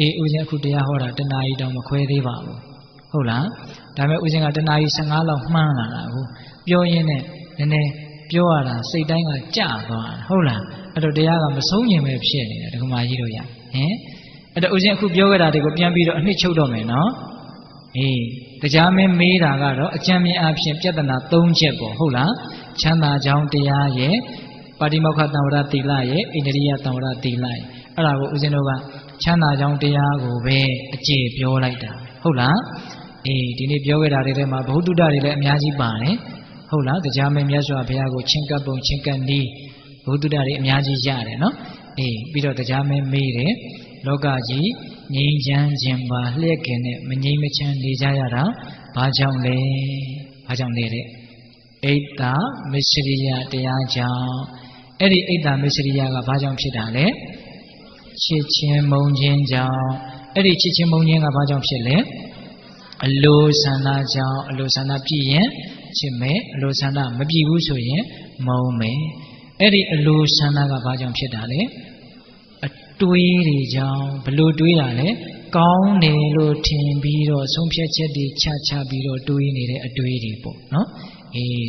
S1: အေးဦးဇင်းအခုတရားဟောတာတနာရီတောင်မခွဲသေးပါဘူးဟုတ်လားဒါပေမဲ့ဦးဇင်းကတနာရီ15လောက်မှန်းလာတာကိုပြောရင်းနဲ့နည်းနည်းပြောရတာစိတ်တိုင်းကကြသွားတာဟုတ်လားအဲ့တော့တရားကမဆုံးရင်ပဲဖြစ်နေတယ်ဒကမာကြီးတို့ရဟင်အဲ့တော့ဦးဇင်းအခုပြောခဲ့တာတွေကိုပြန်ပြီးတော့အနှစ်ချုပ်တော့မယ်နော်အေးတရားမင်းမေးတာကတော့အကျဉ်းမြင်အဖြစ်ပြဿနာ3ချက်ပေါ့ဟုတ်လားချမ်းသာကြောင်းတရားရဲ့ပါတိမောက္ခတံဝရသီလရဲ့ဣန္ဒြိယတံဝရသီလရဲ့အဲ့ဒါကိုဦးဇင်းတို့ကချမ်းသာကြောင်းတရားကိုပဲအကျေပြောလိုက်တာဟုတ်လားအေးဒီနေ့ပြောခဲ့တာတွေထဲမှာဘုဒ္ဓတွေလည်းအများကြီးပါတယ်ဟုတ်လားတရားမင်းမြတ်စွာဘုရားကိုချင်းကပ်ပုံချင်းကပ်နည်းဘုဒ္ဓတွေအများကြီးရတယ်နော်အေးပြီးတော့တရားမင်းမေးတယ်လောကကြီးငြိမ်းချမ်းခြင်းပါလျက်ခင်နဲ့မငြိမ်းမချမ်းနေကြရတာဘာကြောင့်လဲဘာကြောင့်လဲတဲ့ဣ အိတ်တာမစ္စရိယတရားကြောင့်အဲ့ဒီအိတ်တာမစ္စရိယကဘာကြောင့်ဖြစ်တာလဲချစ်ချင်းမုန်းခြင်းကြောင့်အဲ့ဒီချစ်ချင်းမုန်းခြင်းကဘာကြောင့်ဖြစ်လဲအလိုဆန္ဒကြောင့်အလိုဆန္ဒပြည့်ရင်ချစ်မယ်အလိုဆန္ဒမပြည့်ဘူးဆိုရင်မုန်းမယ်အဲ့ဒီအလိုဆန္ဒကဘာကြောင့်ဖြစ်တာလဲအတွေးတွေကြောင့်ဘလို့တွေးတာလဲကောင်းတယ်လို့ထင်ပြီးတော့ဆုံးဖြတ်ချက်တွေချပြီးတော့တွေးနေတဲ့အတွေးတွေပေါ့နော်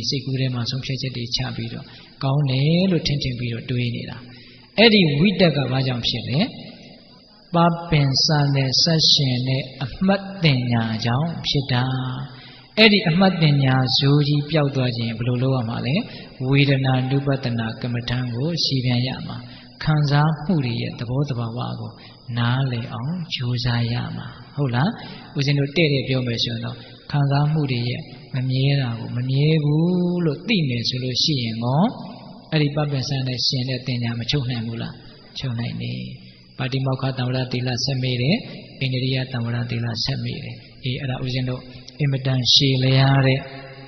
S1: စိတ်ကူးထဲမှာဆုံးဖြတ်ချက်တွေချပြီးတော့ကောင်းတယ်လို့ထင်ပြီးတော့တွေးနေတာအဲ့ဒီဝိတက်ကဘာကြောင့်ဖြစ်လဲပပင်စနဲ့ဆက်ရှင်နဲ့အမှတ်တင်ညာကြောင့်ဖြစ်တာအဲ့ဒီအမှတ်တင်ညာဇိုးကြီးပျောက်သွားခြင်းဘယ်လိုလုပ်ရမှာလဲဝေဒနာနုပတနာကမ္မထံကိုရှင်းပြန်ရမှာခံစားမှုတွေရဲ့သဘောတဘာဝကိုနားလည်အောင်ကြိုးစားရမှာဟုတ်လားဦးဇင်းတို့တဲ့ပြောမယ်ဆိုရင်တော့ခံစားမှုတွေရဲ့မမြဲတာကိုမမြဲဘူးလို့သိနေဆိုလို့ရှိရင်ကောအဲ့ဒီပပ္ပဆန်နဲ့ရှင်တဲ့တင်ညာမချုပ်နိုင်ဘူးလားချုပ်နိုင်နေပါတိမောက္ခတံဝရသီလဆက်မိတယ်အိန္ဒိယတံဝရသီလဆက်မိတယ်အဲ့ဒါဦးဇင်းတို့အင်မတန်ရှည်လျားတဲ့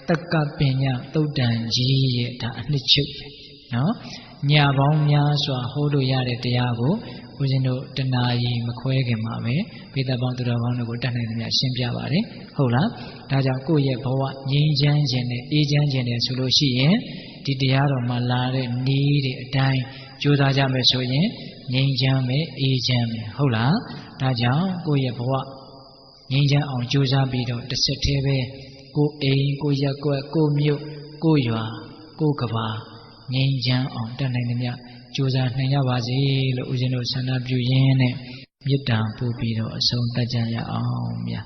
S1: တက္ကပညာသုတ်တန်ကြီးရဲ့ဒါအနှစ်ချုပ်နော်ညပေါင်းများစွာဟောလို့ရတဲ့တရားကိုဦးဇင်းတို့တဏှာကြီးမခွဲခင်မှာပဲပိဿပေါင်းသူတော်ကောင်းတို့ကိုတတ်နိုင်သမျှရှင်းပြပါတယ်ဟုတ်လားဒါကြောင့်ကိုယ့်ရဲ့ဘဝငြိမ်းချမ်းခြင်းနဲ့အေးချမ်းခြင်းနဲ့ဆိုလို့ရှိရင်ဒီတရားတော်မှာလာတဲ့နည်းတွေအတိုင်းကြိုးစားကြမယ်ဆိုရင်ငြိမ်းချမ်းမယ်အေးချမ်းမယ်ဟုတ်လားဒါကြောင့်ကိုယ့်ရဲ့ဘဝငြိမ်းချမ်းအောင်ကြိုးစားပြီးတော့တစ်ဆက်တည်းပဲကိုယ်အိမ်ကိုယ်ရက်ကွက်ကိုယ်မြို့ကိုယ်ရွာကိုယ်ကဘာငြိမ်းချမ်းအောင်တတ်နိုင်သမျှကြိုးစားနိုင်ကြပါစေလို့ဦးဇင်းတို့ဆန္ဒပြုရင်းနဲ့မေတ္တာပို့ပြီးတော့အဆုံးသတ်ကြရအောင်ဗျာ